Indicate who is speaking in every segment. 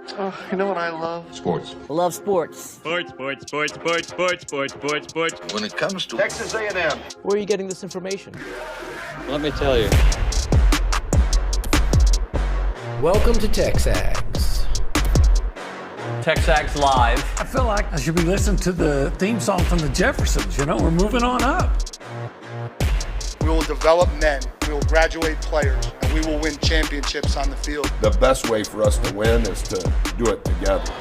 Speaker 1: Oh, you know what I love?
Speaker 2: Sports.
Speaker 3: I love sports.
Speaker 4: Sports.
Speaker 1: When it comes to Texas A&M.
Speaker 3: Where are you getting this information?
Speaker 4: Let me tell you.
Speaker 5: Welcome to TexAgs.
Speaker 6: TexAgs Live.
Speaker 7: I feel like I should be listening to the theme song from the Jeffersons. You know, we're moving on up.
Speaker 8: We will develop men, we will graduate players, and we will win championships on the field.
Speaker 2: The best way for us to win is to do it together.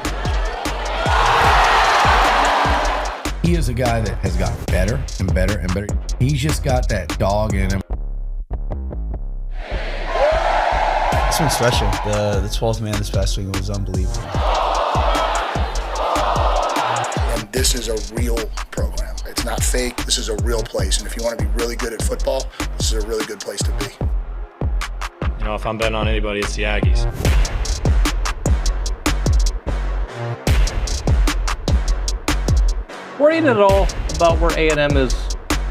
Speaker 5: He is a guy that has gotten better and better and better. He's just got that dog in him.
Speaker 9: This one's special. The 12th man this past week was unbelievable.
Speaker 8: And this is a real program. It's not fake. This is a real place. And if you want to be really good at football, this is a really good place to be.
Speaker 4: You know, if I'm betting on anybody, it's the Aggies.
Speaker 6: Worrying at all about where A&M is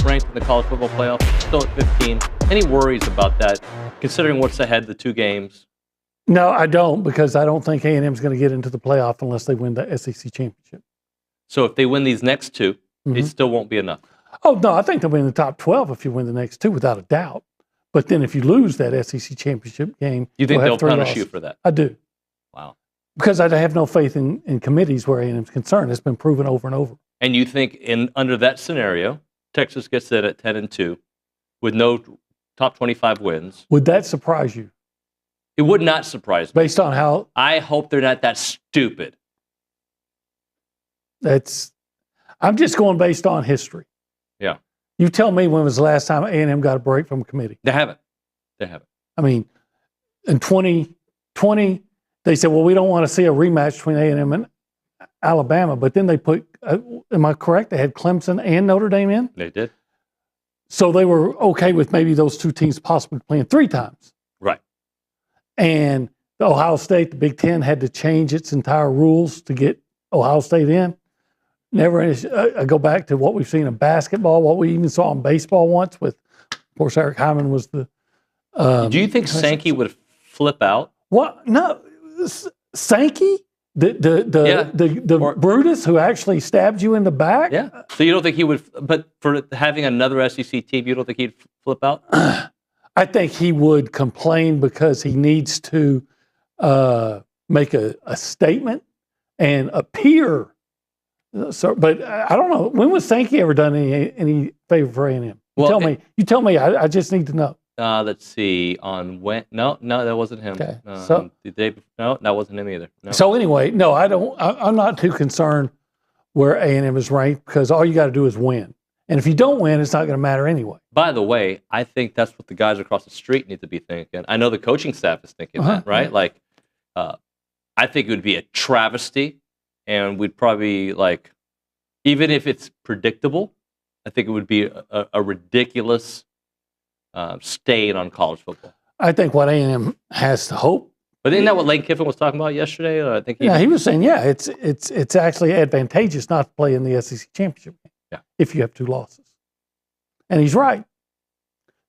Speaker 6: ranked in the college football playoff? Still at 15. Any worries about that, considering what's ahead, the two games?
Speaker 7: No, I don't, because I don't think A&M is going to get into the playoff unless they win the SEC championship.
Speaker 6: So if they win these next two, it still won't be enough.
Speaker 7: Oh, no, I think they'll be in the top 12 if you win the next two, without a doubt. But then if you lose that SEC championship game,
Speaker 6: You think
Speaker 7: you'll have
Speaker 6: they'll
Speaker 7: three
Speaker 6: punish
Speaker 7: losses.
Speaker 6: you for that?
Speaker 7: I do.
Speaker 6: Wow.
Speaker 7: Because I have no faith in committees where A&M is concerned. It's been proven over and over.
Speaker 6: And you think under that scenario, Texas gets it at 10-2 with no top 25 wins?
Speaker 7: Would that surprise you?
Speaker 6: It would not surprise me.
Speaker 7: Based on how
Speaker 6: I hope they're not that stupid.
Speaker 7: I'm just going based on history.
Speaker 6: Yeah.
Speaker 7: You tell me when was the last time A&M got a break from a committee?
Speaker 6: They haven't.
Speaker 7: I mean, in 2020, they said, well, we don't want to see a rematch between A&M and Alabama. But then they put, am I correct? They had Clemson and Notre Dame in?
Speaker 6: They did.
Speaker 7: So they were okay with maybe those two teams possibly playing three times.
Speaker 6: Right.
Speaker 7: And the Ohio State, the Big Ten, had to change its entire rules to get Ohio State in. Never, I go back to what we've seen in basketball, what we even saw in baseball once with, of course, Eric Hyman was the.
Speaker 6: Do you think Sankey would flip out?
Speaker 7: What? No, Sankey, the Brutus who actually stabbed you in the back.
Speaker 6: Yeah. So you don't think he would? But for having another SEC team, you don't think he'd flip out?
Speaker 7: I think he would complain because he needs to make a statement and appear. So, but I don't know. When was Sankey ever done any favor for A&M? You tell me. I just need to know.
Speaker 6: Let's see. On when? No, that wasn't him.
Speaker 7: Okay.
Speaker 6: The day before, no, that wasn't him either. No.
Speaker 7: So anyway, no, I don't. I'm not too concerned where A&M is ranked because all you got to do is win. And if you don't win, it's not going to matter anyway.
Speaker 6: By the way, I think that's what the guys across the street need to be thinking. I know the coaching staff is thinking that, right?
Speaker 7: Yeah.
Speaker 6: Like, I think it would be a travesty, and we'd probably even if it's predictable, I think it would be a ridiculous stain on college football.
Speaker 7: I think what A&M has to hope.
Speaker 6: But isn't that what Lane Kiffin was talking about yesterday? I think
Speaker 7: he was saying, it's actually advantageous not to play in the SEC championship game if you have two losses. And he's right.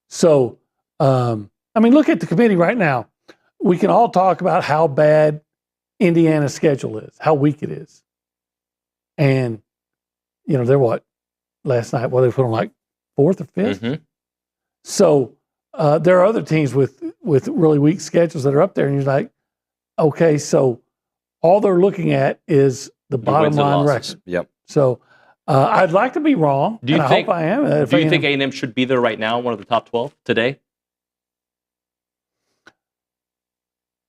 Speaker 7: So, look at the committee right now. We can all talk about how bad Indiana's schedule is, how weak it is. And, they're what? Last night, they put on fourth or fifth?
Speaker 6: Mm-hmm.
Speaker 7: So there are other teams with really weak schedules that are up there, and you're like, okay, so all they're looking at is the bottom line record.
Speaker 6: Yep.
Speaker 7: So I'd like to be wrong. I hope I am.
Speaker 6: Do you think A&M should be there right now, one of the top 12 today?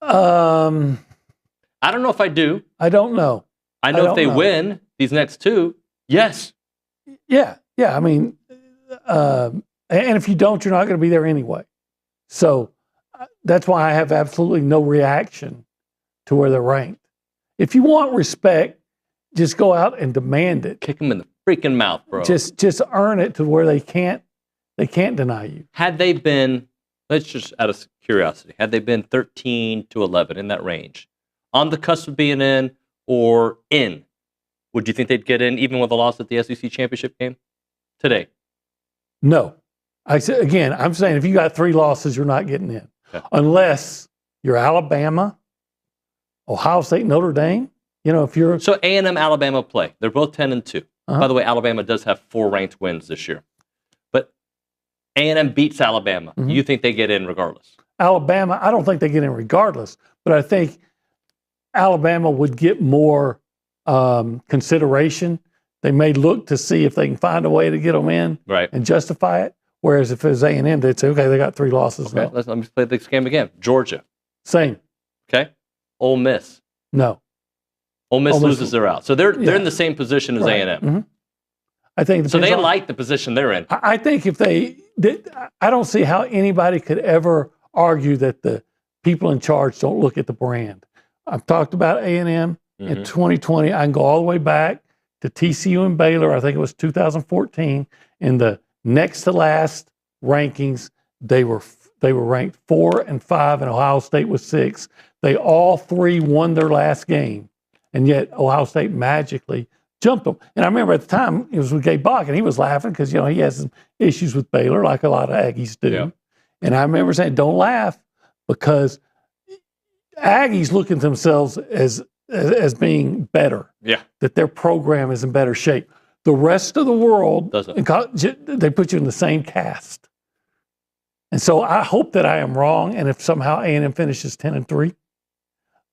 Speaker 7: I
Speaker 6: don't know if I do.
Speaker 7: I don't know.
Speaker 6: I know if they win these next two, yes.
Speaker 7: Yeah. And if you don't, you're not going to be there anyway. So that's why I have absolutely no reaction to where they're ranked. If you want respect, just go out and demand it.
Speaker 6: Kick them in the freaking mouth, bro.
Speaker 7: Just earn it to where they can't deny you.
Speaker 6: Had they been, let's just out of curiosity, had they been 13-11 in that range, on the cusp of being in or in, would you think they'd get in even with a loss at the SEC championship game today?
Speaker 7: No. I'm saying if you got three losses, you're not getting in.
Speaker 6: Okay.
Speaker 7: Unless you're Alabama Ohio State, Notre Dame. If you're
Speaker 6: So A&M, Alabama play. They're both 10-2. By the way, Alabama does have 4 ranked wins this year. But A&M beats Alabama. You think they get in regardless?
Speaker 7: Alabama, I don't think they get in regardless, but I think Alabama would get more consideration. They may look to see if they can find a way to get them in and justify it. Whereas if it was A&M, they'd say, okay, they got 3 losses.
Speaker 6: Okay, let me play this game again. Georgia.
Speaker 7: Same.
Speaker 6: Okay. Ole Miss.
Speaker 7: No.
Speaker 6: Ole Miss loses, they're out. So they're in the same position as A&M.
Speaker 7: I think
Speaker 6: so they like the position they're in.
Speaker 7: I think if they did, I don't see how anybody could ever argue that the people in charge don't look at the brand. I've talked about A&M in 2020. I can go all the way back to TCU and Baylor. I think it was 2014. In the next to last rankings, they were ranked 4 and 5, and Ohio State was 6. They all 3 won their last game, and yet Ohio State magically jumped them. And I remember at the time it was with Gabe Bach, and he was laughing because he has some issues with Baylor, like a lot of Aggies do. Yeah. And I remember saying, "Don't laugh," because Aggies look at themselves as being better. Yeah, that their program is in better shape. The rest of the world doesn't. They put you in the same caste. And so I hope that I am wrong, and if somehow A&M finishes 10-3,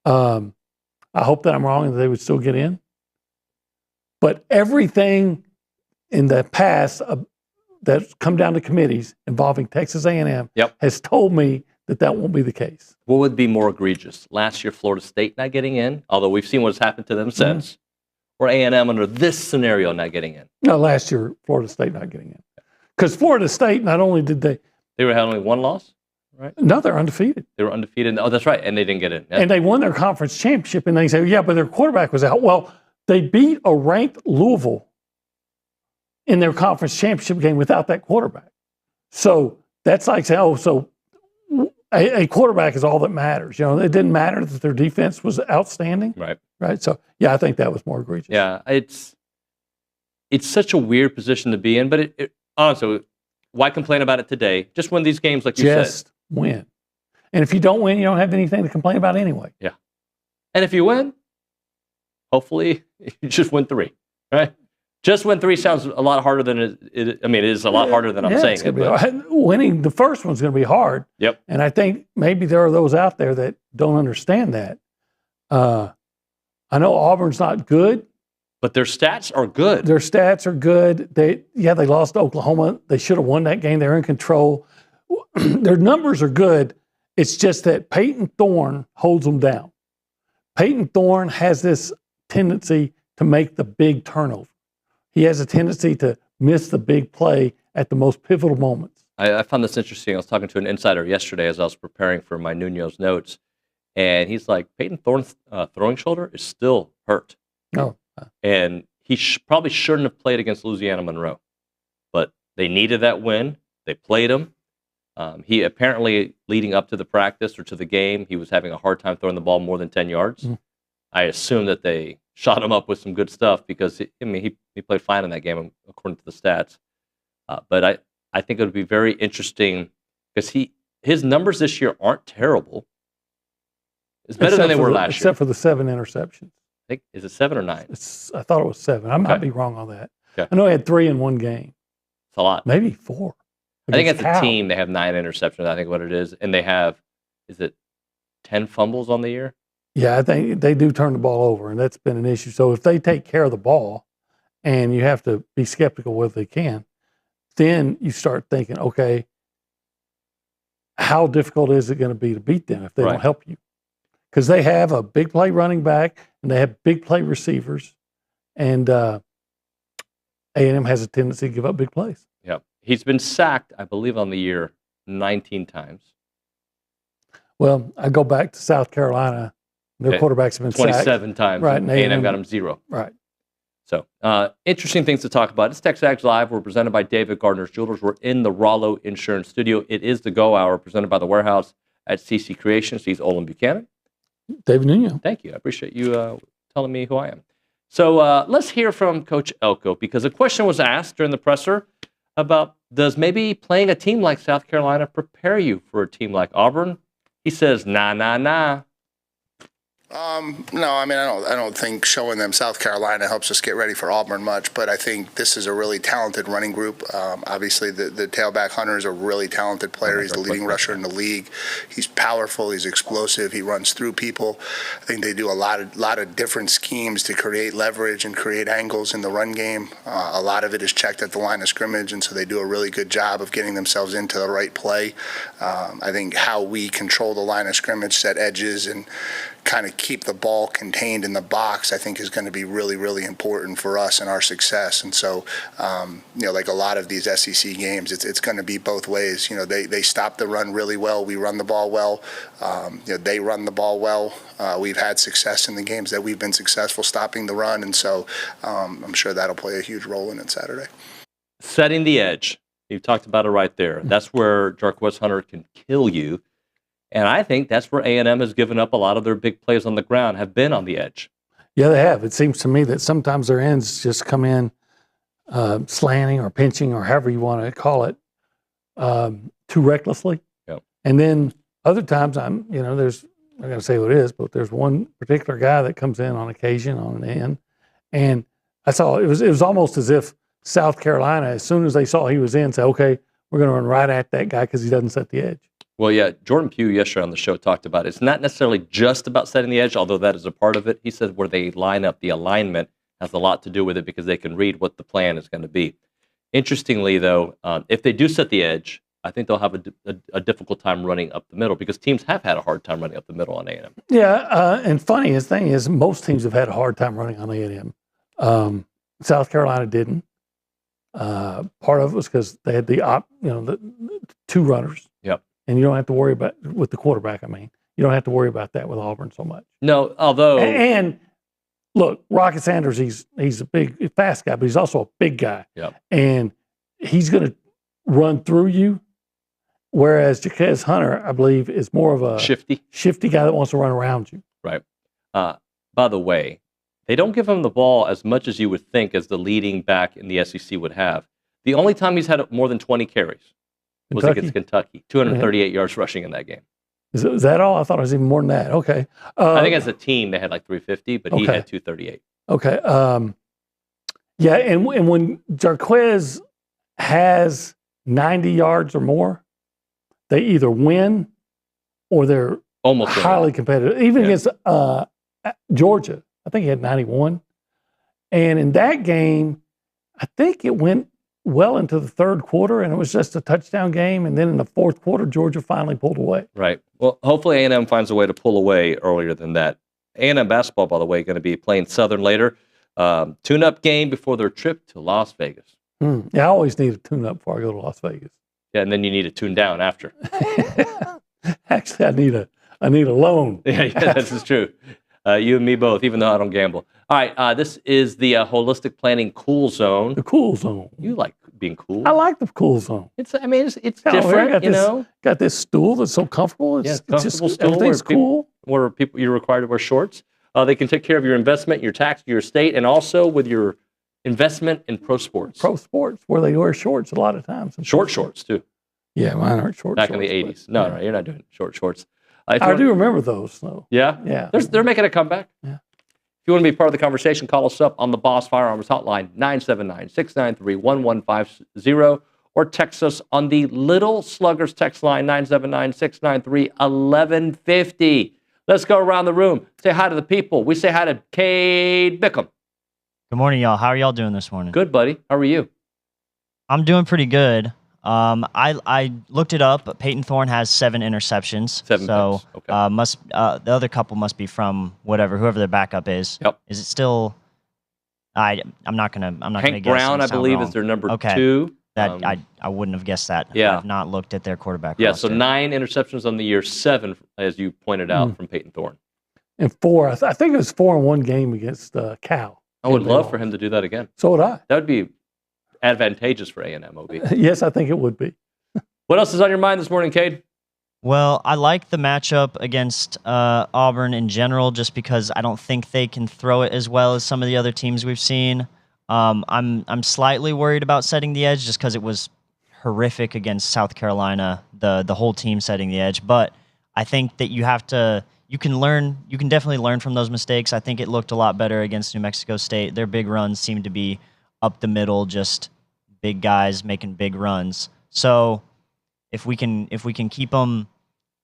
Speaker 7: I hope that I'm wrong and that they would still get in. But everything in the past that's come down to committees involving Texas A&M has told me that won't be the case.
Speaker 6: What would be more egregious? Last year, Florida State not getting in, although we've seen what's happened to them since, or A&M under this scenario not getting in?
Speaker 7: No, last year, Florida State not getting in. Because Florida State, not only did they
Speaker 6: had only 1 loss, right?
Speaker 7: No, they're undefeated.
Speaker 6: They were undefeated. Oh, that's right. And they didn't get in.
Speaker 7: And they won their conference championship. And they say, yeah, but their quarterback was out. Well, they beat a ranked Louisville in their conference championship game without that quarterback. So that's like saying, so a quarterback is all that matters. It didn't matter that their defense was outstanding. Right. So, yeah, I think that was more egregious.
Speaker 6: Yeah, it's such a weird position to be in. But honestly, why complain about it today? Just win these games like you said.
Speaker 7: Just win. And if you don't win, you don't have anything to complain about anyway.
Speaker 6: Yeah. And if you win, hopefully you just win 3, right? Just win 3 sounds a lot harder than it is a lot harder than I'm saying.
Speaker 7: Winning the first one's going to be hard.
Speaker 6: Yep.
Speaker 7: And I think maybe there are those out there that don't understand that. I know Auburn's not good.
Speaker 6: But their stats are good.
Speaker 7: Their stats are good. They lost to Oklahoma. They should have won that game. They're in control. Their numbers are good. It's just that Peyton Thorne holds them down. Peyton Thorne has this tendency to make the big turnover. He has a tendency to miss the big play at the most pivotal moments.
Speaker 6: I found this interesting. I was talking to an insider yesterday as I was preparing for my Nuño's notes, and he's like, Peyton Thorne's throwing shoulder is still hurt.
Speaker 7: Oh.
Speaker 6: And he probably shouldn't have played against Louisiana Monroe, but they needed that win. They played him. He apparently, leading up to the practice or to the game, he was having a hard time throwing the ball more than 10 yards. I assume that they shot him up with some good stuff because he played fine in that game according to the stats. But I think it would be very interesting because his numbers this year aren't terrible. It's better than they were last year,
Speaker 7: except for the 7 interceptions.
Speaker 6: Is it 7 or 9?
Speaker 7: I thought it was 7. I might be wrong on that. Okay. I know he had 3 in one game.
Speaker 6: It's a lot.
Speaker 7: Maybe 4.
Speaker 6: I think as a team, they have 9 interceptions, I think what it is. And they have, is it 10 fumbles on the year?
Speaker 7: Yeah, I think they do turn the ball over, and that's been an issue. So if they take care of the ball, and you have to be skeptical whether they can, then you start thinking, okay, how difficult is it going to be to beat them if they don't help you? Because they have a big play running back, and they have big play receivers, and A&M has a tendency to give up big plays.
Speaker 6: Yeah, he's been sacked, I believe, on the year 19 times.
Speaker 7: Well, I go back to South Carolina. Their quarterbacks have been
Speaker 6: 27
Speaker 7: sacked.
Speaker 6: times,
Speaker 7: right?
Speaker 6: And A&M got him 0.
Speaker 7: Right.
Speaker 6: So, interesting things to talk about. It's TexAgs Live. We're presented by David Gardner's Jewelers. We're in the Rollo Insurance Studio. It is the Go Hour, presented by The Warehouse at CC Creations. He's Olin Buchanan.
Speaker 7: David Nuño.
Speaker 6: Thank you. I appreciate you telling me who I am. So let's hear from Coach Elko, because a question was asked during the presser about, does maybe playing a team like South Carolina prepare you for a team like Auburn? He says, nah.
Speaker 8: No, I mean, I don't think showing them South Carolina helps us get ready for Auburn much, but I think this is a really talented running group. Obviously, the tailback Hunter is a really talented player. He's the leading rusher in the league. He's powerful. He's explosive. He runs through people. I think they do a lot of different schemes to create leverage and create angles in the run game. A lot of it is checked at the line of scrimmage, and so they do a really good job of getting themselves into the right play. I think how we control the line of scrimmage, set edges, and kind of keep the ball contained in the box, I think is going to be really, really important for us and our success. And so, like a lot of these SEC games, it's going to be both ways. They stop the run really well. We run the ball well. They run the ball well. We've had success in the games that we've been successful stopping the run. And so I'm sure that'll play a huge role in it Saturday.
Speaker 6: Setting the edge. You talked about it right there. That's where Jarquez Hunter can kill you. And I think that's where A&M has given up a lot of their big plays on the ground, have been on the edge.
Speaker 7: Yeah, they have. It seems to me that sometimes their ends just come in slanting or pinching or however you want to call it too recklessly.
Speaker 6: Yep.
Speaker 7: And then other times I'm going to say what it is, but there's one particular guy that comes in on occasion on an end. And I saw it was almost as if South Carolina, as soon as they saw he was in, said, okay, we're going to run right at that guy because he doesn't set the edge.
Speaker 6: Well, yeah, Jordan Pugh yesterday on the show talked about it. It's not necessarily just about setting the edge, although that is a part of it. He said where they line up, the alignment has a lot to do with it because they can read what the plan is going to be. Interestingly, though, if they do set the edge, I think they'll have a difficult time running up the middle because teams have had a hard time running up the middle on A&M.
Speaker 7: Yeah, and funniest thing is most teams have had a hard time running on A&M. South Carolina didn't. Part of it was because they had the two runners.
Speaker 6: Yep.
Speaker 7: And you don't have to worry about, with the quarterback, you don't have to worry about that with Auburn so much.
Speaker 6: No, although...
Speaker 7: And look, Rocket Sanders, he's a big, fast guy, but he's also a big guy.
Speaker 6: Yep. And
Speaker 7: he's going to run through you, whereas Jarquez Hunter, I believe, is more of a shifty guy that wants to run around you.
Speaker 6: Right. By the way, they don't give him the ball as much as you would think as the leading back in the SEC would have. The only time he's had more than 20 carries was against Kentucky. 238 yards rushing in that game.
Speaker 7: Is that all? I thought it was even more than that. Okay.
Speaker 6: I think as a team, they had like 350, but he had 238.
Speaker 7: Okay. Yeah, and when Jarquez has 90 yards or more, they either win or they're
Speaker 6: almost
Speaker 7: highly competitive. Even against Georgia, I think he had 91. And in that game, I think it went well into the third quarter, and it was just a touchdown game. And then in the fourth quarter, Georgia finally pulled away.
Speaker 6: Right. Well, hopefully A&M finds a way to pull away earlier than that. A&M basketball, by the way, going to be playing Southern later. Tune-up game before their trip to Las Vegas.
Speaker 7: Yeah, I always need a tune-up before I go to Las Vegas.
Speaker 6: Yeah, and then you need a tune down after.
Speaker 7: Actually, I need a loan.
Speaker 6: Yeah, this is true. You and me both, even though I don't gamble. All right, this is the Holistic Planning Cool Zone.
Speaker 7: The cool zone.
Speaker 6: You like being cool.
Speaker 7: I like the cool zone.
Speaker 6: It's different,
Speaker 7: Got this stool that's so comfortable. It's
Speaker 6: comfortable
Speaker 7: just,
Speaker 6: stool.
Speaker 7: everything's cool.
Speaker 6: Where you're required to wear shorts. They can take care of your investment, your tax, your estate, and also with your investment in pro sports.
Speaker 7: Pro sports, where they wear shorts a lot of times.
Speaker 6: Shorts, too.
Speaker 7: Yeah, mine aren't short
Speaker 6: Back
Speaker 7: shorts.
Speaker 6: in the 80s. No, you're not doing short shorts.
Speaker 7: I do remember those, though.
Speaker 6: Yeah?
Speaker 7: Yeah.
Speaker 6: They're making a comeback.
Speaker 7: Yeah.
Speaker 6: If you want to be part of the conversation, call us up on the Boss Firearms Hotline, 979-693-1150, or text us on the Little Sluggers text line, 979-693-1150. Let's go around the room. Say hi to the people. We say hi to Cade Bickham.
Speaker 10: Good morning, y'all. How are y'all doing this morning?
Speaker 6: Good, buddy. How are you?
Speaker 10: I'm doing pretty good. I looked it up. Peyton Thorne has 7 interceptions.
Speaker 6: 7
Speaker 10: so
Speaker 6: picks. Okay.
Speaker 10: the other couple must be from whoever their backup is.
Speaker 6: Yep.
Speaker 10: Is it still? I'm not gonna
Speaker 6: Hank
Speaker 10: guess.
Speaker 6: Brown, I believe,
Speaker 10: wrong.
Speaker 6: is their number
Speaker 10: Okay.
Speaker 6: 2.
Speaker 10: That I wouldn't have guessed that.
Speaker 6: Yeah.
Speaker 10: I've not looked at their quarterback.
Speaker 6: Yeah.
Speaker 10: roster.
Speaker 6: So 9 interceptions on the year, 7, as you pointed out, from Peyton Thorne.
Speaker 7: And 4. I think it was 4 in one game against Cal.
Speaker 6: I would love for him to do that again.
Speaker 7: So would I.
Speaker 6: That would be advantageous for A&M, OB.
Speaker 7: Yes, I think it would be.
Speaker 6: What else is on your mind this morning, Cade?
Speaker 10: Well, I like the matchup against Auburn in general, just because I don't think they can throw it as well as some of the other teams we've seen. I'm slightly worried about setting the edge, just because it was horrific against South Carolina, the whole team setting the edge. But I think that you have to you can learn. You can definitely learn from those mistakes. I think it looked a lot better against New Mexico State. Their big runs seemed to be up the middle, just big guys making big runs. So if we can keep them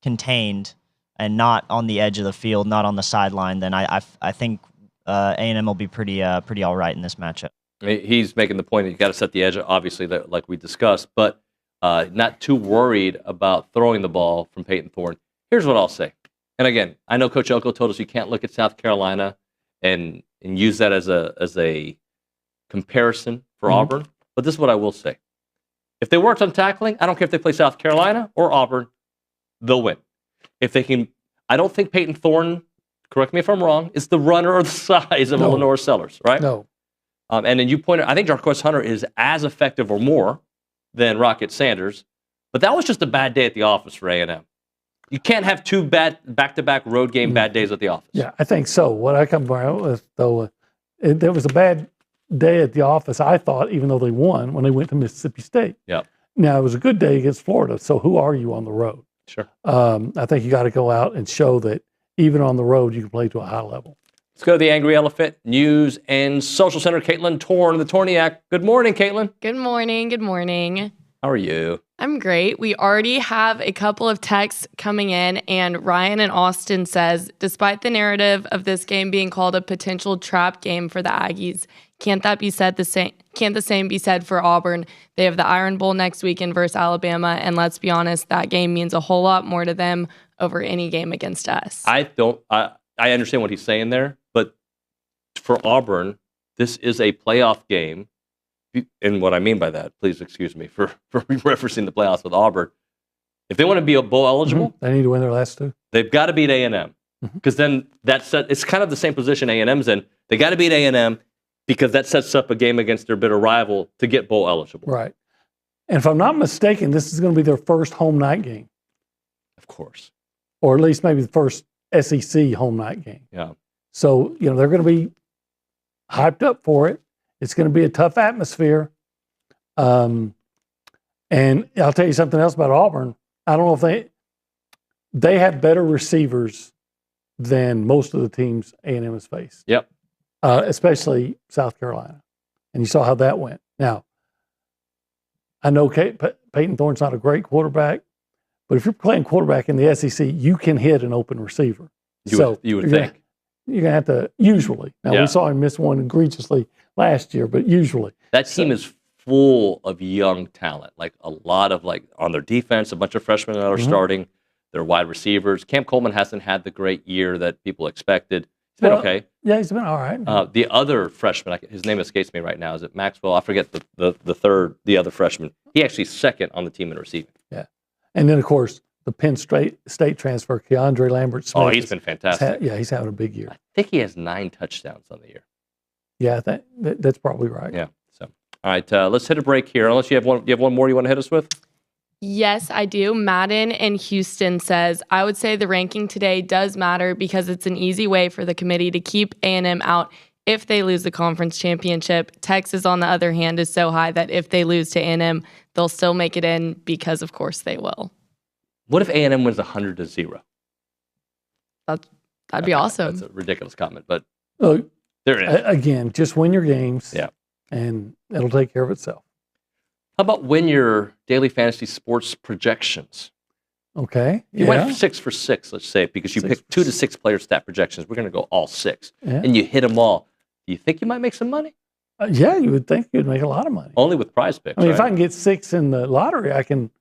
Speaker 10: contained and not on the edge of the field, not on the sideline, then I think A&M will be pretty all right in this matchup.
Speaker 6: He's making the point that you got to set the edge, obviously, that like we discussed, but not too worried about throwing the ball from Peyton Thorne. Here's what I'll say. And again, I know Coach Elko told us you can't look at South Carolina and use that as a comparison for Auburn, but this is what I will say. If they worked on tackling, I don't care if they play South Carolina or Auburn, they'll win. If they can, I don't think Peyton Thorne, correct me if I'm wrong, is the runner or the size of Lenore Sellers, right?
Speaker 7: No.
Speaker 6: And then you pointed, I think Jarquez Hunter is as effective or more than Rocket Sanders, but that was just a bad day at the office for A&M. You can't have two bad back-to-back road game bad days at the office.
Speaker 7: Yeah, I think so. What I come around with, though, there was a bad day at the office, I thought, even though they won, when they went to Mississippi State.
Speaker 6: Yeah.
Speaker 7: Now, it was a good day against Florida, so who are you on the road?
Speaker 6: Sure.
Speaker 7: I think you got to go out and show that even on the road, you can play to a high level.
Speaker 6: Let's go to the Angry Elephant News and Social Center. Caitlin Torn, the Torniac. Good morning, Caitlin.
Speaker 11: Good morning. Good morning.
Speaker 6: How are you?
Speaker 11: I'm great. We already have a couple of texts coming in, and Ryan in Austin says, despite the narrative of this game being called a potential trap game for the Aggies, can't the same be said for Auburn? They have the Iron Bowl next weekend versus Alabama, and let's be honest, that game means a whole lot more to them over any game against us.
Speaker 6: I understand what he's saying there, but for Auburn, this is a playoff game. And what I mean by that, please excuse me for referencing the playoffs with Auburn. If they want to be bowl eligible,
Speaker 7: they need to win their last two.
Speaker 6: They've got to beat A&M because then it's kind of the same position A&M's in. They got to beat A&M because that sets up a game against their bitter rival to get bowl eligible.
Speaker 7: Right. And if I'm not mistaken, this is going to be their first home night game.
Speaker 6: Of course.
Speaker 7: Or at least maybe the first SEC home night game.
Speaker 6: Yeah.
Speaker 7: So, they're going to be hyped up for it. It's going to be a tough atmosphere. And I'll tell you something else about Auburn. I don't know if they have better receivers than most of the teams A&M has faced.
Speaker 6: Yep.
Speaker 7: Especially South Carolina. And you saw how that went. Now, I know Peyton Thorne's not a great quarterback, but if you're playing quarterback in the SEC, you can hit an open receiver.
Speaker 6: You would think.
Speaker 7: You're going to have to, usually. Now, we saw him miss one egregiously last year, but usually.
Speaker 6: That team is full of young talent, like a lot of, on their defense, a bunch of freshmen that are starting, their wide receivers. Cam Coleman hasn't had the great year that people expected. He's been okay.
Speaker 7: Yeah, he's been all right.
Speaker 6: The other freshman, his name escapes me right now. Is it Maxwell? I forget the other freshman. He actually second on the team in receiving.
Speaker 7: Yeah. And then, of course, the Penn State transfer, Keandre Lambert-Smith.
Speaker 6: Oh, he's been fantastic.
Speaker 7: He's having a big year.
Speaker 6: I think he has 9 touchdowns on the year.
Speaker 7: Yeah, that's probably right.
Speaker 6: Yeah. So, all right, let's hit a break here. Unless you have one more you want to hit us with?
Speaker 11: Yes, I do. Madden in Houston says, I would say the ranking today does matter because it's an easy way for the committee to keep A&M out if they lose the conference championship. Texas, on the other hand, is so high that if they lose to A&M, they'll still make it in because, of course, they will.
Speaker 6: What if A&M wins 100-0?
Speaker 11: That'd be awesome.
Speaker 6: That's a ridiculous comment, but
Speaker 7: there
Speaker 6: it is.
Speaker 7: Again, just win your games.
Speaker 6: Yeah.
Speaker 7: And it'll take care of itself.
Speaker 6: How about win your daily fantasy sports projections?
Speaker 7: Okay.
Speaker 6: You went 6 for 6, let's say, because you picked 2 to 6 player stat projections. We're going to go all 6.
Speaker 7: Yeah.
Speaker 6: And you hit them all. Do you think you might make some money?
Speaker 7: Yeah, you would think you'd make a lot of money.
Speaker 6: Only with prize picks.
Speaker 7: I mean,
Speaker 6: right?
Speaker 7: if I can get 6 in the lottery, I can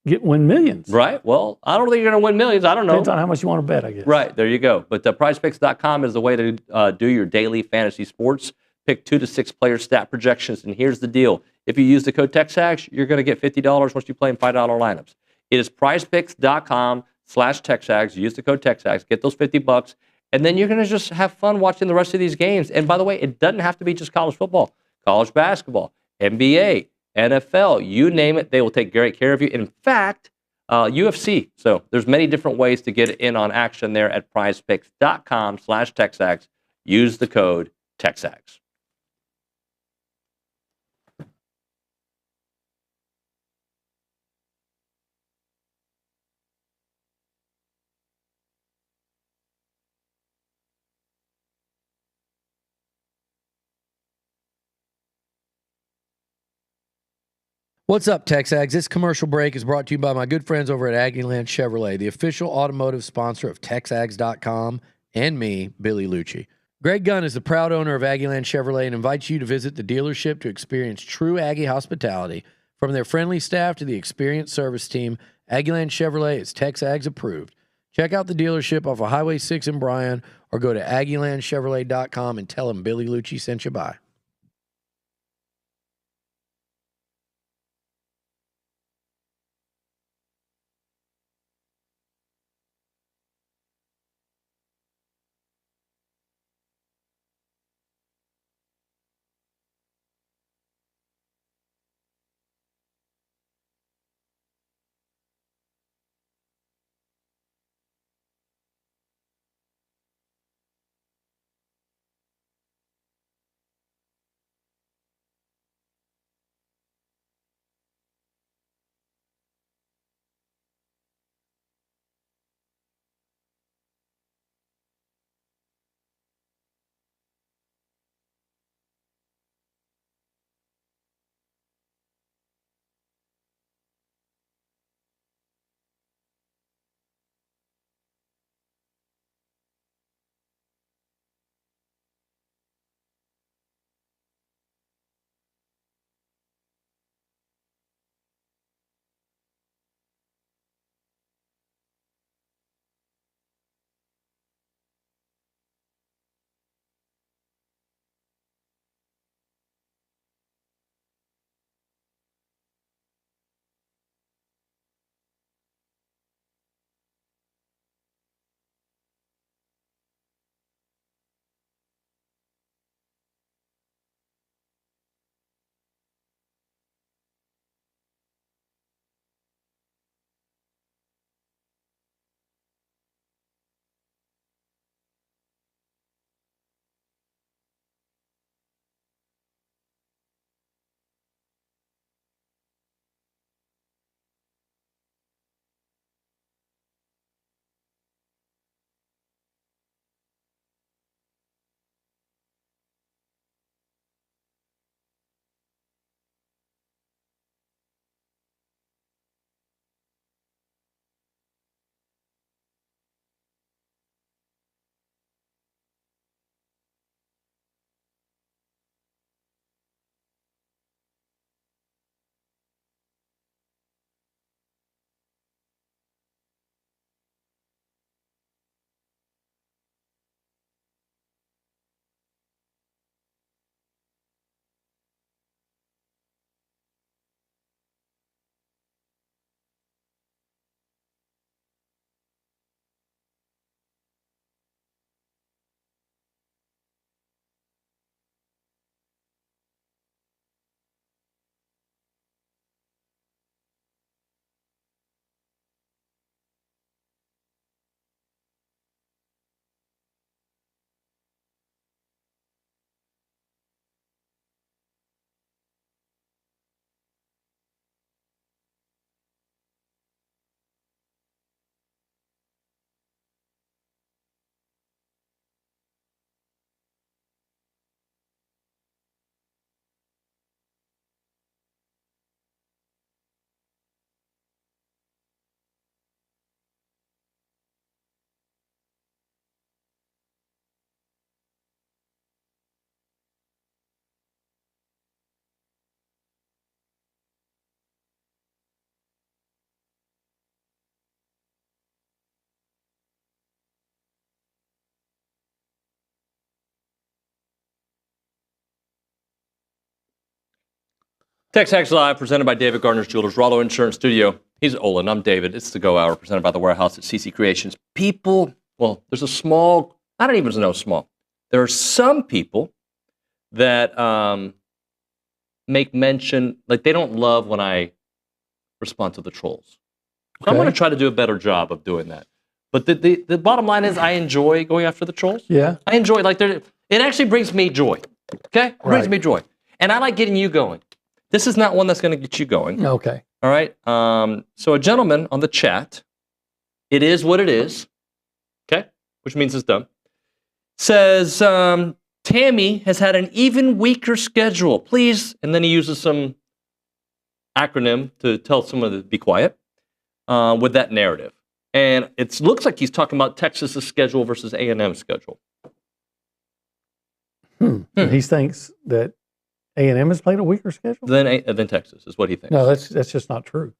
Speaker 7: win millions.
Speaker 6: Right. Well, I don't think you're going to win millions. I don't know.
Speaker 7: Depends on how much you want to bet, I guess.
Speaker 6: Right. There you go. But prizepicks.com is the way to do your daily fantasy sports. Pick 2 to 6 player stat projections. And here's the deal. If you use the code TexAgs, you're going to get $50 once you play in $5 lineups. It is prizepicks.com/TexAgs. Use the code TexAgs. Get those $50. And then you're going to just have fun watching the rest of these games. And by the way, it doesn't have to be just college football. College basketball, NBA, NFL, you name it, they will take great care of you. In fact, UFC. So there's many different ways to get in on action there at prizepicks.com/TexAgs. Use the code TexAgs.
Speaker 5: What's up, TexAgs? This commercial break is brought to you by my good friends over at Aggieland Chevrolet, the official automotive sponsor of TexAgs.com and me, Billy Lucci. Greg Gunn is the proud owner of Aggieland Chevrolet and invites you to visit the dealership to experience true Aggie hospitality. From their friendly staff to the experienced service team, Aggieland Chevrolet is TexAgs approved. Check out the dealership off of Highway 6 in Bryan or go to AggielandChevrolet.com and tell them Billy Lucci sent you by.
Speaker 6: TexAgs Live, presented by David Gardner's Jewelers, Rollo Insurance Studio. He's Olin. I'm David. It's the Go Hour, presented by the Warehouse at CC Creations. People, well, there's a small, I don't even know small. There are some people that make mention, like they don't love when I respond to the trolls. So I'm going to try to do a better job of doing that. But the bottom line is I enjoy going after the trolls.
Speaker 7: Yeah.
Speaker 6: I enjoy, like, it actually brings me joy. Okay? It brings me joy. And I like getting you going. This is not one that's going to get you going.
Speaker 7: Okay.
Speaker 6: All right. So a gentleman on the chat, it is what it is. Okay. Which means it's done. Says, Tammy has had an even weaker schedule. Please. And then he uses some acronym to tell someone to be quiet with that narrative. And it looks like he's talking about Texas's schedule versus A&M's schedule.
Speaker 7: He thinks that A&M has played a weaker schedule?
Speaker 6: Than Texas is what he thinks.
Speaker 7: No, that's just not true.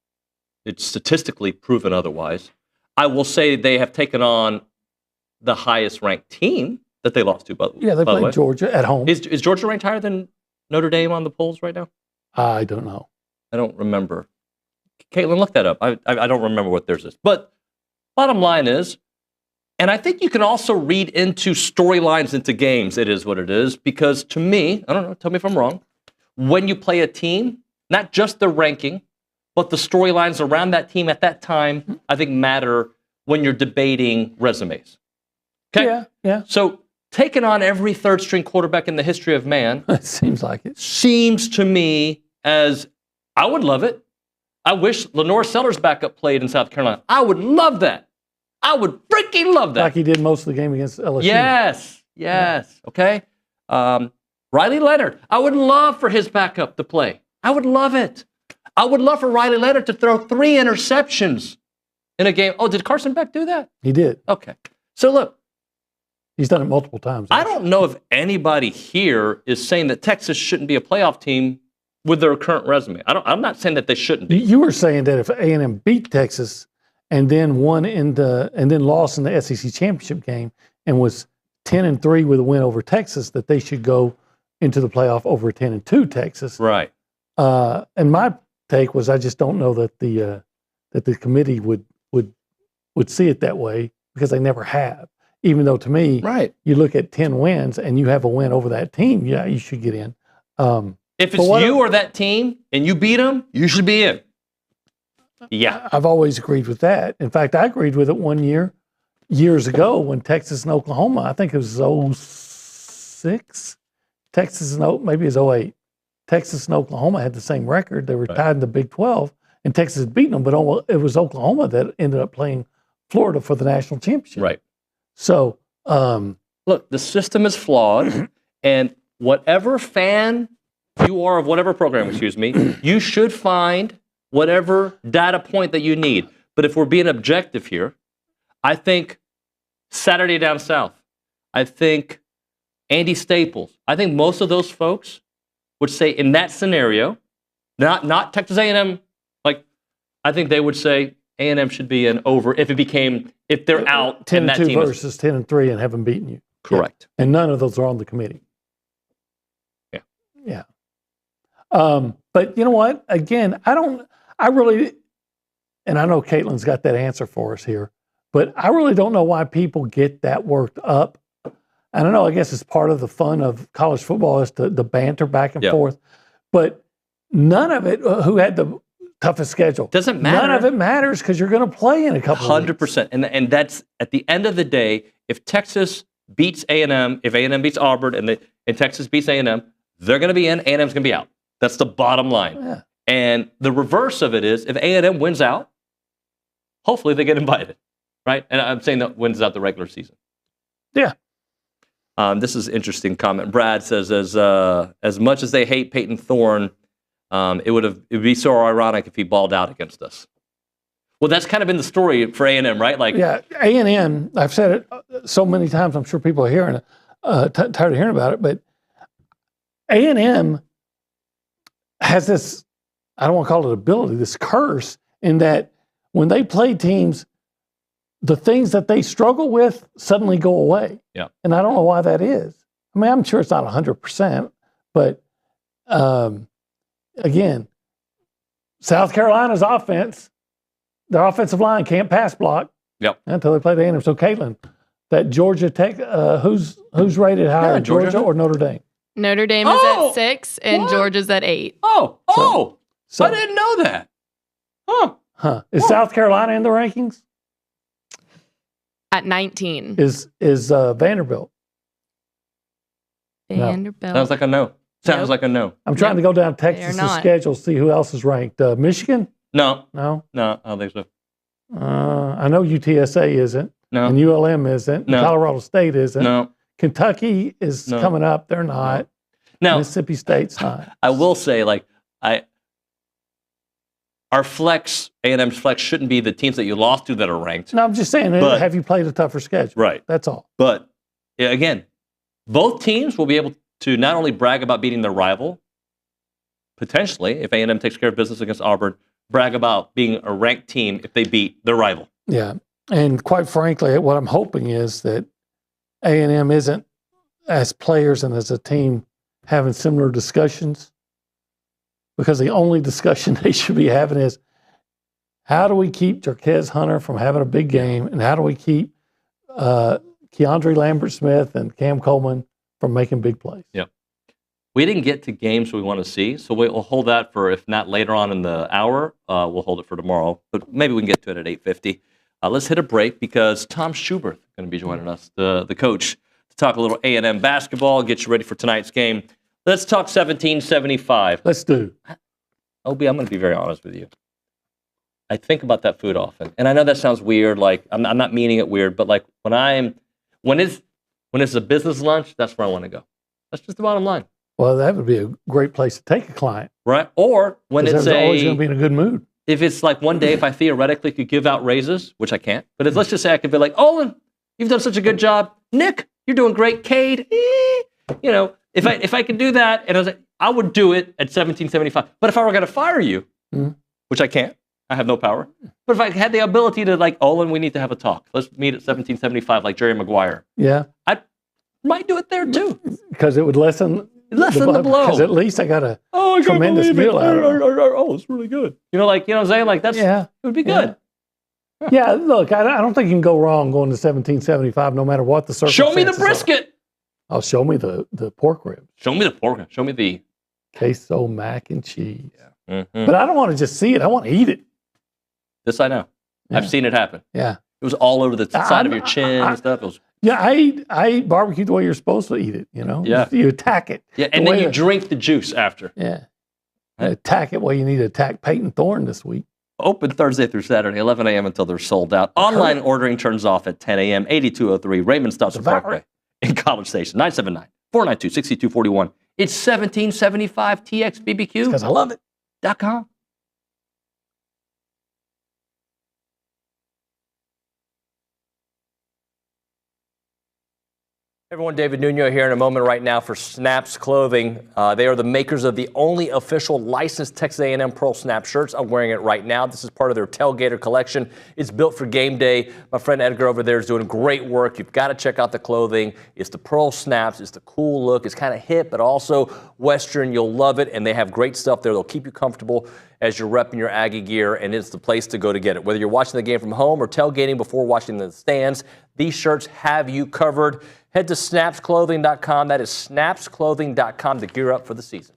Speaker 6: It's statistically proven otherwise. I will say they have taken on the highest ranked team that they lost to.
Speaker 7: Yeah, they played Georgia at home.
Speaker 6: Is Georgia ranked higher than Notre Dame on the polls right now?
Speaker 7: I don't know.
Speaker 6: I don't remember. Caitlin, look that up. I don't remember what theirs is. But bottom line is, and I think you can also read into storylines into games, it is what it is, because to me, I don't know, tell me if I'm wrong, when you play a team, not just the ranking, but the storylines around that team at that time, I think matter when you're debating resumes. Okay?
Speaker 7: Yeah.
Speaker 6: So taking on every third-string quarterback in the history of man
Speaker 7: it seems like it.
Speaker 6: Seems to me as I would love it. I wish Lenore Sellers' backup played in South Carolina. I would love that. I would freaking love that.
Speaker 7: Like he did most of the game against LSU.
Speaker 6: Yes.
Speaker 7: Yeah.
Speaker 6: Okay. Riley Leonard. I would love for his backup to play. I would love it. I would love for Riley Leonard to throw 3 interceptions in a game. Oh, did Carson Beck do that?
Speaker 7: He did.
Speaker 6: Okay. So look.
Speaker 7: He's done it multiple times.
Speaker 6: I don't know if anybody here is saying that Texas shouldn't be a playoff team with their current resume. I'm not saying that they shouldn't be.
Speaker 7: You were saying that if A&M beat Texas and then lost in the SEC championship game and was 10-3 with a win over Texas, that they should go into the playoff over 10-2 Texas.
Speaker 6: Right.
Speaker 7: And my take was I just don't know that the committee would see it that way because they never have. Even though to me,
Speaker 6: right,
Speaker 7: you look at 10 wins and you have a win over that team, yeah, you should get in.
Speaker 6: If it's you or that team and you beat them, you should be in. Yeah.
Speaker 7: I've always agreed with that. In fact, I agreed with it one year, years ago, when Texas and Oklahoma, I think it was 06, Texas and maybe it was 08. Texas and Oklahoma had the same record. They were tied in the Big 12, and Texas had beaten them, but it was Oklahoma that ended up playing Florida for the national championship.
Speaker 6: Right.
Speaker 7: So,
Speaker 6: look, the system is flawed, and whatever fan you are of whatever program, you should find whatever data point that you need. But if we're being objective here, I think Saturday Down South, I think Andy Staples, I think most of those folks would say in that scenario, not Texas A&M, I think they would say A&M should be an over if they're out
Speaker 7: 10-2 versus 10-3 and haven't beaten you.
Speaker 6: Correct.
Speaker 7: Yeah. And none of those are on the committee. Yeah. But you know what? Again, I really, and I know Caitlin's got that answer for us here, but I really don't know why people get that worked up. I don't know. I guess it's part of the fun of college football is the banter back and forth. But none of it, who had the toughest schedule.
Speaker 6: Doesn't matter.
Speaker 7: None of it matters because you're going to play in a couple of weeks.
Speaker 6: 100%. And that's, at the end of the day, if Texas beats A&M, if A&M beats Auburn, and Texas beats A&M, they're going to be in, A&M's going to be out. That's the bottom line.
Speaker 7: Yeah.
Speaker 6: And the reverse of it is, if A&M wins out, hopefully they get invited, right? And I'm saying that wins out the regular season.
Speaker 7: Yeah.
Speaker 6: This is an interesting comment. Brad says, as much as they hate Peyton Thorne, it would be so ironic if he balled out against us. Well, that's kind of been the story for A&M, right?
Speaker 7: Yeah, A&M, I've said it so many times, I'm sure people are hearing it, tired of hearing about it, but A&M has this, I don't want to call it ability, this curse in that when they play teams, the things that they struggle with suddenly go away.
Speaker 6: Yeah.
Speaker 7: And I don't know why that is. I mean, I'm sure it's not 100%, but again, South Carolina's offense, their offensive line can't pass block.
Speaker 6: Yep.
Speaker 7: Until they play the A&M. So, Caitlin, that Georgia Tech, who's rated higher, Georgia or Notre Dame?
Speaker 11: Notre Dame is at 6 and Georgia's at 8.
Speaker 6: So I didn't know that.
Speaker 7: Is South Carolina in the rankings?
Speaker 11: At 19.
Speaker 7: Is Vanderbilt?
Speaker 11: Vanderbilt.
Speaker 6: Sounds like a no. Sounds like a no.
Speaker 7: I'm trying to go down Texas' schedule, see who else is ranked. Michigan?
Speaker 6: No,
Speaker 7: I
Speaker 6: don't think so.
Speaker 7: I know UTSA isn't.
Speaker 6: No.
Speaker 7: And ULM isn't.
Speaker 6: No.
Speaker 7: Colorado State isn't.
Speaker 6: No.
Speaker 7: Kentucky is coming up. They're not.
Speaker 6: No.
Speaker 7: Mississippi State's not.
Speaker 6: I will say, our flex, A&M's flex, shouldn't be the teams that you lost to that are ranked.
Speaker 7: No, I'm just saying, have you played a tougher schedule?
Speaker 6: Right.
Speaker 7: That's all.
Speaker 6: But, again, both teams will be able to not only brag about beating their rival, potentially, if A&M takes care of business against Auburn, brag about being a ranked team if they beat their rival.
Speaker 7: Yeah. And quite frankly, what I'm hoping is that A&M isn't, as players and as a team, having similar discussions, because the only discussion they should be having is, how do we keep Jarquez Hunter from having a big game, and how do we keep Keandre Lambert-Smith and Cam Coleman from making big plays?
Speaker 6: Yep. We didn't get to games we want to see, so we'll hold that for, if not later on in the hour, we'll hold it for tomorrow. But maybe we can get to it at 8:50. Let's hit a break because Tom Schuberth is going to be joining us, the coach, to talk a little A&M basketball, get you ready for tonight's game. Let's talk 1775.
Speaker 7: Let's do.
Speaker 6: Obi, I'm going to be very honest with you. I think about that food often, and I know that sounds weird. Like I'm not meaning it weird, but like when it's a business lunch, that's where I want to go. That's just the bottom line.
Speaker 7: Well, that would be a great place to take a client,
Speaker 6: right? Or when it's
Speaker 7: always going to be in a good mood.
Speaker 6: If it's like one day, if I theoretically could give out raises, which I can't, but let's just say I could be like, Olin, you've done such a good job. Nick, you're doing great. Cade, if I could do that, and I would do it at 1775. But if I were going to fire you, which I can't, I have no power. But if I had the ability to like, Olin, we need to have a talk. Let's meet at 1775, like Jerry Maguire.
Speaker 7: Yeah,
Speaker 6: I might do it there too,
Speaker 7: because it would lessen
Speaker 6: the blow.
Speaker 7: Because at least I got a tremendous deal out of it.
Speaker 6: Oh, it's really good. You know what I'm saying? Like it would be good.
Speaker 7: Yeah, look, I don't think you can go wrong going to 1775, no matter what the circumstances.
Speaker 6: Show me the brisket.
Speaker 7: Oh, show me the pork ribs.
Speaker 6: Show me the pork. Show me the
Speaker 7: queso mac and cheese.
Speaker 6: Yeah.
Speaker 7: But I don't want to just see it. I want to eat it.
Speaker 6: This I know. Yeah. I've seen it happen.
Speaker 7: Yeah.
Speaker 6: It was all over the side of your chin and stuff. It was.
Speaker 7: Yeah, I eat barbecue the way you're supposed to eat it,
Speaker 6: Yeah.
Speaker 7: You attack it.
Speaker 6: Yeah, and then you drink the juice after.
Speaker 7: Yeah. Attack it. Well, you need to attack Peyton Thorne this week.
Speaker 6: Open Thursday through Saturday, 11 a.m. until they're sold out. Online ordering turns off at 10 a.m. 8203 Raymond Stops Parkway in College Station. 979-492-6241. It's 1775 TXBBQ.
Speaker 7: Because I love it.
Speaker 6: .com. Everyone, David Nuño here in a moment right now for Snaps Clothing. They are the makers of the only official licensed Texas A&M Pearl Snap shirts. I'm wearing it right now. This is part of their Tailgater collection. It's built for game day. My friend Edgar over there is doing great work. You've got to check out the clothing. It's the Pearl Snaps. It's the cool look. It's kind of hip, but also Western. You'll love it, and they have great stuff there. They'll keep you comfortable as you're repping your Aggie gear, and it's the place to go to get it. Whether you're watching the game from home or tailgating before watching the stands, these shirts have you covered. Head to snapsclothing.com. That is snapsclothing.com to gear up for the season.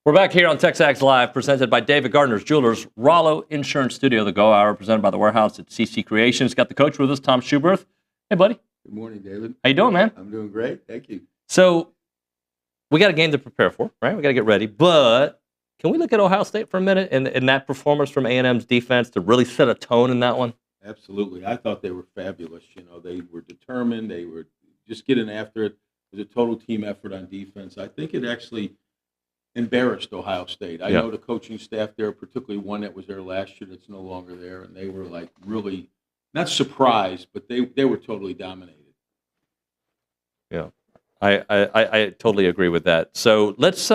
Speaker 6: We're back here on TexAgs Live, presented by David Gardner's Jewelers, Rollo Insurance Studio, the Go Hour, presented by the Warehouse at CC Creations. Got the coach with us, Tom Schuberth. Hey, buddy.
Speaker 2: Good morning, David.
Speaker 6: How you doing, man?
Speaker 2: I'm doing great. Thank you.
Speaker 6: So, we got a game to prepare for, right? We got to get ready. But can we look at Ohio State for a minute and that performance from A&M's defense to really set a tone in that one?
Speaker 2: Absolutely. I thought they were fabulous. You know, they were determined. They were just getting after it. It was a total team effort on defense. I think it actually embarrassed Ohio State. I know the coaching staff there, particularly one that was there last year that's no longer there, and they were like really not surprised, but they were totally dominated.
Speaker 6: Yeah, I totally agree with that. So let's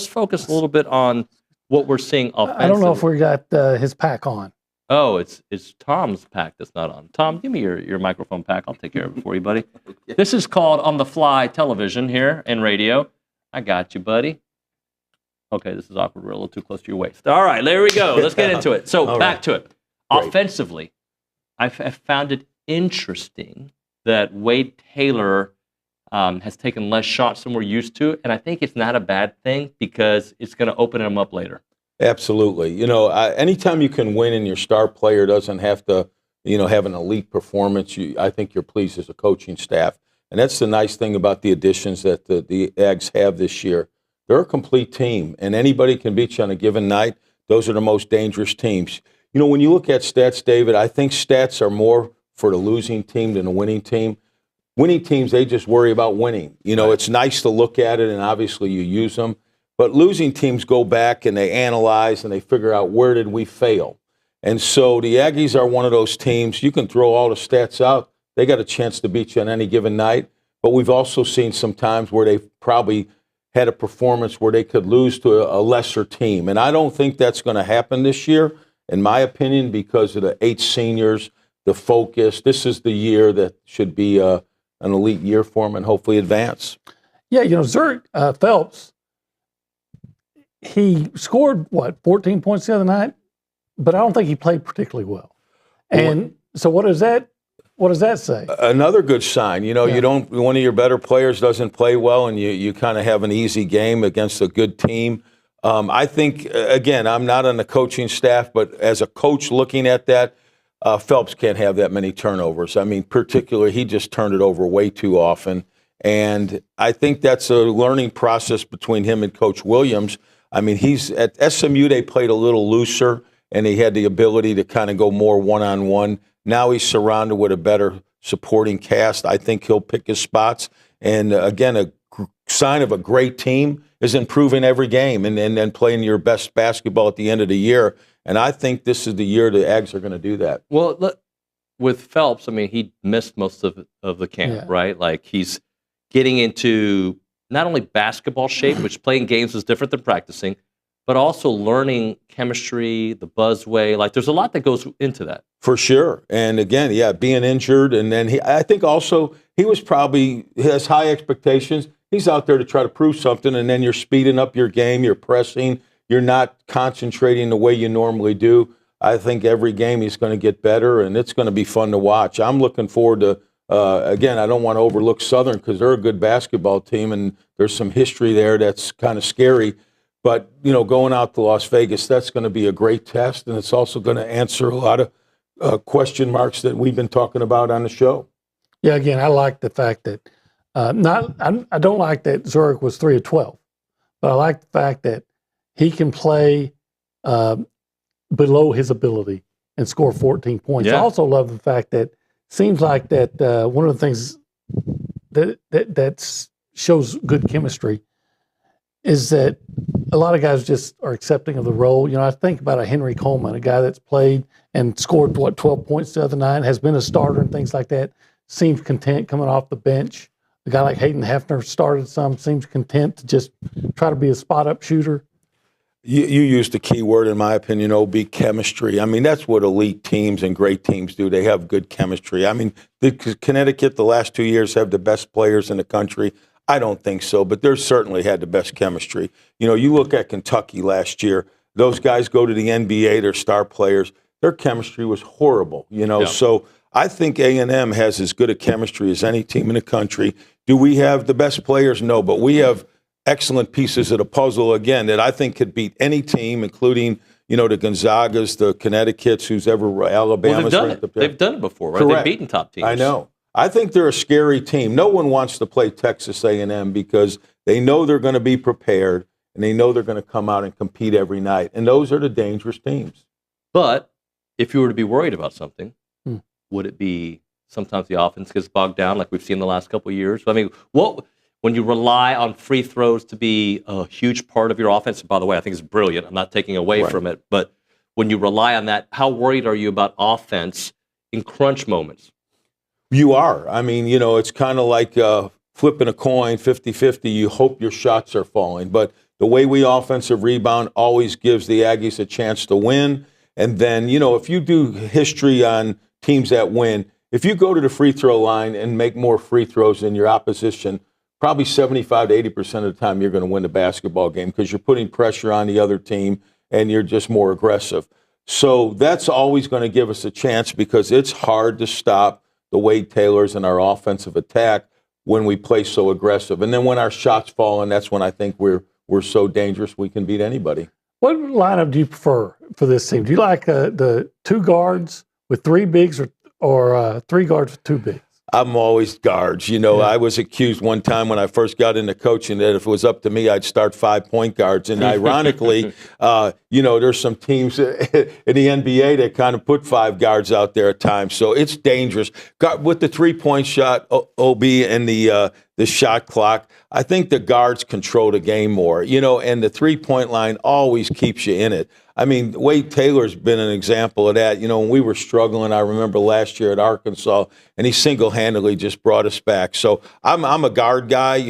Speaker 6: focus a little bit on what we're seeing offensively.
Speaker 7: I don't know if we got his pack on.
Speaker 6: Oh, it's Tom's pack that's not on. Tom, give me your microphone pack. I'll take care of it for you, buddy. Okay. This is called On the Fly television here and radio. I got you, buddy. Okay, this is awkward. We're a little too close to your waist. All right, there we go. Let's get into it. So back to it. Great. Offensively, I found it interesting that Wade Taylor has taken less shots than we're used to, and I think it's not a bad thing because it's going to open him up later.
Speaker 12: Absolutely. You know, anytime you can win and your star player doesn't have to, you know, have an elite performance, I think you're pleased as a coaching staff. And that's the nice thing about the additions that the Ags have this year. They're a complete team, and anybody can beat you on a given night. Those are the most dangerous teams. You know, when you look at stats, David, I think stats are more for the losing team than the winning team. Winning teams, they just worry about winning. You know, it's nice to look at it, and obviously you use them. But losing teams go back and they analyze and they figure out where did we fail. And so the Aggies are one of those teams. You can throw all the stats out. They got a chance to beat you on any given night. But we've also seen some times where they've probably had a performance where they could lose to a lesser team. And I don't think that's going to happen this year, in my opinion, because of the 8 seniors, the focus. This is the year that should be an elite year for them and hopefully advance. Yeah, you know, Zurich Phelps, he scored, 14 points the other night? But I don't think he played particularly well. And so what does that say? Another good sign. You know, you don't, one of your better players doesn't play well and you kind of have an easy game against a good team. I think, again, I'm not on the coaching staff, but as a coach looking at that, Phelps can't have that many turnovers. I mean, particularly, he just turned it over way too often. And I think that's a learning process between him and Coach Williams. I mean, he's at SMU, they played a little looser, and he had the ability to kind of go more one-on-one. Now he's surrounded with a better supporting cast. I think he'll pick his spots. And, again, a sign of a great team is improving every game and playing your best basketball at the end of the year. And I think this is the year the Ags are going to do that. Well, look, with Phelps, I mean, he missed most of the camp, right? Like, he's getting into not only basketball shape, which playing games is different than practicing, but also learning chemistry, the buzzway. Like, there's a lot that goes into that. For sure. And again, being injured. And then I think also he has high expectations. He's out there to try to prove something. And then you're speeding up your game. You're pressing. You're not concentrating the way you normally do. I think every game he's going to get better, and it's going to be fun to watch. I'm looking forward to, again, I don't want to overlook Southern because they're a good basketball team, and there's some history there that's kind of scary. But, you know, going out to Las Vegas, that's going to be a great test, and it's also going to answer a lot of question marks that we've been talking about on the show. Yeah, again, I like the fact that I don't like that Zurich was 3 of 12, but I like the fact that he can play below his ability and score 14 points. I also love the fact that seems like that one of the things that shows good chemistry is that a lot of guys just are accepting of the role. You know, I think about a Henry Coleman, a guy that's played and scored, 12 points the other night, has been a starter and things like that, seems content coming off the bench. A guy like Hayden Hefner started some, seems content to just try to be a spot-up shooter. You used the key word, in my opinion, OB, chemistry. I mean, that's what elite teams and great teams do. They have good chemistry. I mean, Connecticut the last 2 years have the best players in the country. I don't think so, but they're certainly had the best chemistry. You know, you look at Kentucky last year, those guys go to the NBA, they're star players. Their chemistry was horrible, you know. So I think A&M has as good a chemistry as any team in the country. Do we have the best players? No, but we have excellent pieces of the puzzle, again, that I think could beat any team, including, the Gonzagas, the Connecticut's, who's ever Alabama's.
Speaker 6: Well, they've done it before, right?
Speaker 12: Correct.
Speaker 6: They've beaten top teams.
Speaker 12: I know. I think they're a scary team. No one wants to play Texas A&M because they know they're going to be prepared and they know they're going to come out and compete every night. And those are the dangerous teams.
Speaker 6: But if you were to be worried about something, would it be sometimes the offense gets bogged down like we've seen the last couple of years? I mean, when you rely on free throws to be a huge part of your offense, and by the way, I think it's brilliant. I'm not taking away from it. But when you rely on that, how worried are you about offense in crunch moments?
Speaker 12: You are. I mean, it's kind of like flipping a coin, 50-50. You hope your shots are falling. But the way we offensive rebound always gives the Aggies a chance to win. And then, if you do history on teams that win, if you go to the free throw line and make more free throws than your opposition, probably 75 to 80% of the time you're going to win the basketball game because you're putting pressure on the other team and you're just more aggressive. So that's always going to give us a chance because it's hard to stop the Wade Taylors and our offensive attack when we play so aggressive. And then when our shots fall, and that's when I think we're so dangerous we can beat anybody. What lineup do you prefer for this team? Do you like the two guards with three bigs or three guards with two bigs? I'm always guards. I was accused one time when I first got into coaching that if it was up to me, I'd start 5-point guards. And ironically, there's some teams in the NBA that kind of put 5 guards out there at times. So it's dangerous. With the 3-point shot, OB, and the shot clock, I think the guards control the game more, and the 3-point line always keeps you in it. I mean, Wade Taylor's been an example of that. When we were struggling, I remember last year at Arkansas, and he single-handedly just brought us back. So I'm a guard guy,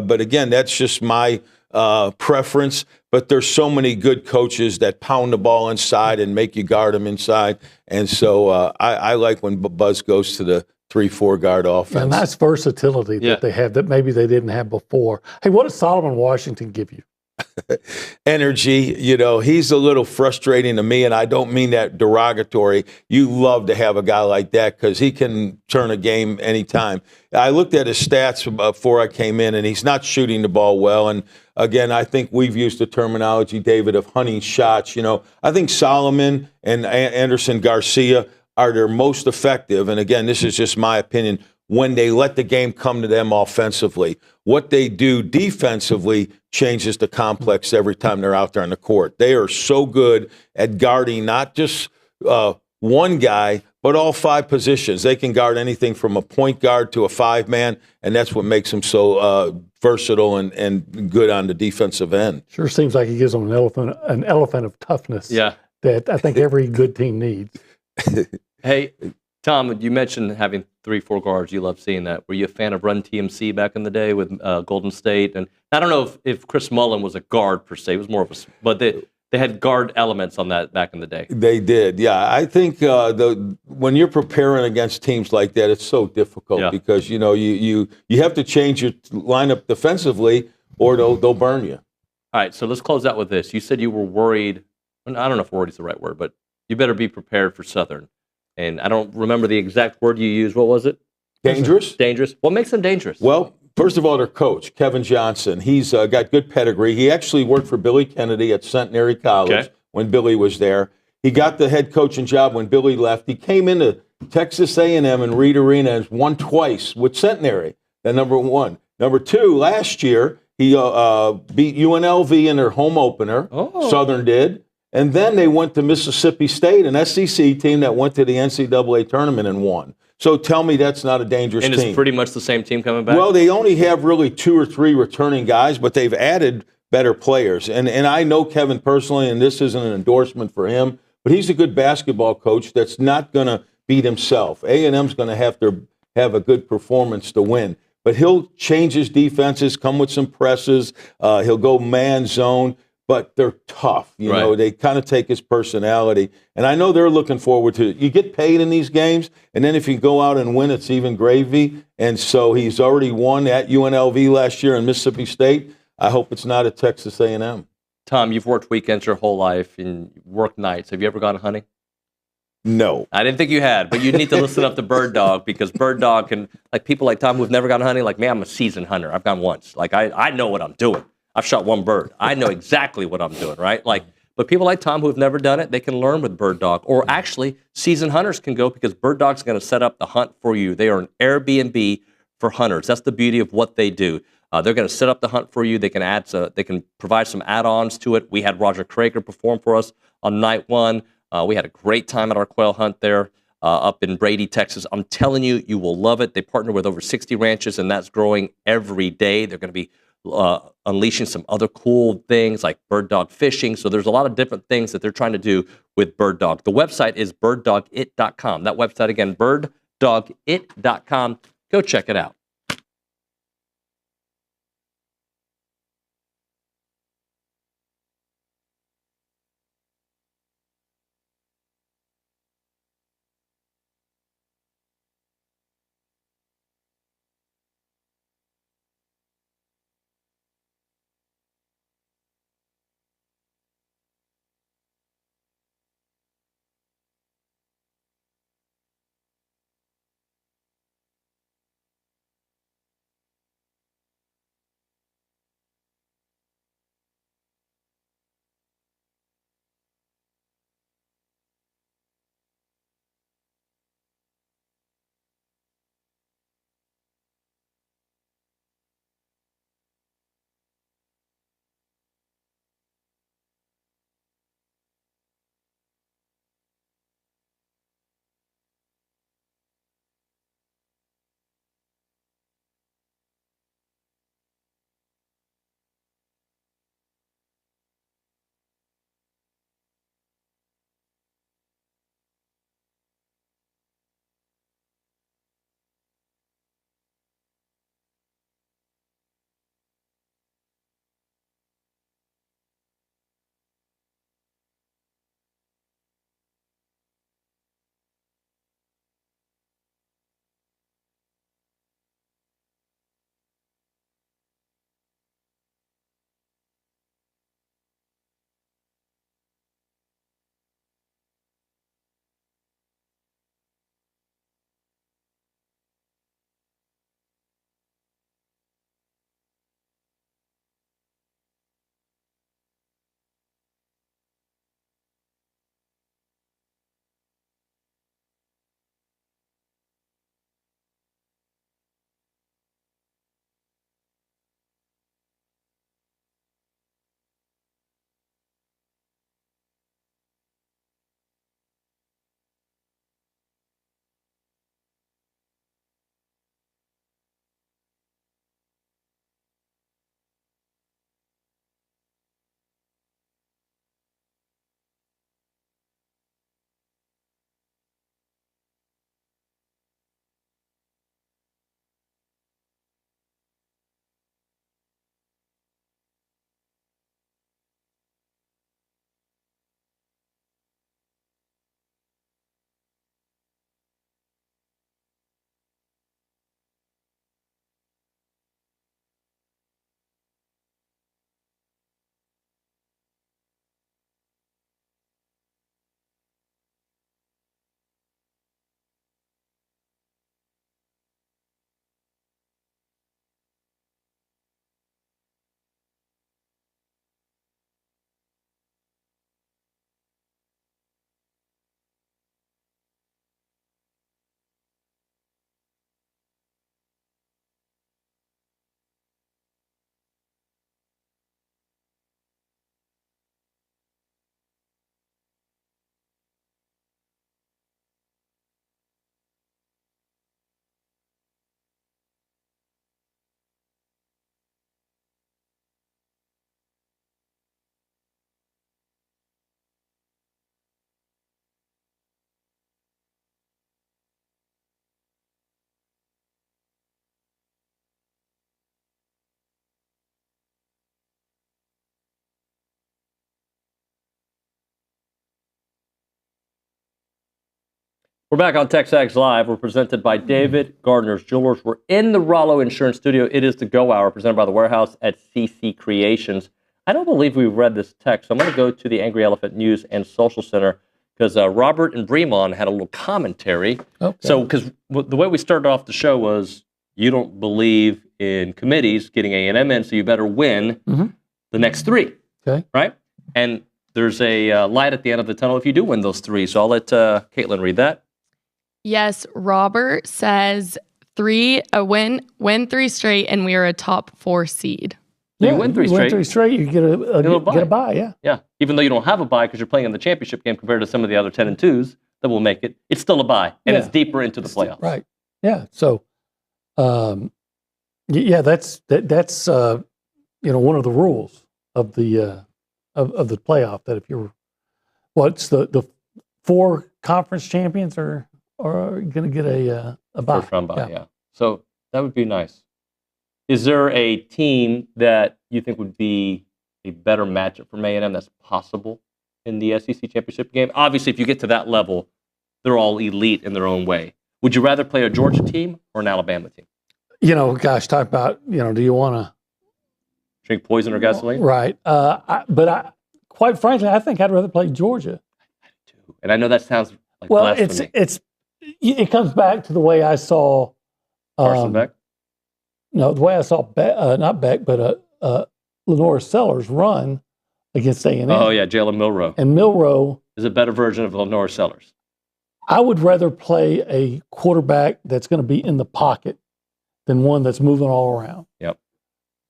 Speaker 12: but again, that's just my preference. But there's so many good coaches that pound the ball inside and make you guard them inside. And so I like when Buzz goes to the 3-4 guard offense. And that's versatility that they have that maybe they didn't have before. Hey, what does Solomon Washington give you? Energy. He's a little frustrating to me, and I don't mean that derogatory. You love to have a guy like that because he can turn a game anytime. I looked at his stats before I came in, and he's not shooting the ball well. And again, I think we've used the terminology, David, of hunting shots. I think Solomon and Anderson Garcia are their most effective. And again, this is just my opinion, when they let the game come to them offensively. What they do defensively changes the complex every time they're out there on the court. They are so good at guarding not just one guy, but all 5 positions. They can guard anything from a point guard to a 5-man, and that's what makes them so versatile and good on the defensive end. Sure seems like he gives them an elephant of toughness that I think every good team needs.
Speaker 6: Hey, Tom, you mentioned having 3-4 guards. You love seeing that. Were you a fan of Run TMC back in the day with Golden State? And I don't know if Chris Mullin was a guard per se. It was more of a, but they had guard elements on that back in the day. They did, yeah. I think when you're preparing against teams like that, it's so difficult because you have to change your lineup defensively, or they'll burn you. All right, so let's close out with this. You said you were worried. I don't know if worried is the right word, but you better be prepared for Southern. And I don't remember the exact word you used. What was it? Dangerous? Dangerous. What makes them dangerous? Well, first of all, their coach, Kevin Johnson. He's got good pedigree. He actually worked for Billy Kennedy at Centenary College when Billy was there. He got the head coaching job when Billy left. He came into Texas A&M and Reed Arena and won twice with Centenary, that number 1. Number 2, last year, he beat UNLV in their home opener. Southern did. And then they went to Mississippi State, an SEC team that went to the NCAA tournament and won. So tell me that's not a dangerous team. And it's pretty much the same team coming back? Well, they only have really 2 or 3 returning guys, but they've added better players. And I know Kevin personally, and this isn't an endorsement for him, but he's a good basketball coach that's not going to beat himself. A&M's going to have a good performance to win. But he'll change his defenses, come with some presses. He'll go man zone. But they're tough. They kind of take his personality. And I know they're looking forward to it. You get paid in these games, and then if you go out and win, it's even gravy. And so he's already won at UNLV last year and Mississippi State. I hope it's not at Texas A&M. Tom, you've worked weekends your whole life and worked nights. Have you ever gone hunting? No. I didn't think you had, but you need to listen up to Bird Dog because Bird Dog can, like people like Tom who've never gone hunting, like me, I'm a seasoned hunter. I've gone once. Like I know what I'm doing. I've shot one bird. I know exactly what I'm doing, right? Like, but people like Tom who have never done it, they can learn with Bird Dog. Or actually, seasoned hunters can go because Bird Dog's going to set up the hunt for you. They are an Airbnb for hunters. That's the beauty of what they do. They're going to set up the hunt for you. They can provide some add-ons to it. We had Roger Crager perform for us on night one. We had a great time at our quail hunt there up in Brady, Texas. I'm telling you, you will love it. They partner with over 60 ranches, and that's growing every day. They're going to be unleashing some other cool things like bird dog fishing. So there's a lot of different things that they're trying to do with Bird Dog. The website is birddogit.com. That website again, birddogit.com. Go check it out. We're back on TexAgs Live. We're presented by David Gardner's Jewelers. We're in the Rollo Insurance Studio. It is the Go Hour, presented by The Warehouse at CC Creations. I don't believe we've read this text, so I'm going to go to the Angry Elephant News and Social Center because Robert and Bremon had a little commentary. Okay. So, because the way we started off the show was, you don't believe in committees getting A&M in, so you better win. Mm-hmm. the next 3.
Speaker 7: Okay.
Speaker 6: Right? And there's a light at the end of the tunnel if you do win those 3. So I'll let Caitlin read that.
Speaker 11: Yes, Robert says win 3 straight, and we are a top 4 seed.
Speaker 6: So you win 3 straight.
Speaker 7: Win 3 straight, you get a bye. Yeah.
Speaker 6: Yeah. Even though you don't have a bye because you're playing in the championship game compared to some of the other 10 and 2s that will make it, it's still a bye, and it's deeper into the playoffs.
Speaker 7: Right. Yeah. So, that's one of the rules of the playoff, that if you're the 4 conference champions are going to get a bye.
Speaker 6: First round bye, yeah. So that would be nice. Is there a team that you think would be a better matchup for A&M that's possible in the SEC championship game? Obviously, if you get to that level, they're all elite in their own way. Would you rather play a Georgia team or an Alabama team?
Speaker 7: Talk about, do you want to
Speaker 6: drink poison or gasoline?
Speaker 7: Right. Quite frankly, I think I'd rather play Georgia.
Speaker 6: I do too. And I know that sounds like blasphemy.
Speaker 7: It comes back to the way I saw
Speaker 6: Carson Beck?
Speaker 7: No, the way I saw not Beck, but Lenore Sellers run against A&M.
Speaker 6: Oh yeah, Jalen Milroe.
Speaker 7: And Milroe
Speaker 6: is a better version of Lenore Sellers.
Speaker 7: I would rather play a quarterback that's going to be in the pocket than one that's moving all around.
Speaker 6: Yep.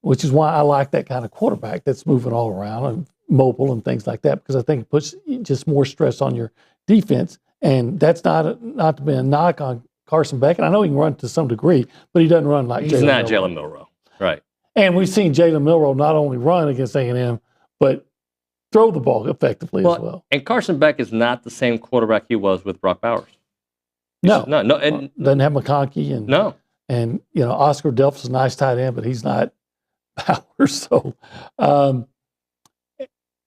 Speaker 7: Which is why I like that kind of quarterback that's moving all around and mobile and things like that, because I think it puts just more stress on your defense. And that's not to be a knock on Carson Beck. And I know he can run to some degree, but he doesn't run like Jalen Milroe.
Speaker 6: He's not Jalen Milroe. Right.
Speaker 7: And we've seen Jalen Milroe not only run against A&M, but throw the ball effectively as well.
Speaker 6: And Carson Beck is not the same quarterback he was with Brock Bowers.
Speaker 7: No.
Speaker 6: And
Speaker 7: doesn't have McConkey. And Oscar Delph's is a nice tight end, but he's not Bowers. So,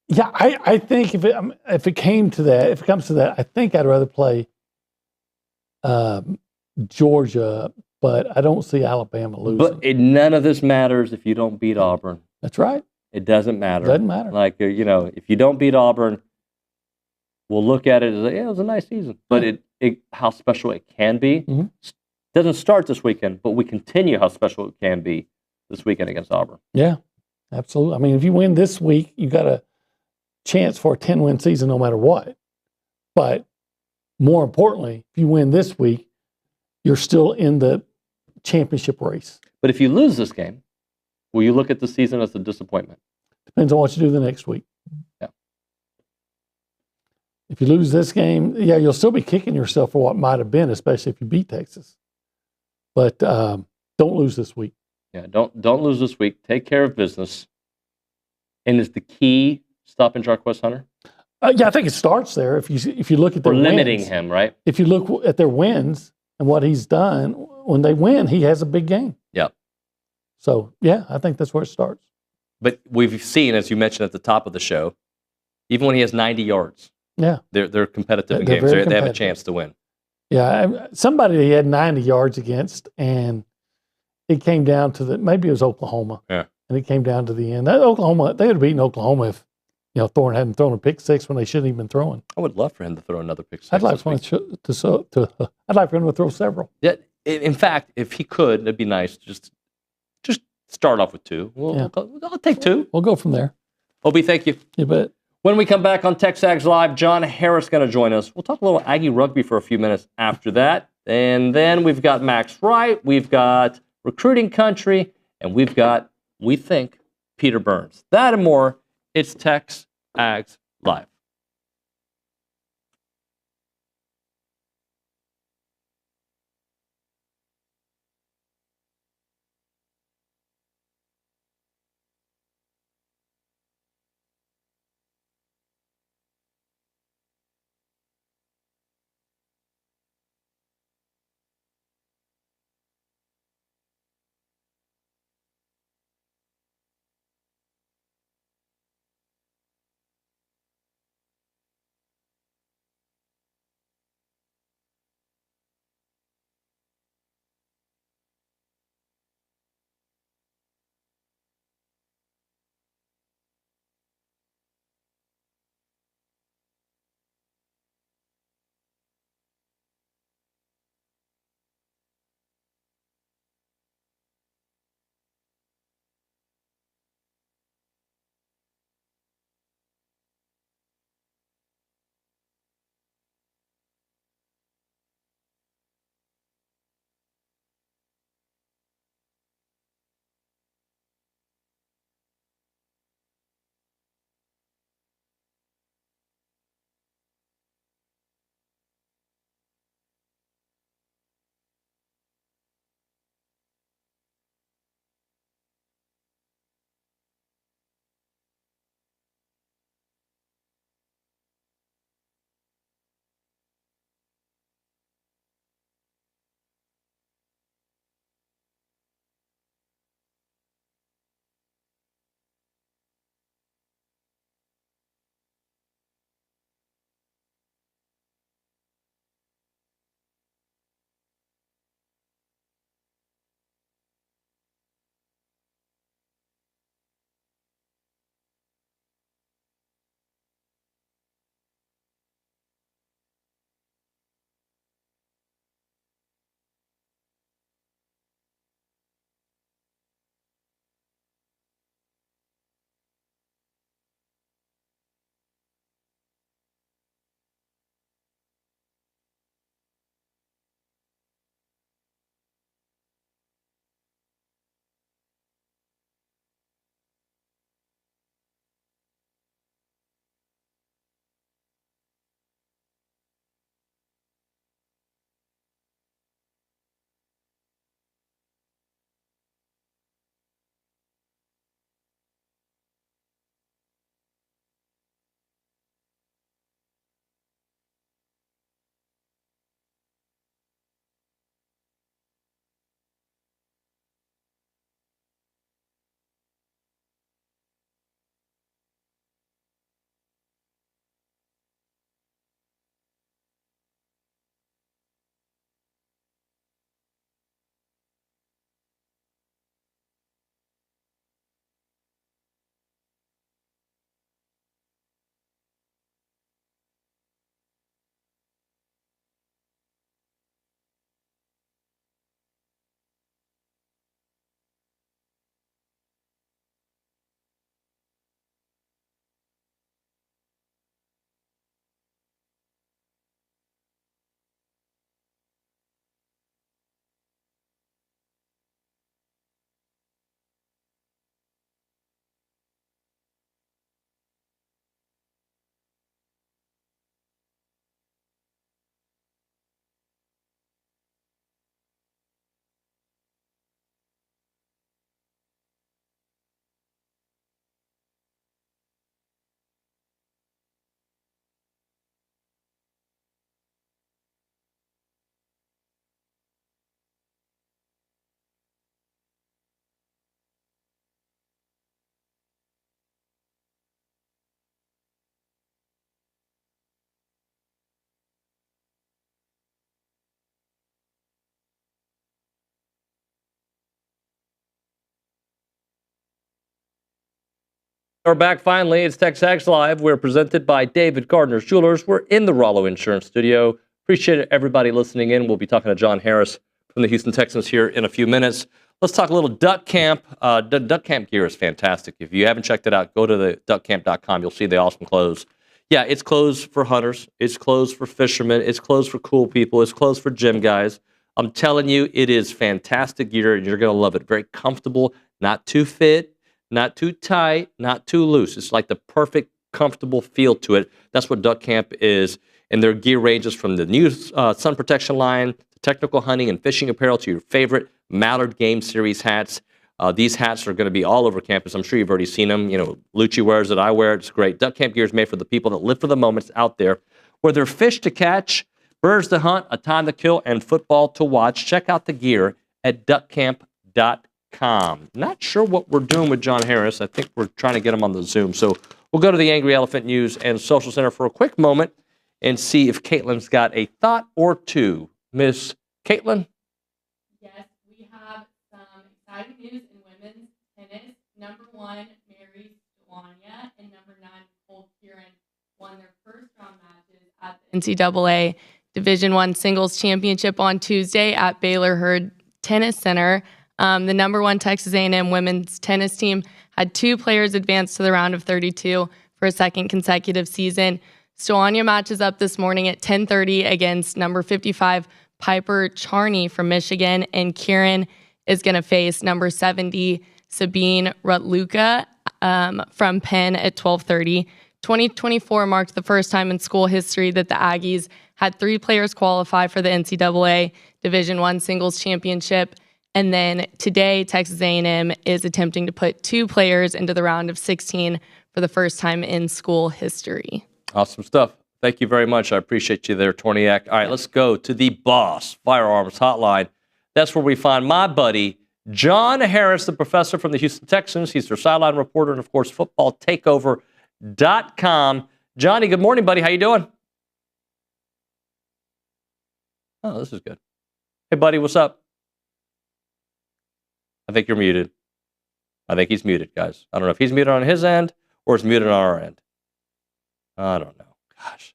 Speaker 7: I think if it comes to that, I think I'd rather play Georgia, but I don't see Alabama losing.
Speaker 6: But none of this matters if you don't beat Auburn.
Speaker 7: That's right.
Speaker 6: It doesn't matter.
Speaker 7: Doesn't matter.
Speaker 6: Like, if you don't beat Auburn, we'll look at it as, it was a nice season. But how special it can be doesn't start this weekend, but we continue how special it can be this weekend against Auburn.
Speaker 7: Yeah, absolutely. I mean, if you win this week, you got a chance for a 10-win season no matter what. But more importantly, if you win this week, you're still in the championship race.
Speaker 6: But if you lose this game, will you look at the season as a disappointment?
Speaker 7: Depends on what you do the next week.
Speaker 6: Yeah.
Speaker 7: If you lose this game, you'll still be kicking yourself for what might have been, especially if you beat Texas. But don't lose this week.
Speaker 6: Yeah, don't lose this week. Take care of business. And is the key stopping Jarquez Hunter?
Speaker 7: I think it starts there. If you look at their
Speaker 6: limiting
Speaker 7: wins,
Speaker 6: him, right?
Speaker 7: If you look at their wins and what he's done, when they win, he has a big game.
Speaker 6: Yeah.
Speaker 7: So, I think that's where it starts.
Speaker 6: But we've seen, as you mentioned at the top of the show, even when he has 90 yards, they're competitive in games. They have a chance to win.
Speaker 7: Yeah, somebody he had 90 yards against, and it came down to maybe it was Oklahoma.
Speaker 6: Yeah.
Speaker 7: And it came down to the end. Oklahoma, they would have beaten Oklahoma if Thorne hadn't thrown a pick six when they shouldn't even been throwing.
Speaker 6: I would love for him to throw another pick six.
Speaker 7: I'd like for him to throw several.
Speaker 6: Yeah, in fact, if he could, it'd be nice. Just start off with 2. I'll take 2.
Speaker 7: We'll go from there.
Speaker 6: Obi, thank you.
Speaker 7: You bet.
Speaker 6: When we come back on TexAgs Live, John Harris going to join us. We'll talk a little Aggie rugby for a few minutes after that. And then we've got Max Wright, we've got Recruiting Country, and we've got, we think, Peter Burns. That and more. It's TexAgs Live. We're back finally. It's TexAgs Live. We're presented by David Gardner Jewelers. We're in the Rollo Insurance Studio. Appreciate everybody listening in. We'll be talking to John Harris from the Houston Texans here in a few minutes. Let's talk a little Duck Camp. Duck Camp gear is fantastic. If you haven't checked it out, go to the duckcamp.com. You'll see the awesome clothes. Yeah, it's clothes for hunters. It's clothes for fishermen. It's clothes for cool people. It's clothes for gym guys. I'm telling you, it is fantastic gear, and you're going to love it. Very comfortable, not too fit, not too tight, not too loose. It's like the perfect, comfortable feel to it. That's what Duck Camp is. And their gear ranges from the new sun protection line, to technical hunting and fishing apparel, to your favorite Mallard Game Series hats. These hats are going to be all over campus. I'm sure you've already seen them. You know, Lucci wears it. I wear it. It's great. Duck Camp gear is made for the people that live for the moments out there, whether fish to catch, birds to hunt, a time to kill, and football to watch. Check out the gear at duckcamp.com. Not sure what we're doing with John Harris. I think we're trying to get him on the Zoom. So we'll go to the Angry Elephant News and Social Center for a quick moment and see if Caitlin's got a thought or two. Miss Caitlin?
Speaker 11: Yes, we have some exciting news in women's tennis. Number 1, Mary Stewanya, and number 9, Nicole Kieran, won their first round matches at the NCAA Division I Singles Championship on Tuesday at Baylor Hurd Tennis Center. The number 1 Texas A&M women's tennis team had 2 players advance to the round of 32 for a second consecutive season. Stewanya matches up this morning at 10:30 against number 55 Piper Charney from Michigan, and Kieran is going to face number 70 Sabine Rutluka from Penn at 12:30. 2024 marked the first time in school history that the Aggies had 3 players qualify for the NCAA Division I Singles Championship. And then today, Texas A&M is attempting to put 2 players into the round of 16 for the first time in school history.
Speaker 6: Awesome stuff. Thank you very much. I appreciate you there, Torniak. All right, let's go to the Boss Firearms Hotline. That's where we find my buddy, John Harris, the professor from the Houston Texans. He's their sideline reporter and, of course, footballtakeover.com. Johnny, good morning, buddy. How you doing? Oh, this is good. Hey, buddy, what's up? I think you're muted. I think he's muted, guys. I don't know if he's muted on his end or it's muted on our end. I don't know. Gosh.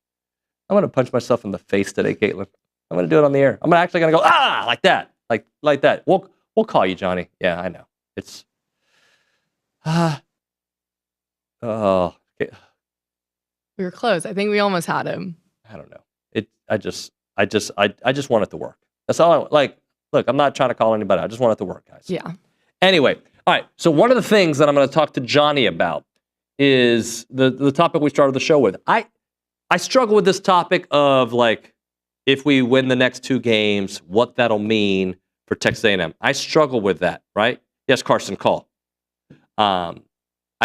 Speaker 6: I'm going to punch myself in the face today, Caitlin. I'm going to do it on the air. I'm actually going to go, like that. Like that. We'll call you, Johnny. Yeah, I know. It's,
Speaker 11: We were close. I think we almost had him.
Speaker 6: I don't know. I just want it to work. That's all look, I'm not trying to call anybody. I just want it to work, guys.
Speaker 11: Yeah.
Speaker 6: Anyway, all right. So one of the things that I'm going to talk to Johnny about is the topic we started the show with. I struggle with this topic of, like, if we win the next 2 games, what that'll mean for Texas A&M. I struggle with that, right? Yes, Carson, call. I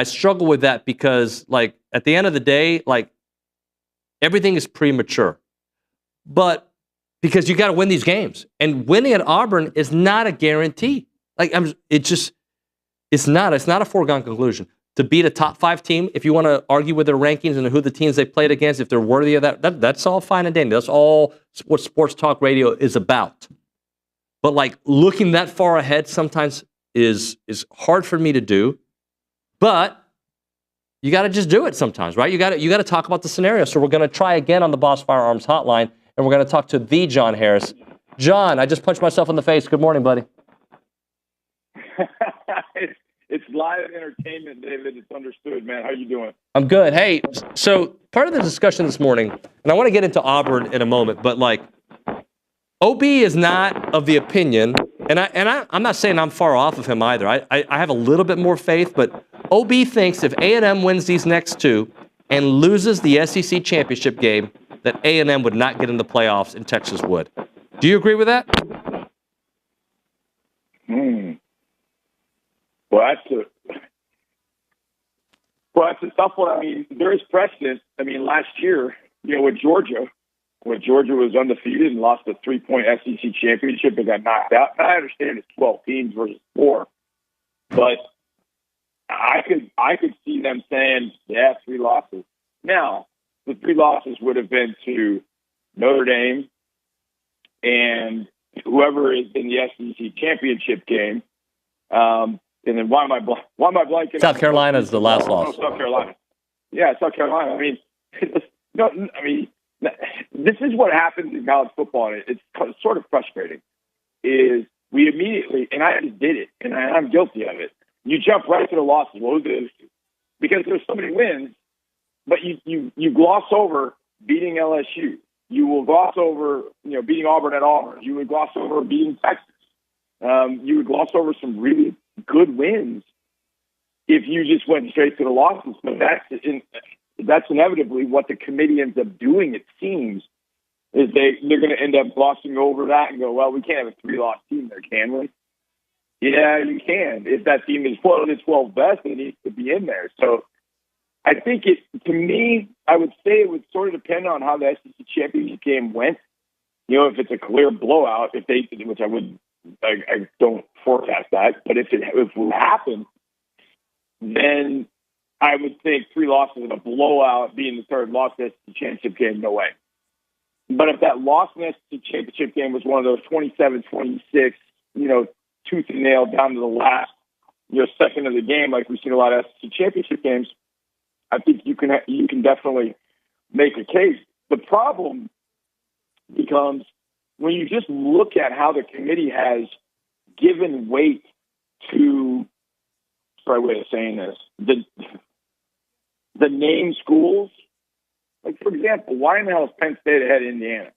Speaker 6: struggle with that because, like, at the end of the day, like, everything is premature. But because you got to win these games, and winning at Auburn is not a guarantee. Like, it's not a foregone conclusion. To beat a top 5 team, if you want to argue with their rankings and who the teams they played against, if they're worthy of that's all fine and dandy. That's all what sports talk radio is about. But, like, looking that far ahead sometimes is hard for me to do. But you got to just do it sometimes, right? You got to talk about the scenario. So we're going to try again on the Boss Firearms Hotline, and we're going to talk to the John Harris. John, I just punched myself in the face. Good morning, buddy.
Speaker 13: It's live entertainment, David. It's understood, man. How you doing?
Speaker 6: I'm good. Hey, so part of the discussion this morning, and I want to get into Auburn in a moment, but, like, OB is not of the opinion, and I'm not saying I'm far off of him either. I have a little bit more faith, but OB thinks if A&M wins these next 2 and loses the SEC championship game, that A&M would not get in the playoffs and Texas would. Do you agree with that?
Speaker 13: Well, that's a tough one. I mean, there is precedent. I mean, last year, with Georgia, when Georgia was undefeated and lost a 3-point SEC championship and got knocked out. And I understand it's 12 teams versus 4, but I could see them saying, 3 losses. Now, the 3 losses would have been to Notre Dame and whoever is in the SEC championship game. And then why am I blanking?
Speaker 6: South Carolina is the last loss.
Speaker 13: South Carolina. Yeah, South Carolina. I mean, this is what happens in college football, and it's sort of frustrating. Is we immediately, and I just did it, and I'm guilty of it. You jump right to the losses. What was it? Because there's so many wins, but you gloss over beating LSU. You will gloss over, beating Auburn at Auburn. You would gloss over beating Texas. You would gloss over some really good wins if you just went straight to the losses. But that's inevitably what the committee ends up doing, it seems, is they're going to end up glossing over that and go, well, we can't have a 3-loss team there, can we? Yeah, you can. If that team is one of the 12 best, it needs to be in there. So I think to me, I would say it would sort of depend on how the SEC championship game went. If it's a clear blowout, which I don't forecast that, but if it would happen, then I would think 3 losses in a blowout being the third loss in the SEC championship game, no way. But if that loss in the SEC championship game was one of those 27-26, tooth and nail down to the last, second of the game, like we've seen a lot of SEC championship games, I think you can definitely make a case. The problem becomes when you just look at how the committee has given weight to, sorry, way of saying this, the name schools. Like, for example, why in the hell is Penn State ahead of Indiana?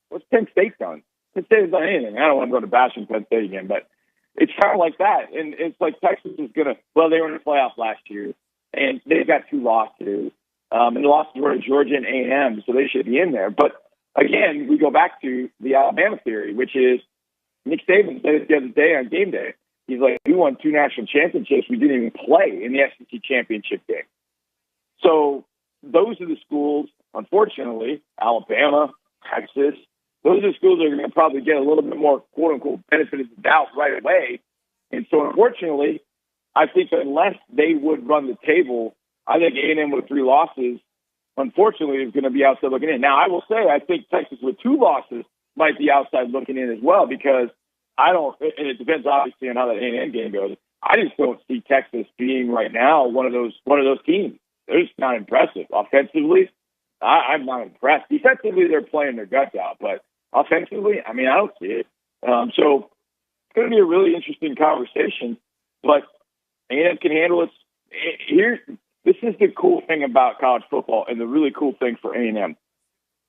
Speaker 13: What's Penn State done? Penn State has done anything. I don't want to go to bashing Penn State again, but it's kind of like that. And it's like Texas is going to, they were in the playoffs last year, and they've got 2 losses. And the losses were to Georgia and A&M, so they should be in there. But, again, we go back to the Alabama theory, which is Nick Saban said it the other day on game day. He's like, we won 2 national championships. We didn't even play in the SEC championship game. So those are the schools, unfortunately, Alabama, Texas, those are the schools that are going to probably get a little bit more, quote-unquote, benefit of the doubt right away. And so, unfortunately, I think unless they would run the table, I think A&M with 3 losses, unfortunately, is going to be outside looking in. Now, I will say I think Texas with 2 losses might be outside looking in as well because and it depends obviously on how that A&M game goes. I just don't see Texas being right now one of those teams. They're just not impressive. Offensively, I'm not impressed. Defensively, they're playing their guts out, but offensively, I don't see it. So it's going to be a really interesting conversation, but A&M can handle it. This is the cool thing about college football and the really cool thing for A&M.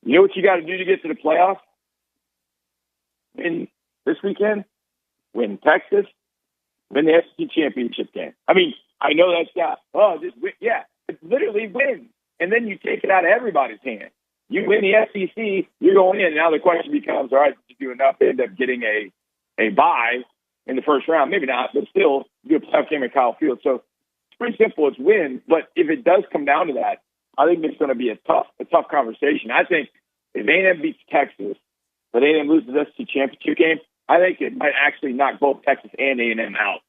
Speaker 13: You know what you got to do to get to the playoffs? Win this weekend, win Texas, win the SEC championship game. I know that's just win. Yeah, it's literally win. And then you take it out of everybody's hand. You win the SEC, you're going in. Now the question becomes, all right, did you do enough to end up getting a bye in the first round? Maybe not, but still, you do a playoff game at Kyle Field. So it's pretty simple. It's win. But if it does come down to that, I think it's going to be a tough conversation. I think if A&M beats Texas, but A&M loses the SEC championship game, I think it might actually knock both Texas and A&M out.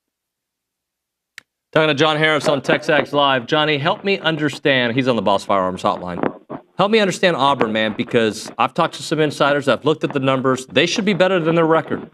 Speaker 6: Talking to John Harris on TexAgs Live. Johnny, help me understand. He's on the Boss Firearms Hotline. Help me understand Auburn, man, because I've talked to some insiders. I've looked at the numbers. They should be better than their record.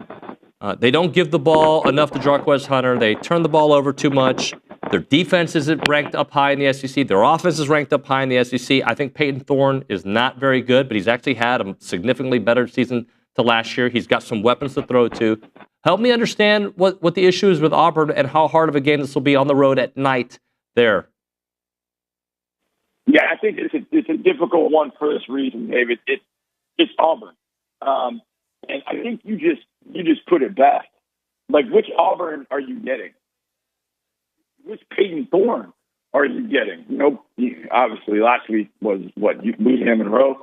Speaker 6: They don't give the ball enough to Jarquez Hunter. They turn the ball over too much. Their defense isn't ranked up high in the SEC. Their offense is ranked up high in the SEC. I think Peyton Thorne is not very good, but he's actually had a significantly better season to last year. He's got some weapons to throw to. Help me understand what the issue is with Auburn and how hard of a game this will be on the road at night there.
Speaker 13: Yeah, I think it's a difficult one for this reason, David. It's Auburn, and I think you just put it best. Like, which Auburn are you getting? Which Peyton Thorne are you getting? Obviously last week was you losing him in a row.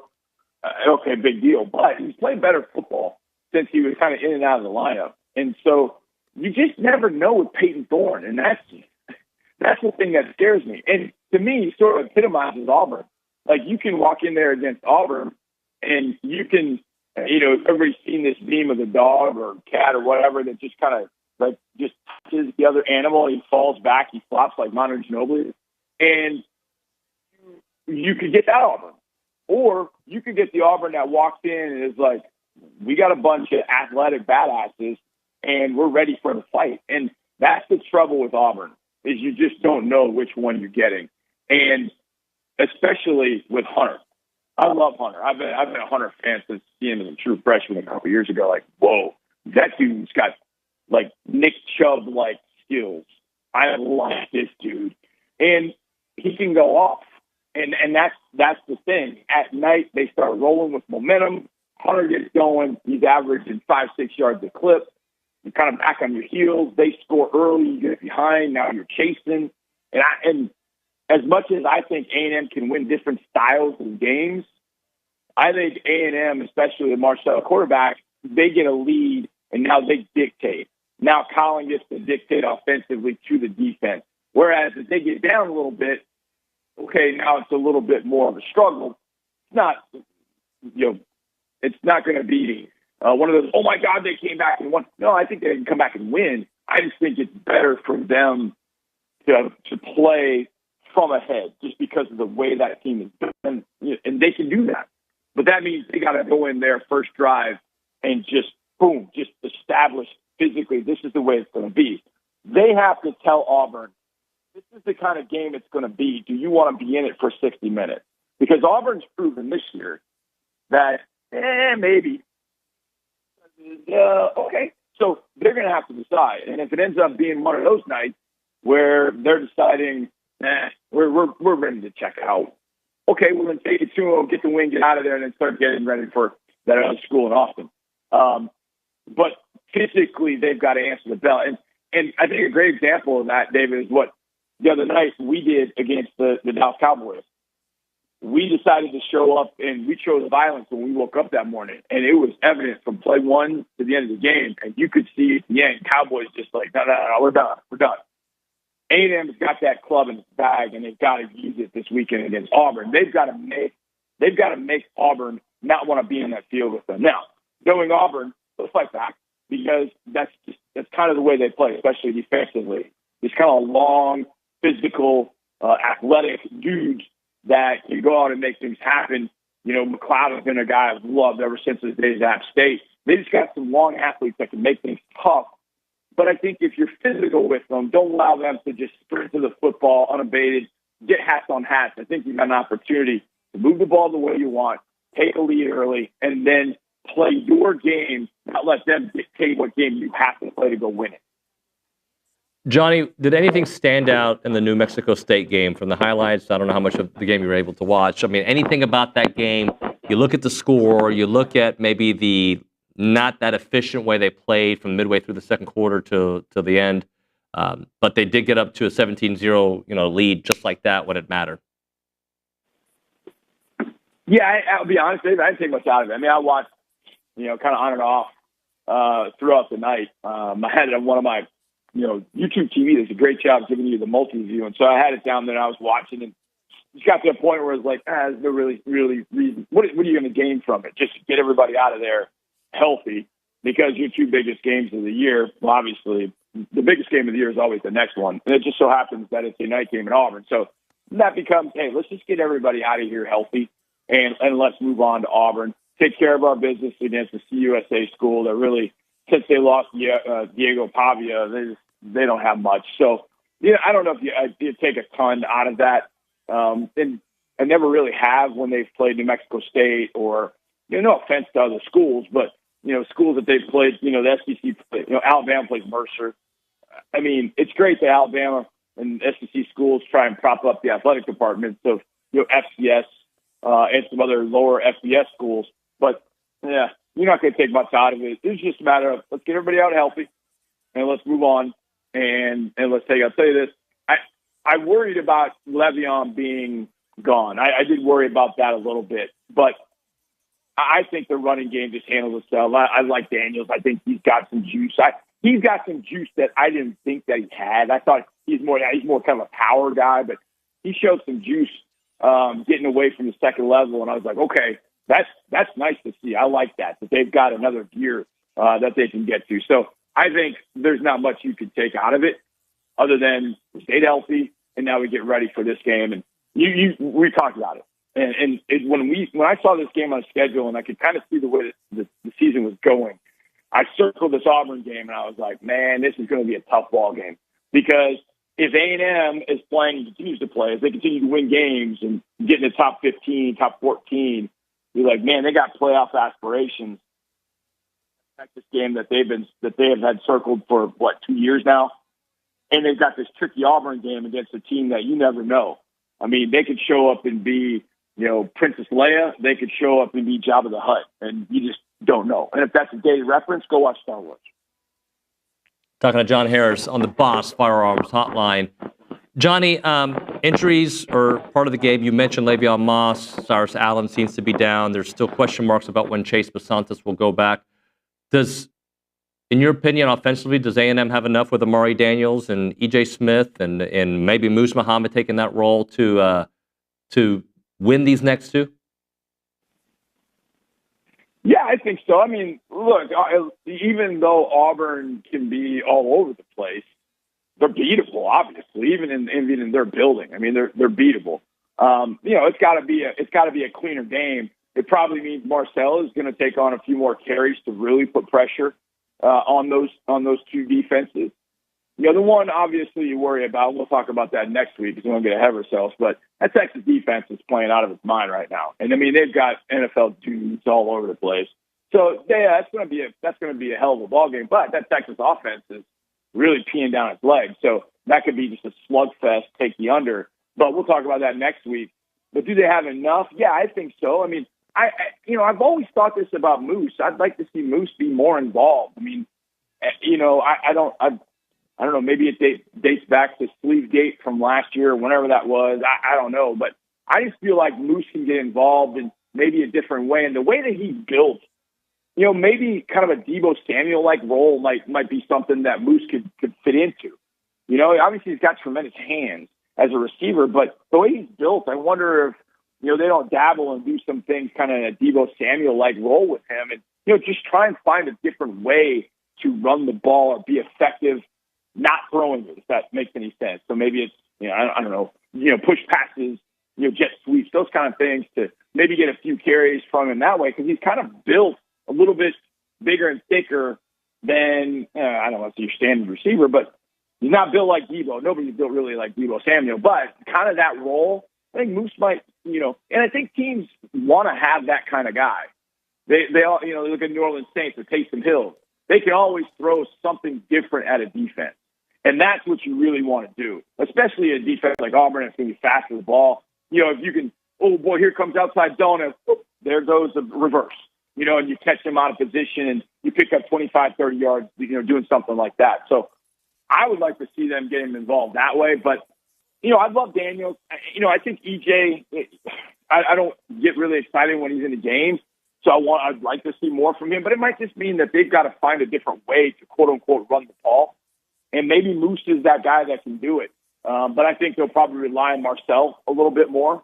Speaker 13: Okay, big deal, but he's playing better football since he was kind of in and out of the lineup, and so you just never know with Peyton Thorne, and that's the thing that scares me. And to me, he sort of epitomizes Auburn. Like, you can walk in there against Auburn, and you can, everybody's seen this meme of the dog or cat or whatever that just kind of like just touches the other animal. He falls back, he flops like Manu Ginobili, and you could get that Auburn, or you could get the Auburn that walks in and is like, we got a bunch of athletic badasses, and we're ready for the fight. And That's the trouble with Auburn, is you just don't know which one you're getting. And especially with Hunter. I love Hunter. I've been a Hunter fan since seeing him as a true freshman a couple years ago. Like, whoa, that dude's got like Nick Chubb-like skills. I like this dude. And he can go off. And that's the thing. At night, they start rolling with momentum. Hunter gets going. He's averaging 5-6 yards a clip. You're kind of back on your heels. They score early. You get behind. Now you're chasing. And as much as I think A&M can win different styles of games, I think A&M, especially the Marcel quarterback, they get a lead, and now they dictate. Now Colin gets to dictate offensively to the defense. Whereas if they get down a little bit, okay, now it's a little bit more of a struggle. It's not, it's not going to be one of those, oh, my God, they came back and won. No, I think they can come back and win. I just think it's better for them to play from ahead just because of the way that team is done. And they can do that. But that means they got to go in their first drive and just, boom, just establish physically this is the way it's going to be. They have to tell Auburn, this is the kind of game it's going to be. Do you want to be in it for 60 minutes? Because Auburn's proven this year that, maybe. Okay. So they're going to have to decide. And if it ends up being one of those nights where they're deciding, we're ready to check out. Okay, well, then take it to them, get the win, get out of there, and then start getting ready for that other school in Austin. But physically, they've got to answer the bell. And I think a great example of that, David, is what the other night we did against the Dallas Cowboys. We decided to show up, and we chose violence when we woke up that morning. And it was evident from play one to the end of the game. And you could see at the end, Cowboys just like, no, we're done. We're done. A&M's got that club in its bag, and they've got to use it this weekend against Auburn. They've got to make Auburn not want to be in that field with them. Now, knowing Auburn, they'll fight back because that's kind of the way they play, especially defensively. These kind of long, physical, athletic dudes that can go out and make things happen. McLeod has been a guy I've loved ever since his days at App State. They just got some long athletes that can make things tough. But I think if you're physical with them, don't allow them to just sprint to the football unabated, get hats on hats. I think you've got an opportunity to move the ball the way you want, take a lead early, and then play your game, not let them dictate what game you have to play to go win it.
Speaker 6: Johnny, did anything stand out in the New Mexico State game from the highlights? I don't know how much of the game you were able to watch. I mean, anything about that game, you look at the score, you look at maybe the not that efficient way they played from midway through the second quarter to the end, but they did get up to a 17-0 lead just like that when it mattered.
Speaker 13: Yeah, I'll be honest, Dave, I didn't take much out of it. I mean, I watched, kind of on and off throughout the night. I had it on one of my, YouTube TV does a great job giving you the multi-view, and so I had it down there and I was watching, and it got to a point where it was like, there's no really reason. What are you going to gain from it? Just get everybody out of there healthy, because your two biggest games of the year, well, obviously, the biggest game of the year is always the next one. And it just so happens that it's a night game in Auburn. So that becomes, hey, let's just get everybody out of here healthy and let's move on to Auburn. Take care of our business against the CUSA school that really, since they lost Diego Pavia, they don't have much. So, I don't know if you take a ton out of that. And I never really have when they've played New Mexico State or, no offense to other schools, but schools that they've played, the SEC, Alabama plays Mercer. I mean, it's great that Alabama and SEC schools try and prop up the athletic departments of, FCS and some other lower FBS schools. But, yeah, you're not going to take much out of it. It's just a matter of let's get everybody out healthy and let's move on. And let's I'll tell you this. I worried about Le'Veon being gone. I did worry about that a little bit. But I think the running game just handles itself. I like Daniels. I think he's got some juice. He's got some juice that I didn't think that he had. I thought he's more kind of a power guy, but he showed some juice getting away from the second level. And I was like, okay, that's nice to see. I like that they've got another gear that they can get to. So I think there's not much you could take out of it other than we stayed healthy and now we get ready for this game. And we talked about it. And when I saw this game on the schedule and I could kind of see the way the season was going, I circled this Auburn game, and I was like, man, this is going to be a tough ball game. Because if A&M is playing and continues to play, if they continue to win games and get in the top 15, top 14, you're like, man, they got playoff aspirations. Texas game that they have had circled for 2 years now, and they've got this tricky Auburn game against a team that you never know. I mean, they could show up and be, Princess Leia. They could show up and be Jabba the Hutt, and you just don't know. And if that's a dated reference, go watch Star Wars.
Speaker 6: Talking to John Harris on the Boss Firearms Hotline. Johnny, injuries are part of the game. You mentioned Le'Veon Moss. Cyrus Allen seems to be down. There's still question marks about when Chase Basantis will go back. In your opinion, offensively, does A&M have enough with Amari Daniels and E.J. Smith and maybe Moose Muhammad taking that role to win these next two?
Speaker 13: Yeah, I think so. I mean, look, even though Auburn can be all over the place, they're beatable, obviously, even in their building. I mean, they're beatable. It's got to be a cleaner game. It probably means Marcel is going to take on a few more carries to really put pressure on those two defenses. The one obviously you worry about, we'll talk about that next week because we won't get ahead of ourselves, but that Texas defense is playing out of its mind right now. And I mean, they've got NFL dudes all over the place. So yeah, that's going to be a hell of a ball game. But that Texas offense is really peeing down its legs. So that could be just a slugfest, take the under. But we'll talk about that next week. But do they have enough? Yeah, I think so. I mean, I've always thought this about Moose. I'd like to see Moose be more involved. I mean, I don't know. Maybe it dates back to Sleevegate from last year or whenever that was. I don't know. But I just feel like Moose can get involved in maybe a different way. And the way that he's built, maybe kind of a Deebo Samuel-like role might be something that Moose could fit into. Obviously he's got tremendous hands as a receiver, but the way he's built, I wonder if, they don't dabble and do some things kind of in a Deebo Samuel-like role with him and, just try and find a different way to run the ball or be effective, not throwing it, if that makes any sense. So maybe it's, I don't know, push passes, jet sweeps, those kind of things to maybe get a few carries from him that way because he's kind of built a little bit bigger and thicker than, I don't want to say your standard receiver, but he's not built like Deebo. Nobody's built really like Deebo Samuel, but kind of that role, I think Moose might, and I think teams want to have that kind of guy. They all, they look at New Orleans Saints with Taysom Hill. They can always throw something different at a defense. And that's what you really want to do, especially a defense like Auburn that's going to be fast with the ball. If you can, oh boy, here comes outside zone, and there goes a reverse. And you catch them out of position and you pick up 25, 30 yards, doing something like that. So I would like to see them getting involved that way. But, I love Daniels. I think EJ, I don't get really excited when he's in the game. So I'd like to see more from him. But it might just mean that they've got to find a different way to, quote unquote, run the ball. And maybe Moose is that guy that can do it. But I think they'll probably rely on Marcel a little bit more.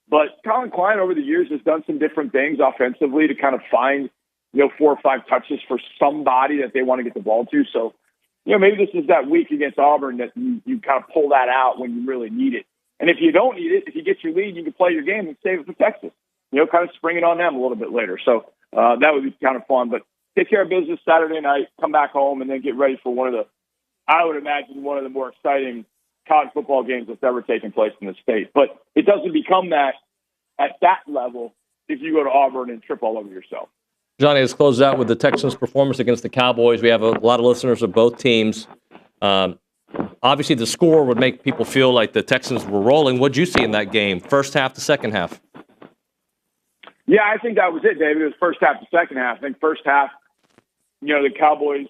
Speaker 13: But Colin Klein over the years has done some different things offensively to kind of find, 4 or 5 touches for somebody that they want to get the ball to. So, maybe this is that week against Auburn that you kind of pull that out when you really need it. And if you don't need it, if you get your lead, you can play your game and save it for Texas. Kind of spring it on them a little bit later. So that would be kind of fun. But take care of business Saturday night, come back home, and then get ready for I would imagine one of the more exciting college football games that's ever taken place in the state. But it doesn't become that at that level if you go to Auburn and trip all over yourself.
Speaker 6: Johnny, let's close out with the Texans' performance against the Cowboys. We have a lot of listeners of both teams. Obviously, the score would make people feel like the Texans were rolling. What did you see in that game, first half to second half?
Speaker 13: Yeah, I think that was it, David. It was first half to second half. I think first half, the Cowboys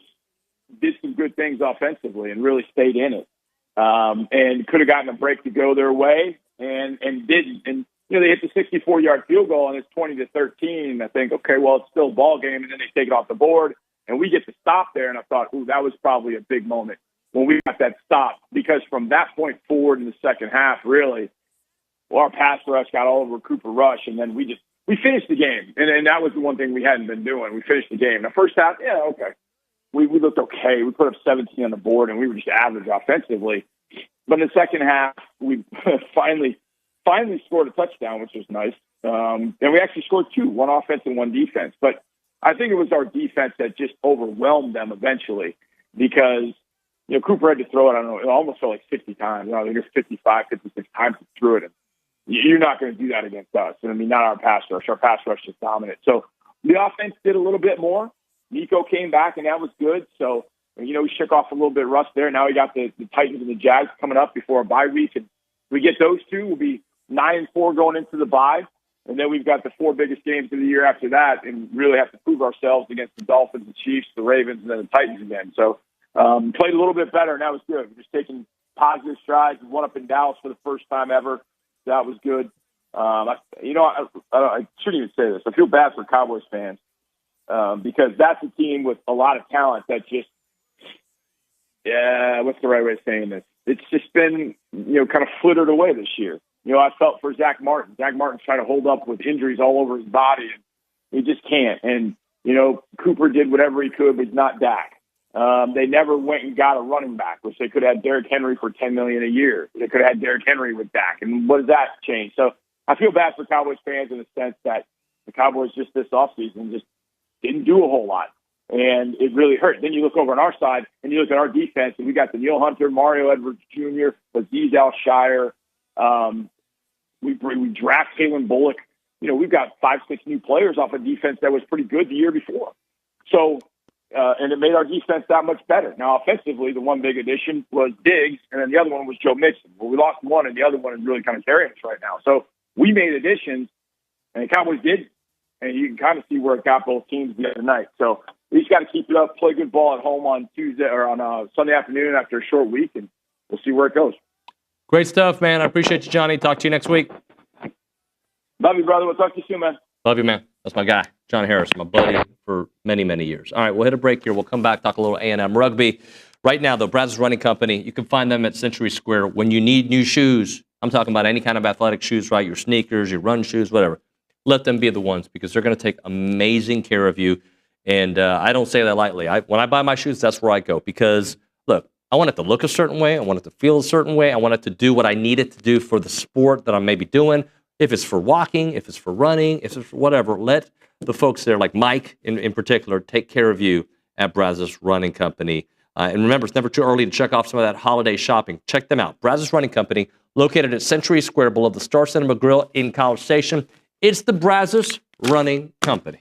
Speaker 13: did some good things offensively and really stayed in it. And could have gotten a break to go their way and didn't. And, they hit the 64-yard field goal and it's 20-13. I think, okay, well, it's still a ball game. And then they take it off the board and we get to stop there. And I thought, ooh, that was probably a big moment when we got that stop because from that point forward in the second half, really, our pass rush got all over Cooper Rush. And then we finished the game. And that was the one thing we hadn't been doing. We finished the game. The first half, yeah, okay. We looked okay. We put up 17 on the board, and we were just average offensively. But in the second half, we finally scored a touchdown, which was nice. And we actually scored 2, one offense and one defense. But I think it was our defense that just overwhelmed them eventually because, Cooper had to throw it, I don't know, it almost felt like 50 times. I think it's 55, 56 times he threw it. And you're not going to do that against us. And I mean, not our pass rush. Our pass rush is dominant. So the offense did a little bit more. Nico came back, and that was good. So, we shook off a little bit of rust there. Now we got the Titans and the Jags coming up before a bye week. And if we get those two, we'll be 9-4 going into the bye. And then we've got the 4 biggest games of the year after that and really have to prove ourselves against the Dolphins, the Chiefs, the Ravens, and then the Titans again. So played a little bit better, and that was good. We're just taking positive strides. We won up in Dallas for the first time ever. That was good. I shouldn't even say this. I feel bad for Cowboys fans because that's a team with a lot of talent that just, what's the right way of saying this? It's just been, kind of flittered away this year. I felt for Zach Martin. Zach Martin's trying to hold up with injuries all over his body, and he just can't. And, Cooper did whatever he could, but he's not Dak. They never went and got a running back, which they could have had Derrick Henry for $10 million a year. They could have had Derrick Henry with Dak. And what does that change? So I feel bad for Cowboys fans in the sense that the Cowboys just this offseason just didn't do a whole lot. And it really hurt. Then you look over on our side, and you look at our defense, and we got Danielle Hunter, Mario Edwards Jr., Azeez Al-Shire. We draft Kalen Bullock. We've got 5-6 new players off a defense that was pretty good the year before. So, and it made our defense that much better. Now, offensively, the one big addition was Diggs, and then the other one was Joe Mixon. Well, we lost one, and the other one is really kind of carrying us right now. So we made additions, and the Cowboys did, and you can kind of see where it got both teams the other night. So we just got to keep it up, play good ball at home on Tuesday or on Sunday afternoon after a short week, and we'll see where it goes.
Speaker 6: Great stuff, man. I appreciate you, Johnny. Talk to you next week.
Speaker 13: Love you, brother. We'll talk to you soon, man.
Speaker 6: Love you, man. That's my guy, John Harris, my buddy for many, many years. All right, we'll hit a break here. We'll come back, talk a little A&M rugby. Right now, though, Brazos Running Company, you can find them at Century Square. When you need new shoes, I'm talking about any kind of athletic shoes, right? Your sneakers, your run shoes, whatever. Let them be the ones because they're going to take amazing care of you. And I don't say that lightly. When I buy my shoes, that's where I go because, look, I want it to look a certain way. I want it to feel a certain way. I want it to do what I need it to do for the sport that I may be doing. If it's for walking, if it's for running, if it's for whatever, let the folks there, like Mike in particular, take care of you at Brazos Running Company. And remember, it's never too early to check off some of that holiday shopping. Check them out. Brazos Running Company, located at Century Square below the Star Cinema Grill in College Station. It's the Brazos Running Company.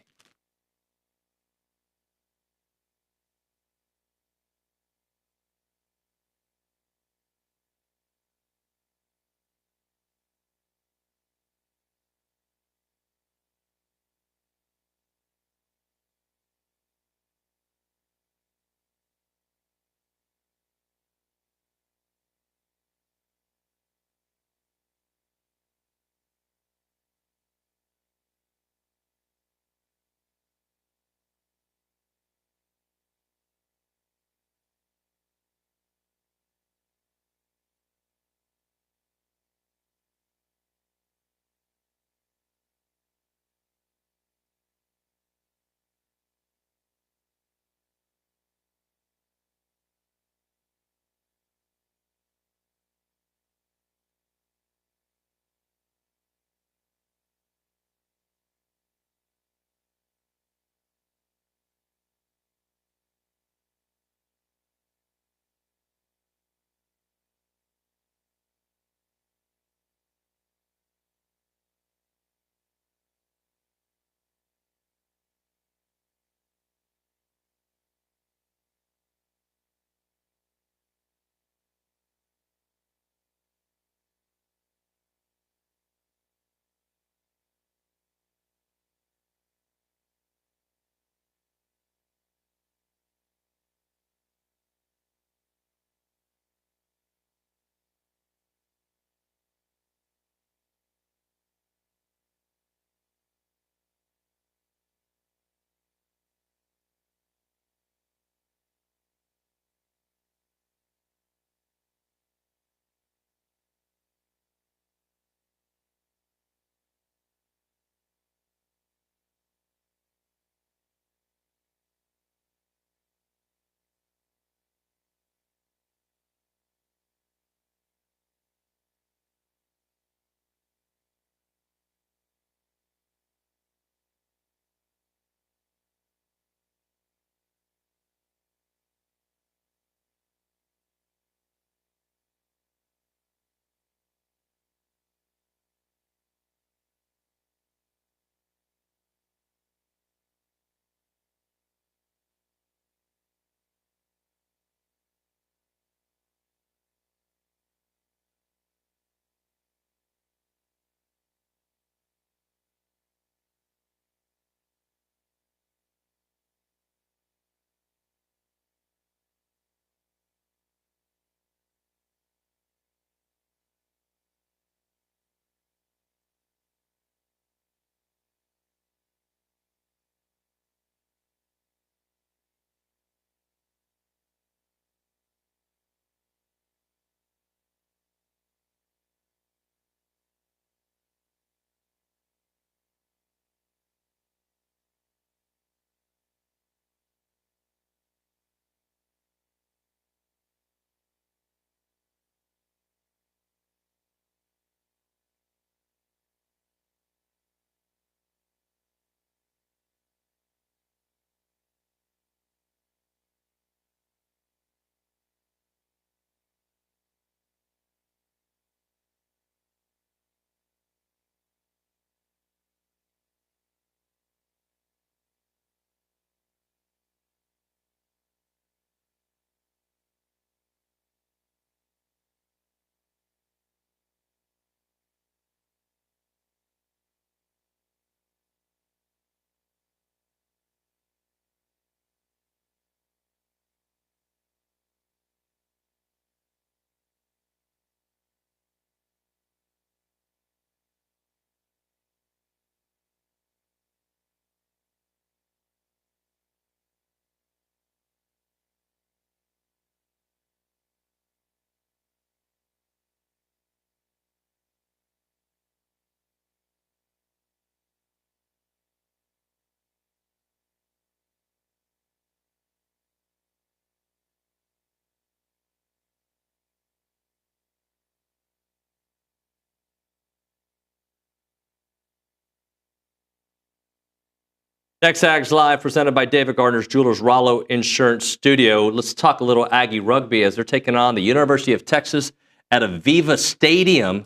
Speaker 6: TexAgs Live, presented by David Gardner's Jewelers, Rollo Insurance Studio. Let's talk a little Aggie rugby as they're taking on the University of Texas at Aviva Stadium.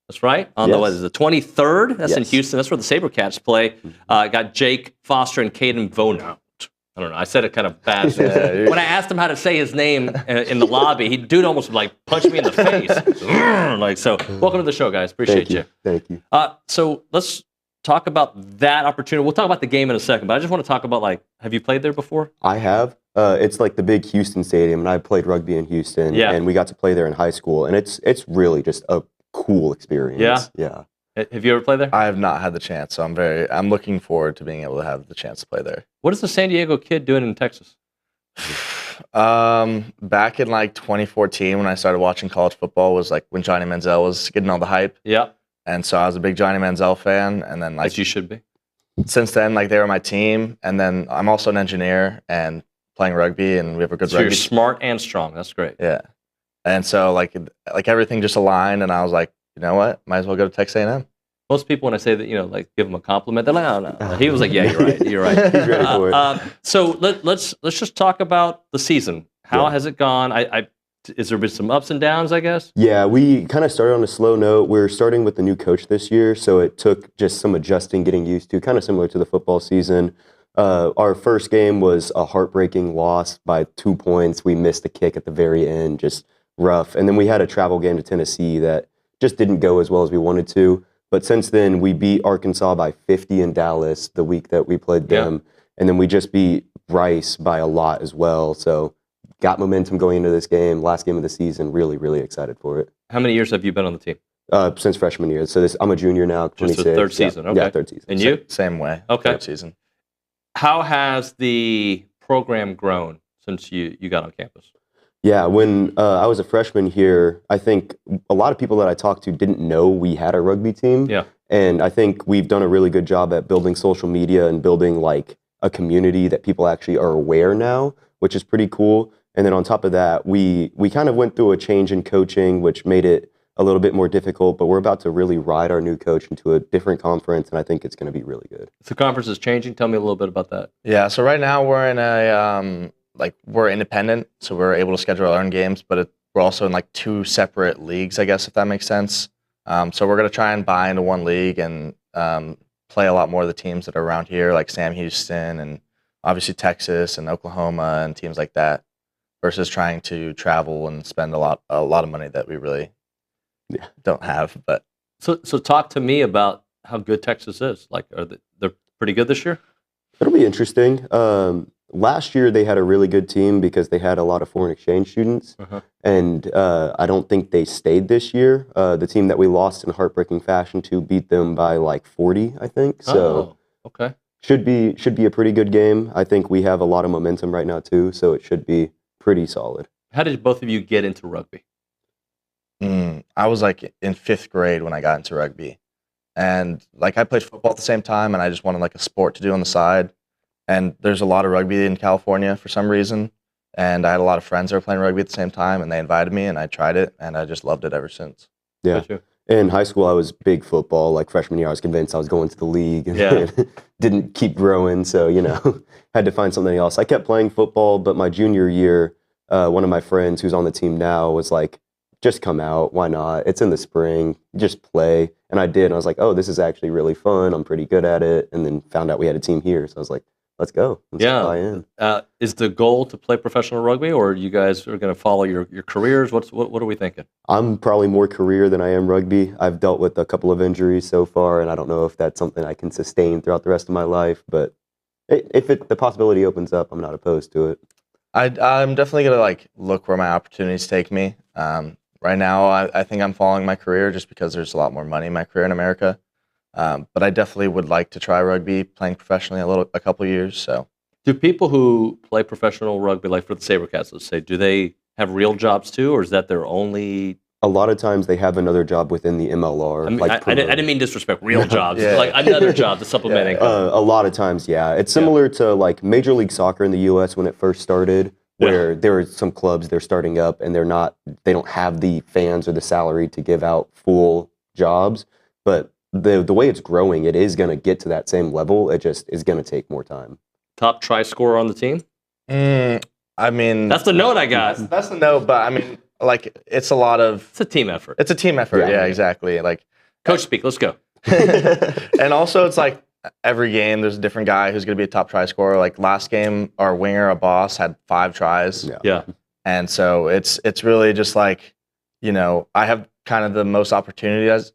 Speaker 6: That's right. On the 23rd. That's in Houston. That's where the SaberCats play. Got Jake Foster and Caden Vonert. I don't know. I said it kind of bad. When I asked him how to say his name in the lobby, dude almost like punched me in the face. Welcome to the show, guys. Appreciate you.
Speaker 14: Thank you.
Speaker 6: So let's talk about that opportunity. We'll talk about the game in a second, but I just want to talk about, have you played there before?
Speaker 14: I have. It's like the big Houston stadium, and I played rugby in Houston, and we got to play there in high school, and it's really just a cool experience.
Speaker 6: Yeah. Have you ever played there?
Speaker 9: I have not had the chance, so I'm looking forward to being able to have the chance to play there.
Speaker 6: What is the San Diego kid doing in Texas?
Speaker 9: Back in 2014 when I started watching college football was when Johnny Manziel was getting all the hype.
Speaker 6: Yeah.
Speaker 9: And so I was a big Johnny Manziel fan, and then
Speaker 6: as you should be.
Speaker 9: Since then, they were my team, and then I'm also an engineer and playing rugby, and we have a good rugby.
Speaker 6: You're smart and strong. That's great.
Speaker 9: Yeah. And so everything just aligned, and I was like, you know what? Might as well go to Texas A&M.
Speaker 6: Most people, when I say that, give him a compliment, they're like, oh, no. He was like, yeah, you're right. You're right.
Speaker 14: He's ready for it.
Speaker 6: So let's just talk about the season. How has it gone? Is there been some ups and downs, I guess?
Speaker 14: Yeah, we kind of started on a slow note. We're starting with the new coach this year, so it took just some adjusting, getting used to, kind of similar to the football season. Our first game was a heartbreaking loss by 2 points. We missed a kick at the very end, just rough. And then we had a travel game to Tennessee that just didn't go as well as we wanted to. But since then, we beat Arkansas by 50 in Dallas the week that we played them. And then we just beat Rice by a lot as well. So got momentum going into this game, last game of the season. Really, really excited for it.
Speaker 6: How many years have you been on the team?
Speaker 14: Since freshman year. So I'm a junior now, 26.
Speaker 6: Just the third season. Okay.
Speaker 14: Yeah, third season.
Speaker 6: And you?
Speaker 9: Same way.
Speaker 6: Okay.
Speaker 9: Third season.
Speaker 6: How has the program grown since you got on campus?
Speaker 14: Yeah, when I was a freshman here, I think a lot of people that I talked to didn't know we had a rugby team.
Speaker 6: Yeah.
Speaker 14: And I think we've done a really good job at building social media and building a community that people actually are aware now, which is pretty cool. And then on top of that, we kind of went through a change in coaching, which made it a little bit more difficult, but we're about to really ride our new coach into a different conference, and I think it's going to be really good.
Speaker 6: The conference is changing. Tell me a little bit about that.
Speaker 9: Yeah, so right now we're in a we're independent, so we're able to schedule our own games, but we're also in two separate leagues, I guess, if that makes sense. So we're going to try and buy into one league and play a lot more of the teams that are around here, like Sam Houston and obviously Texas and Oklahoma and teams like that, versus trying to travel and spend a lot of money that we really don't have. But
Speaker 6: so talk to me about how good Texas is. They're pretty good this year?
Speaker 14: It'll be interesting. Last year, they had a really good team because they had a lot of foreign exchange students. And I don't think they stayed this year. The team that we lost in heartbreaking fashion to beat them by 40, I think. So
Speaker 6: okay.
Speaker 14: Should be a pretty good game. I think we have a lot of momentum right now, too. So it should be pretty solid.
Speaker 6: How did both of you get into rugby?
Speaker 9: I was in 5th grade when I got into rugby. And I played football at the same time, and I just wanted a sport to do on the side. And there's a lot of rugby in California for some reason. And I had a lot of friends that were playing rugby at the same time, and they invited me, and I tried it, and I just loved it ever since.
Speaker 14: Yeah. In high school, I was big football. Freshman year, I was convinced I was going to the league. And didn't keep growing, so, had to find something else. I kept playing football, but my junior year, one of my friends who's on the team now was just come out. Why not? It's in the spring. Just play. And I did. And I was like, oh, this is actually really fun. I'm pretty good at it. And then found out we had a team here. So I was like, let's go. Let's fly in.
Speaker 6: Is the goal to play professional rugby, or you guys are going to follow your careers? What are we thinking?
Speaker 14: I'm probably more career than I am rugby. I've dealt with a couple of injuries so far, and I don't know if that's something I can sustain throughout the rest of my life. But if the possibility opens up, I'm not opposed to it.
Speaker 9: I'm definitely going to look where my opportunities take me. Right now, I think I'm following my career just because there's a lot more money in my career in America. But I definitely would like to try rugby, playing professionally a couple of years. So,
Speaker 6: do people who play professional rugby, for the SaberCats, let's say, do they have real jobs too, or is that their only?
Speaker 14: A lot of times they have another job within the MLR.
Speaker 6: I didn't mean disrespect. Real jobs, another job to supplement income.
Speaker 14: A lot of times, yeah. It's similar to Major League Soccer in the U.S. when it first started, where there are some clubs they're starting up and they don't have the fans or the salary to give out full jobs. But the way it's growing, it is going to get to that same level. It just is going to take more time.
Speaker 6: Top try scorer on the team?
Speaker 9: I mean,
Speaker 6: that's the note I got.
Speaker 9: That's the note, but I mean, like, it's a lot of.
Speaker 6: It's a team effort.
Speaker 9: It's a team effort. Yeah, exactly. Like,
Speaker 6: coach speak. Let's go.
Speaker 9: And also, it's like every game, there's a different guy who's going to be a top try scorer. Like last game, our winger, a boss, had 5 tries.
Speaker 6: Yeah.
Speaker 9: And so it's really just like, you know, I have kind of the most opportunities,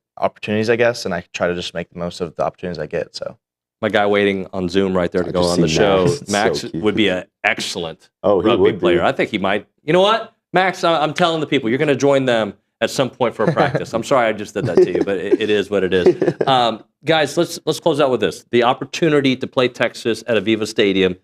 Speaker 9: I guess, and I try to just make the most of the opportunities I get. So.
Speaker 6: My guy waiting on Zoom right there to go on the show. Max would be an excellent rugby player. I think he might. You know what, Max? I'm telling the people, you're going to join them at some point for a practice. I'm sorry I just did that to you, but it is what it is. Guys, let's close out with this. The opportunity to play Texas at Aviva Stadium.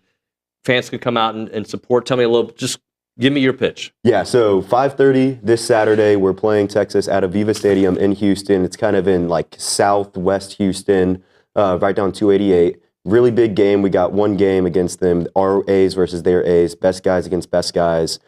Speaker 6: Fans can come out and support. Tell me a little. Just give me your pitch.
Speaker 14: Yeah, so 5:30 this Saturday, we're playing Texas at Aviva Stadium in Houston. It's kind of in like southwest Houston. Right down 288. Really big game. We got one game against them. Our A's versus their A's. Best guys against best guys.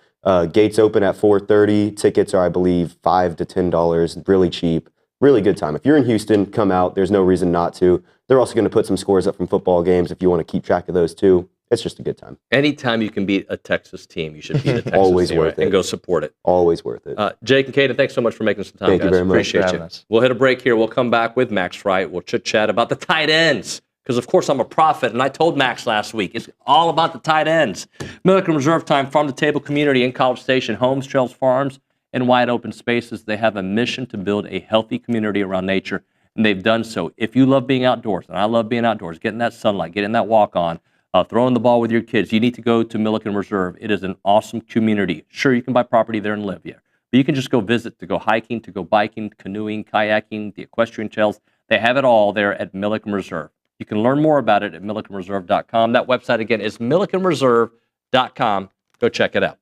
Speaker 14: Gates open at 4:30. Tickets are, I believe, $5 to $10. Really cheap. Really good time. If you're in Houston, come out. There's no reason not to. They're also going to put some scores up from football games if you want to keep track of those too. It's just a good time.
Speaker 6: Anytime you can beat a Texas team, you should beat a Texas
Speaker 14: Always
Speaker 6: team,
Speaker 14: worth it.
Speaker 6: and go support it.
Speaker 14: Always worth it.
Speaker 6: Jake and Kaden, thanks so much for making some time,
Speaker 14: Thank
Speaker 6: guys.
Speaker 14: you very much.
Speaker 6: Appreciate you. We'll hit a break here. We'll come back with Max Wright. We'll chit-chat about the tight ends. Because, of course, I'm a prophet, and I told Max last week, it's all about the tight ends. Milliken Reserve Time, farm-to-table community in College Station, homes, trails, farms, and wide open spaces. They have a mission to build a healthy community around nature, and they've done so. If you love being outdoors, and I love being outdoors, getting that sunlight, getting that walk on, throwing the ball with your kids, you need to go to Milliken Reserve. It is an awesome community. Sure, you can buy property there and live here, but you can just go visit, to go hiking, to go biking, canoeing, kayaking, the equestrian trails. They have it all there at Milliken Reserve. You can learn more about it at millikenreserve.com. That website, again, is millikenreserve.com. Go check it out.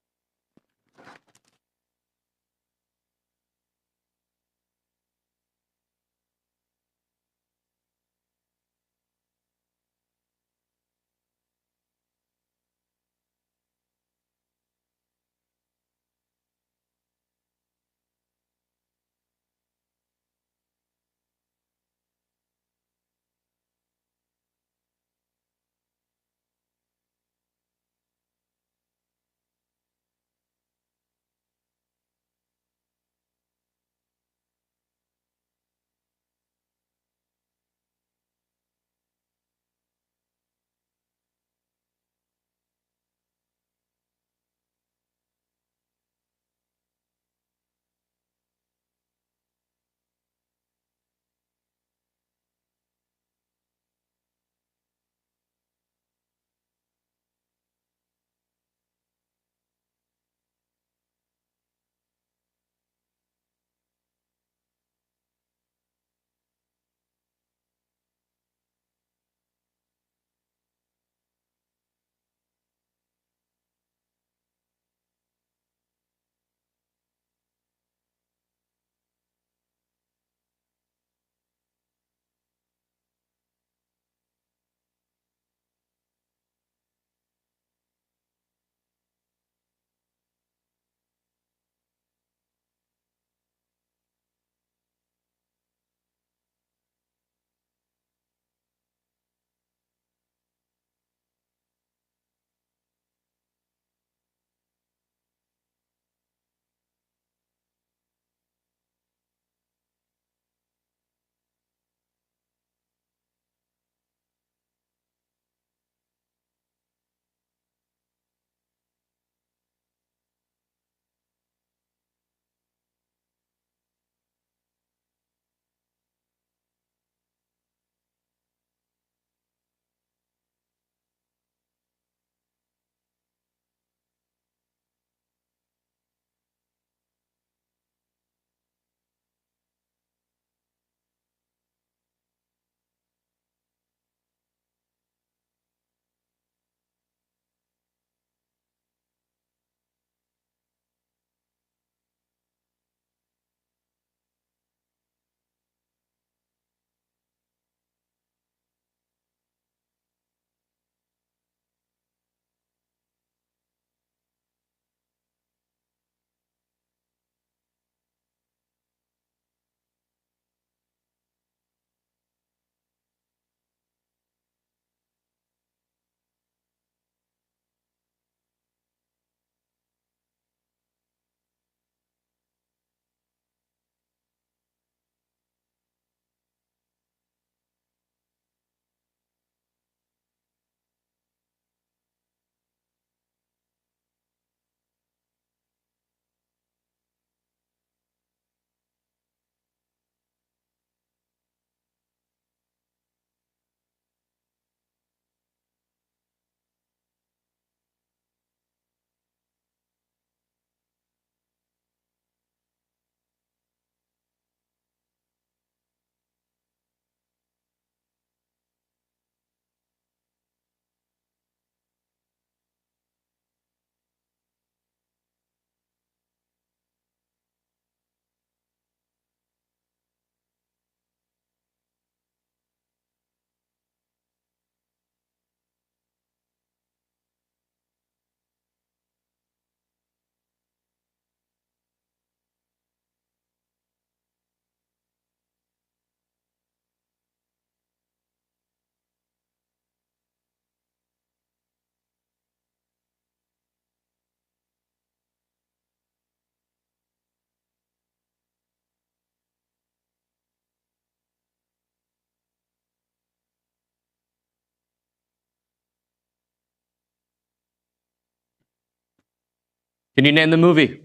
Speaker 6: Can you name the movie?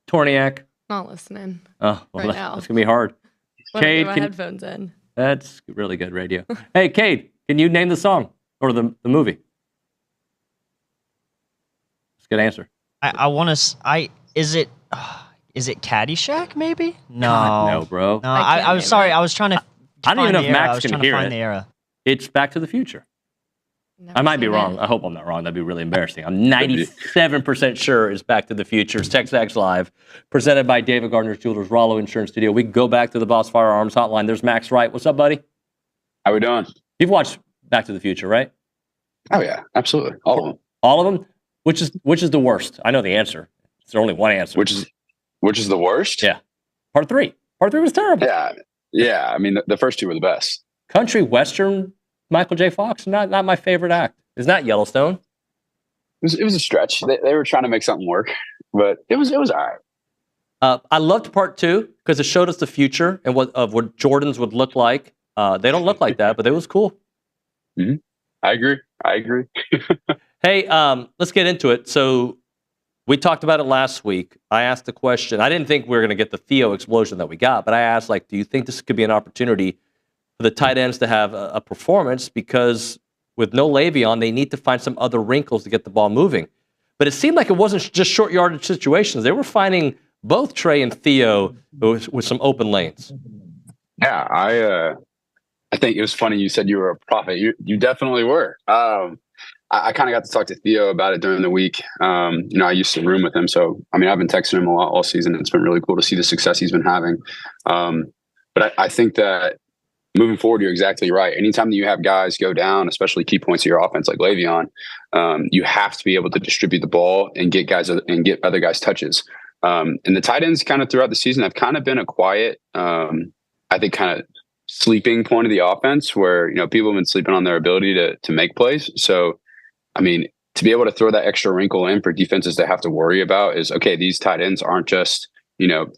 Speaker 6: Torniak.
Speaker 11: Not listening.
Speaker 6: Oh, well,
Speaker 11: Right now.
Speaker 6: that's going to be hard.
Speaker 11: When I
Speaker 6: Cade,
Speaker 11: get my headphones in.
Speaker 6: That's really good radio. Hey, Cade, can you name the song or the movie? That's a good answer.
Speaker 10: I want to. Is it Caddyshack? Maybe. No,
Speaker 6: God, no, bro.
Speaker 10: No, I was sorry. I was trying to.
Speaker 6: I don't even know if Max can hear
Speaker 10: find
Speaker 6: it.
Speaker 10: the era.
Speaker 6: It's Back to the Future. I might be wrong. I hope I'm not wrong. That'd be really embarrassing. I'm 97% sure it's Back to the Future. It's TexAgs Live, presented by David Gardner's Jewelers, Rollo Insurance Studio. We go back to the Boss Firearms Hotline. There's Max Wright. What's up, buddy?
Speaker 15: How we doing?
Speaker 6: You've watched Back to the Future, right?
Speaker 15: Oh yeah, absolutely. All of them.
Speaker 6: All of them? Which is the worst? I know the answer. There's only one answer.
Speaker 15: Which is the worst?
Speaker 6: Yeah. Part 3. Part 3 was terrible.
Speaker 15: Yeah. I mean, the first two were the best.
Speaker 6: Country Western, Michael J. Fox, not my favorite act. It's not Yellowstone.
Speaker 15: It was a stretch. They were trying to make something work, but it was all right.
Speaker 6: I loved part 2 because it showed us the future and what Jordans would look like. They don't look like that, but it was cool.
Speaker 15: Mm-hmm. I agree.
Speaker 6: Hey, let's get into it. So we talked about it last week. I asked the question. I didn't think we were going to get the Theo explosion that we got, but I asked, do you think this could be an opportunity for the tight ends to have a performance? Because with no Le'Veon, they need to find some other wrinkles to get the ball moving. But it seemed like it wasn't just short yardage situations. They were finding both Trey and Theo with some open lanes.
Speaker 15: Yeah, I think it was funny you said you were a prophet. You definitely were. I kind of got to talk to Theo about it during the week. I used to room with him, so I've been texting him a lot all season. It's been really cool to see the success he's been having. But I think that moving forward, you're exactly right. Anytime that you have guys go down, especially key points of your offense like Le'Veon, you have to be able to distribute the ball and get other guys touches. And the tight ends kind of throughout the season have kind of been a quiet, I think, kind of sleeping point of the offense where, people have been sleeping on their ability to make plays. So, to be able to throw that extra wrinkle in for defenses to have to worry about is, okay, these tight ends aren't just,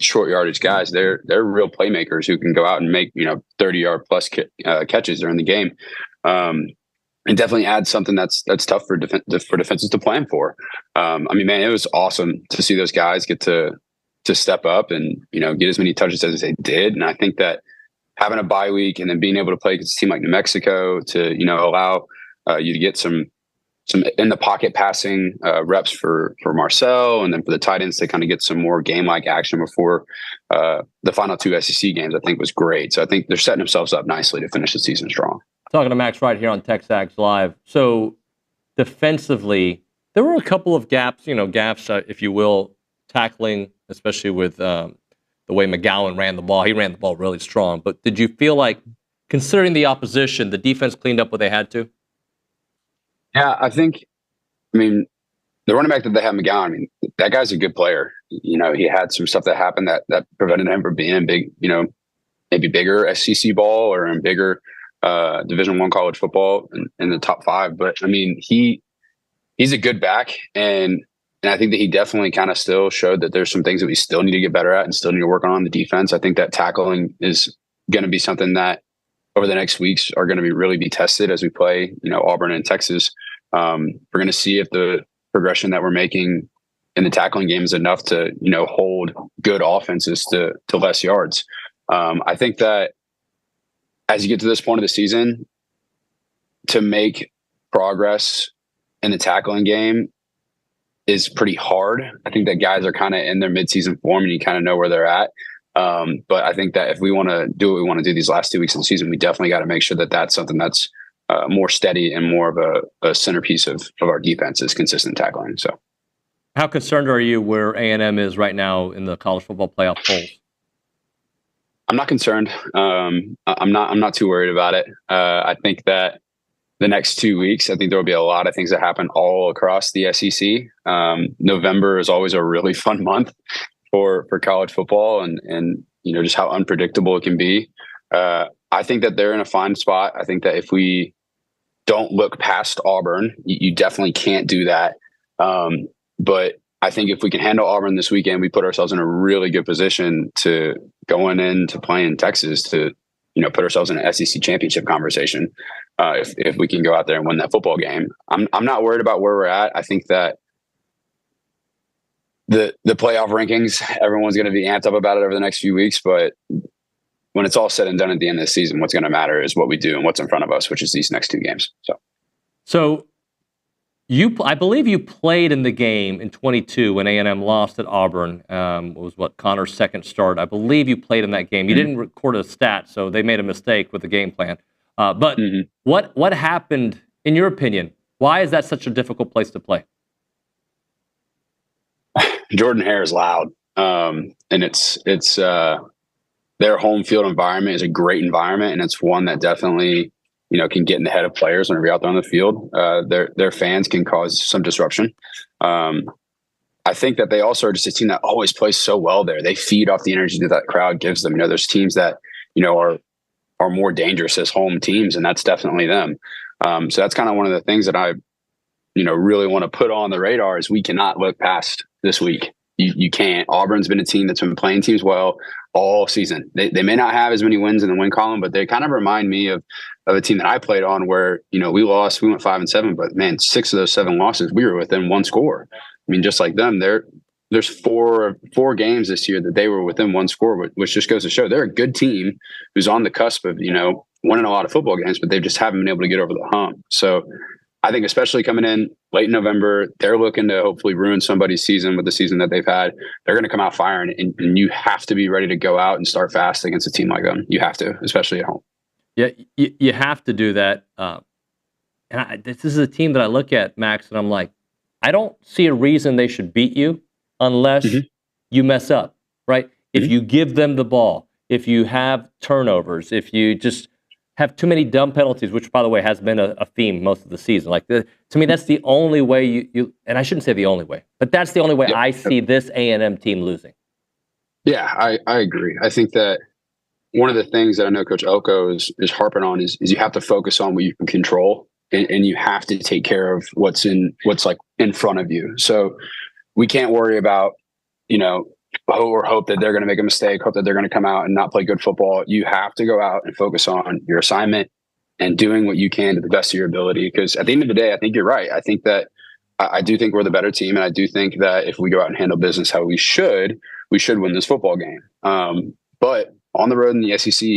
Speaker 15: short yardage guys. They're real playmakers who can go out and make, 30-yard plus catches during the game. And definitely add something that's tough for defenses to plan for. Man, it was awesome to see those guys get to step up and, get as many touches as they did. And I think that having a bye week and then being able to play against a team like New Mexico to, allow you to get some in the pocket passing reps for Marcel, and then for the tight ends to kind of get some more game-like action before the final 2 SEC games, I think was great. So I think they're setting themselves up nicely to finish the season strong.
Speaker 6: Talking to Max Wright here on TexAgs Live. So defensively, there were a couple of gaps, if you will, tackling, especially with the way McGowan ran the ball. He ran the ball really strong. But did you feel like, considering the opposition, the defense cleaned up what they had to?
Speaker 15: Yeah, I think, the running back that they have, McGowan, that guy's a good player. He had some stuff that happened that prevented him from being in big, maybe bigger SEC ball or in bigger Division I college football in the top 5. But, he's a good back. And I think that he definitely kind of still showed that there's some things that we still need to get better at and still need to work on the defense. I think that tackling is going to be something that over the next weeks are going to really be tested as we play, Auburn and Texas. We're going to see if the progression that we're making in the tackling game is enough to, hold good offenses to less yards. I think that as you get to this point of the season, to make progress in the tackling game is pretty hard. I think that guys are kind of in their midseason form and you kind of know where they're at. But I think that if we want to do what we want to do these last 2 weeks of the season, we definitely got to make sure that that's something that's more steady and more of a centerpiece of our defense is consistent tackling. So,
Speaker 6: how concerned are you where A&M is right now in the college football playoff polls?
Speaker 15: I'm not concerned. I'm not too worried about it. I think that the next 2 weeks, I think there will be a lot of things that happen all across the SEC. November is always a really fun month for college football and just how unpredictable it can be. I think that they're in a fine spot. I think that if we don't look past Auburn, you definitely can't do that. But I think if we can handle Auburn this weekend, we put ourselves in a really good position to going into playing Texas to, put ourselves in an SEC championship conversation. If we can go out there and win that football game, I'm not worried about where we're at. I think that the playoff rankings, everyone's going to be amped up about it over the next few weeks. But when it's all said and done at the end of the season, what's going to matter is what we do and what's in front of us, which is these next 2 games.
Speaker 6: So I believe you played in the game in 22 when A&M lost at Auburn. It was Connor's second start. I believe you played in that game. You didn't record a stat, so they made a mistake with the game plan. But what happened, in your opinion? Why is that such a difficult place to play?
Speaker 15: Jordan Hare is loud, and it's their home field environment is a great environment, and it's one that definitely can get in the head of players when you're out there on the field. Their fans can cause some disruption. I think that they also are just a team that always plays so well there. They feed off the energy that crowd gives them. There's teams that are more dangerous as home teams, and that's definitely them. So that's kind of one of the things that I really want to put on the radar is we cannot look past this week. You can't. Auburn's been a team that's been playing teams well all season. They may not have as many wins in the win column, but they kind of remind me of a team that I played on where, we lost, we went 5-7, but man, 6 of those 7 losses, we were within 1 score. I mean, just like them, there's four games this year that they were within 1 score, which just goes to show they're a good team who's on the cusp of, winning a lot of football games, but they just haven't been able to get over the hump. So I think especially coming in late November, they're looking to hopefully ruin somebody's season with the season that they've had. They're going to come out firing, and you have to be ready to go out and start fast against a team like them. You have to, especially at home.
Speaker 6: Yeah, you have to do that. This is a team that I look at, Max, and I'm like, I don't see a reason they should beat you unless you mess up, right? If you give them the ball, if you have turnovers, if you just have too many dumb penalties, which, by the way, has been a theme most of the season. To me, that's the only way you and I shouldn't say the only way, but that's the only way I see this A&M team losing.
Speaker 15: Yeah, I agree. I think that one of the things that I know Coach Elko is harping on is you have to focus on what you can control, and you have to take care of what's like in front of you. So we can't worry about, hope that they're going to make a mistake, hope that they're going to come out and not play good football. You have to go out and focus on your assignment and doing what you can to the best of your ability. Because at the end of the day, I think you're right. I think that I do think we're the better team. And I do think that if we go out and handle business how we should win this football game. But on the road in the SEC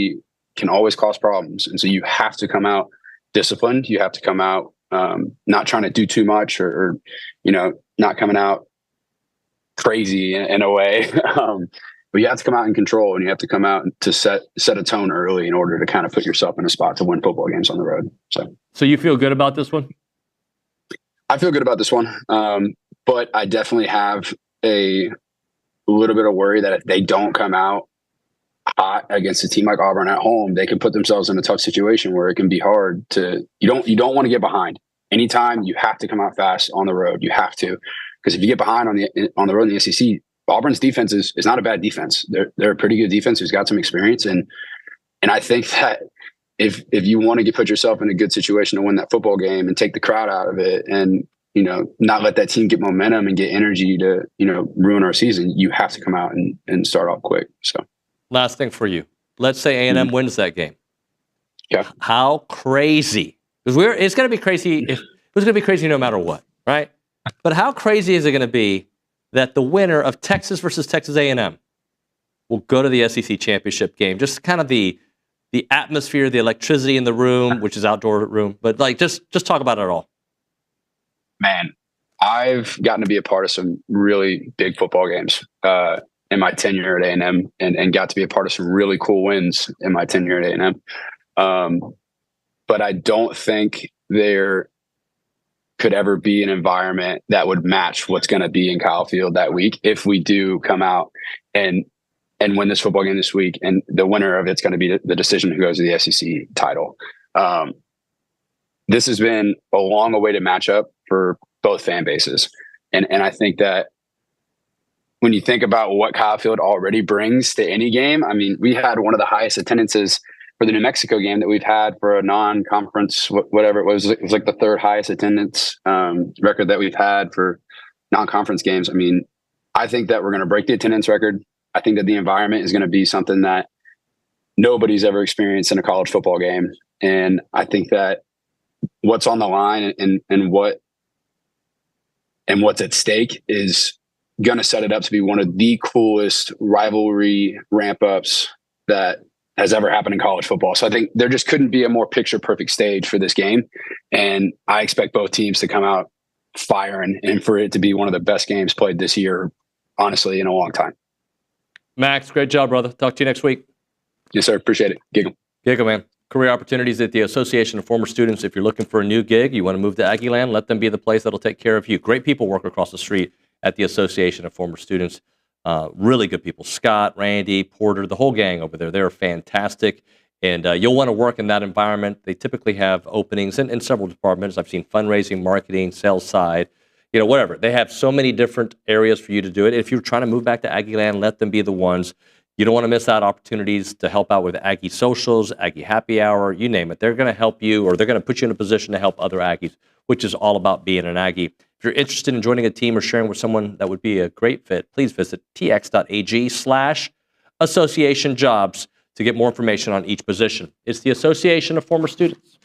Speaker 15: can always cause problems. And so you have to come out disciplined. You have to come out not trying to do too much or not coming out crazy in a way. But you have to come out in control, and you have to come out to set a tone early in order to kind of put yourself in a spot to win football games on the road. So
Speaker 6: you feel good about this one?
Speaker 15: I feel good about this one. But I definitely have a little bit of worry that if they don't come out hot against a team like Auburn at home, they can put themselves in a tough situation where it can be hard to, you don't want to get behind. Anytime you have to come out fast on the road, you have to. Because if you get behind on the road in the SEC, Auburn's defense is not a bad defense. They're a pretty good defense who's got some experience, and I think that if you want to put yourself in a good situation to win that football game and take the crowd out of it, and not let that team get momentum and get energy to ruin our season, you have to come out and start off quick. So,
Speaker 6: last thing for you, let's say A&M wins that game.
Speaker 15: Yeah,
Speaker 6: how crazy? Because it's going to be crazy. It was going to be crazy no matter what, right? But how crazy is it going to be that the winner of Texas versus Texas A&M will go to the SEC championship game? Just kind of the atmosphere, the electricity in the room, which is outdoor room, but just talk about it all.
Speaker 15: Man, I've gotten to be a part of some really big football games in my tenure at A&M, and got to be a part of some really cool wins in my tenure at A&M. But I don't think there could ever be an environment that would match what's going to be in Kyle Field that week if we do come out and win this football game this week. And the winner of it's going to be the decision who goes to the SEC title. This has been a long awaited matchup for both fan bases. And I think that when you think about what Kyle Field already brings to any game, I mean, we had one of the highest attendances for the New Mexico game that we've had for a non-conference, whatever it was. It was like the 3rd highest attendance record that we've had for non-conference games. I mean, I think that we're going to break the attendance record. I think that the environment is going to be something that nobody's ever experienced in a college football game. And I think that what's on the line and what's at stake is going to set it up to be one of the coolest rivalry ramp-ups that has ever happened in college football. So I think there just couldn't be a more picture-perfect stage for this game. And I expect both teams to come out firing and for it to be one of the best games played this year, honestly, in a long time.
Speaker 6: Max, great job, brother. Talk to you next week.
Speaker 15: Yes, sir. Appreciate it. Giggle.
Speaker 6: Giggle, man. Career opportunities at the Association of Former Students. If you're looking for a new gig, you want to move to Aggie Land, let them be the place that'll take care of you. Great people work across the street at the Association of Former Students. Really good people. Scott, Randy, Porter, the whole gang over there. They're fantastic. And you'll want to work in that environment. They typically have openings in several departments. I've seen fundraising, marketing, sales side, whatever. They have so many different areas for you to do it. If you're trying to move back to Aggie Land, let them be the ones. You don't want to miss out opportunities to help out with Aggie socials, Aggie happy hour, you name it. They're going to help you, or they're going to put you in a position to help other Aggies, which is all about being an Aggie. If you're interested in joining a team or sharing with someone that would be a great fit, please visit tx.ag/association jobs to get more information on each position. It's the Association of Former Students.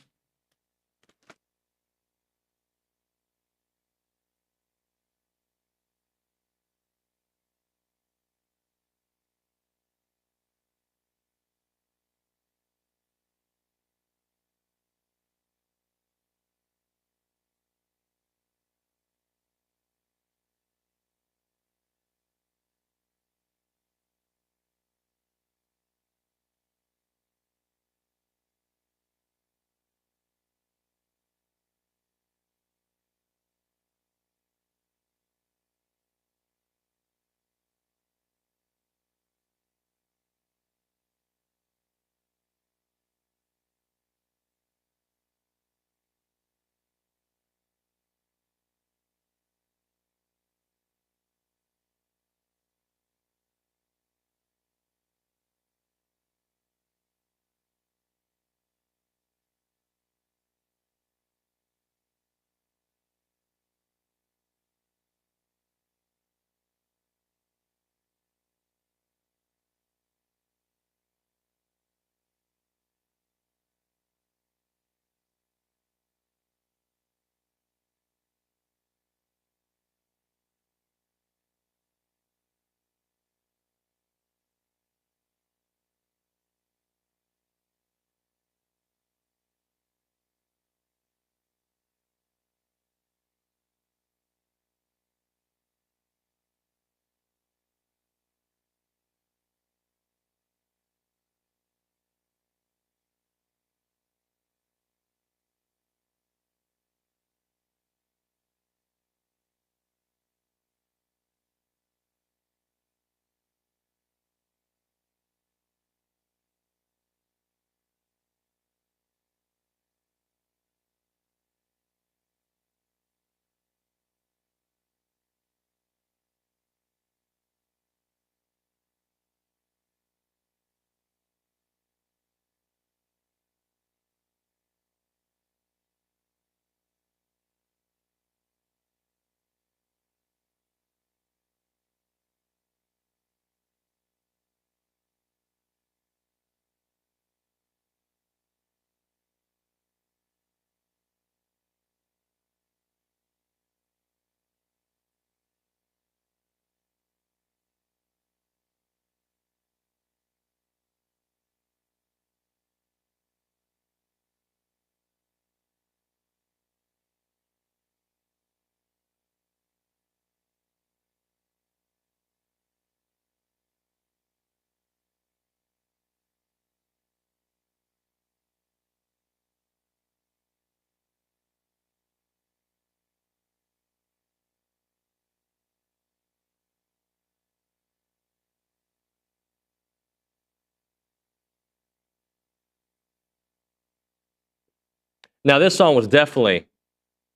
Speaker 6: Now, this song was definitely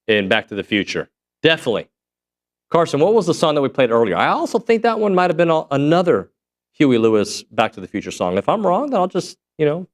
Speaker 6: in Back to the Future. Definitely. Carson, what was the song that we played earlier? I also think that one might have been another Huey Lewis Back to the Future song. If I'm wrong, then I'll just,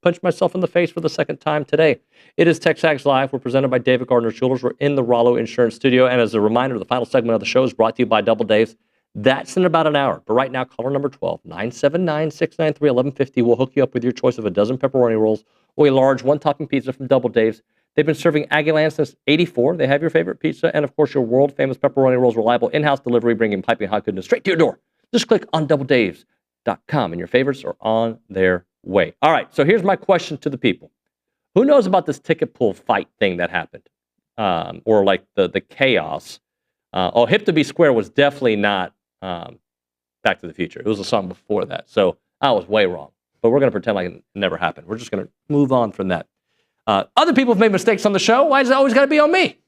Speaker 6: punch myself in the face for the second time today. It is TexAgs Live. We're presented by David Gardner Jewelers. We're in the Rollo Insurance Studio. And as a reminder, the final segment of the show is brought to you by Double Dave's. That's in about an hour. But right now, caller number 12, 979-693-1150 will hook you up with your choice of a dozen pepperoni rolls or a large one-topping pizza from Double Dave's. They've been serving Aggieland since '84. They have your favorite pizza and, of course, your world-famous pepperoni rolls, reliable in-house delivery, bringing piping hot goodness straight to your door. Just click on doubledaves.com, and your favorites are on their way. All right, so here's my question to the people. Who knows about this ticket pool fight thing that happened? Or like the chaos? Hip to be square was definitely not Back to the Future. It was a song before that. So I was way wrong. But we're going to pretend like it never happened. We're just going to move on from that. Other people have made mistakes on the show. Why is it always got to be on me?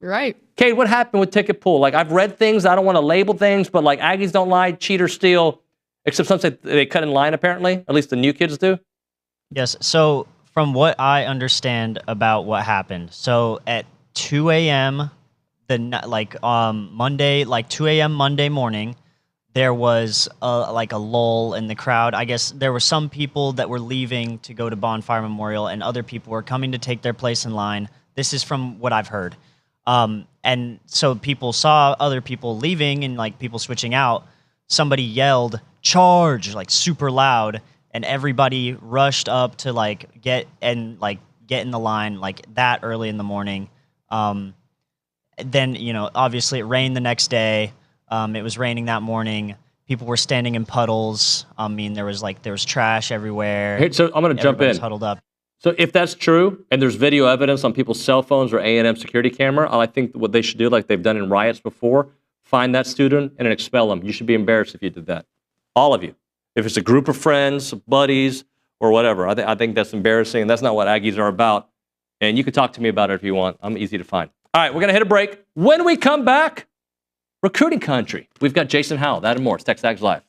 Speaker 11: Right.
Speaker 6: Kate, what happened with ticket pool? Like, I've read things. I don't want to label things, but like Aggies don't lie, cheaters steal, except some say they cut in line, apparently. At least the new kids do.
Speaker 10: Yes. So from what I understand about what happened, so at 2 a.m., Monday, like 2 a.m. Monday morning, there was a lull in the crowd. I guess there were some people that were leaving to go to Bonfire Memorial, and other people were coming to take their place in line. This is from what I've heard. And so people saw other people leaving and like people switching out. Somebody yelled, "Charge!" like super loud, and everybody rushed up to get in the line like that early in the morning. Then, obviously it rained the next day. It was raining that morning. People were standing in puddles. I mean, there was trash everywhere.
Speaker 6: Hey, so I'm going to jump in.
Speaker 10: Huddled up.
Speaker 6: So if that's true, and there's video evidence on people's cell phones or A&M security camera, I think what they should do, like they've done in riots before, find that student and expel them. You should be embarrassed if you did that. All of you. If it's a group of friends, buddies, or whatever, I think that's embarrassing, and that's not what Aggies are about. And you can talk to me about it if you want. I'm easy to find. All right, we're going to hit a break. When we come back, recruiting country. We've got Jason Howell, that and more. It's TexAgs Live.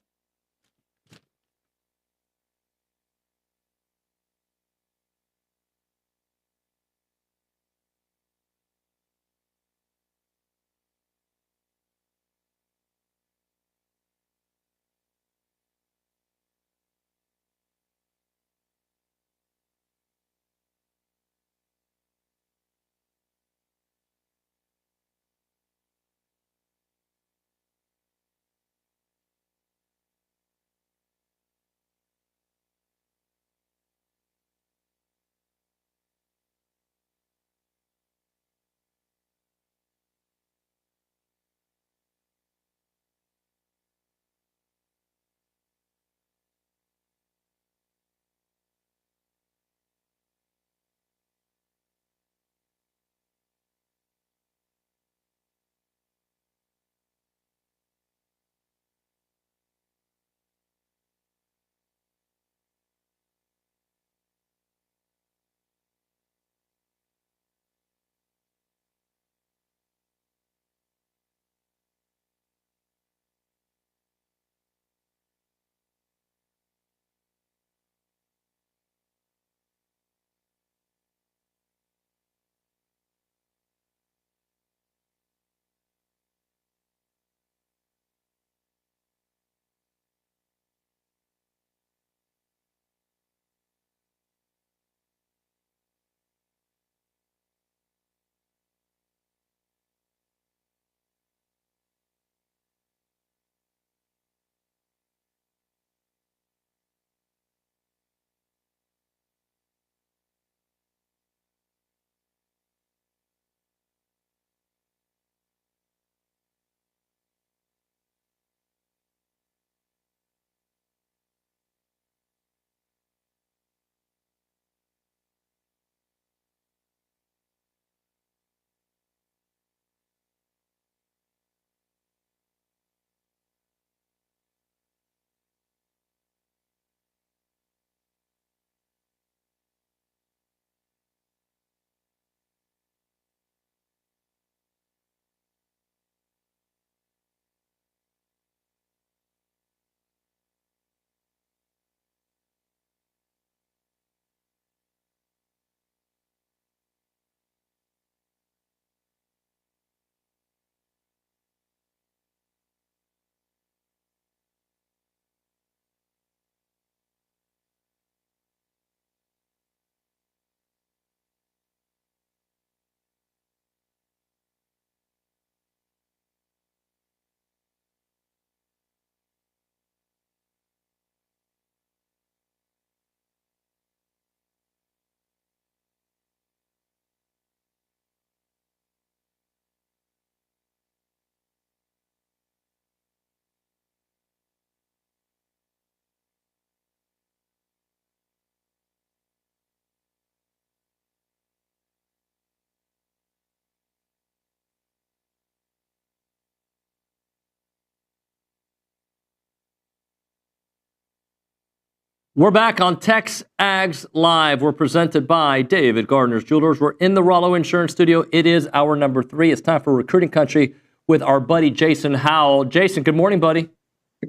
Speaker 6: We're back on TexAgs Live. We're presented by David Gardner's Jewelers. We're in the Rollo Insurance Studio. It is hour number 3. It's time for Recruiting Country with our buddy Jason Howell. Jason, good morning, buddy.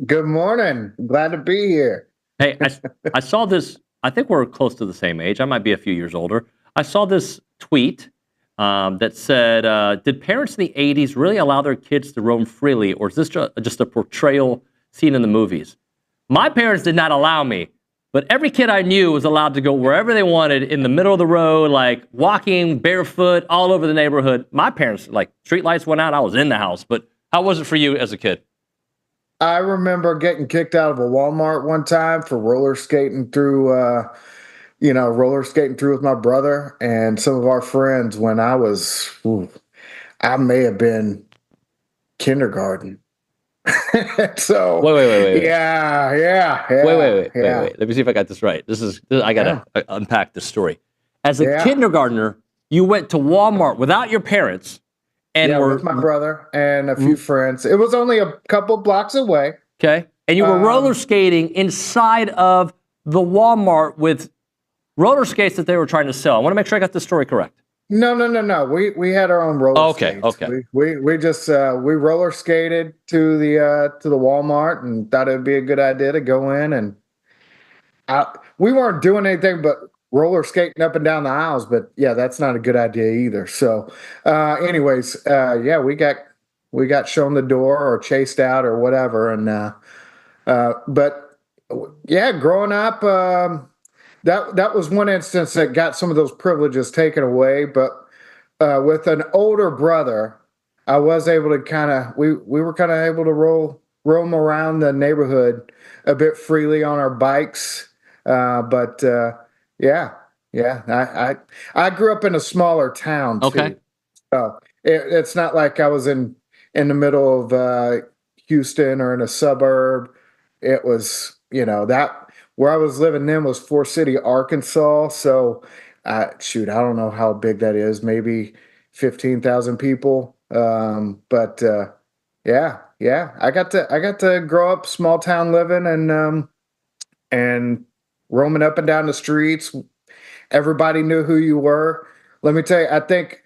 Speaker 16: Good morning. Glad to be here.
Speaker 6: Hey, I saw this. I think we're close to the same age. I might be a few years older. I saw this tweet that said, did parents in the 80s really allow their kids to roam freely, or is this just a portrayal seen in the movies? My parents did not allow me, but every kid I knew was allowed to go wherever they wanted in the middle of the road, like walking barefoot all over the neighborhood. My parents, like, street lights went out, I was in the house. But how was it for you as a kid?
Speaker 16: I remember getting kicked out of a Walmart one time for roller skating through with my brother and some of our friends when I was, I may have been kindergarten. So
Speaker 6: wait.
Speaker 16: Yeah.
Speaker 6: Wait. Let me see if I got this right. I gotta unpack this story. As a kindergartner, you went to Walmart without your parents, and
Speaker 16: with my brother and a few friends. It was only a couple blocks away.
Speaker 6: Okay, and you were roller skating inside of the Walmart with roller skates that they were trying to sell. I want to make sure I got this story correct.
Speaker 16: No. We had our own roller skates.
Speaker 6: Okay.
Speaker 16: We just we roller skated to the Walmart and thought it'd be a good idea to go in, and we weren't doing anything but roller skating up and down the aisles. But yeah, that's not a good idea either. So, anyways, we got shown the door or chased out or whatever, and but yeah, growing up. That was one instance that got some of those privileges taken away, but with an older brother, I was able to we were kind of able to roam around the neighborhood a bit freely on our bikes. But I grew up in a smaller town too.
Speaker 6: Okay.
Speaker 16: So it's not like I was in the middle of Houston or in a suburb. It was, that. Where I was living then was Forest City, Arkansas. So, I don't know how big that is. Maybe 15,000 people. I got to grow up small town living and roaming up and down the streets. Everybody knew who you were. Let me tell you, I think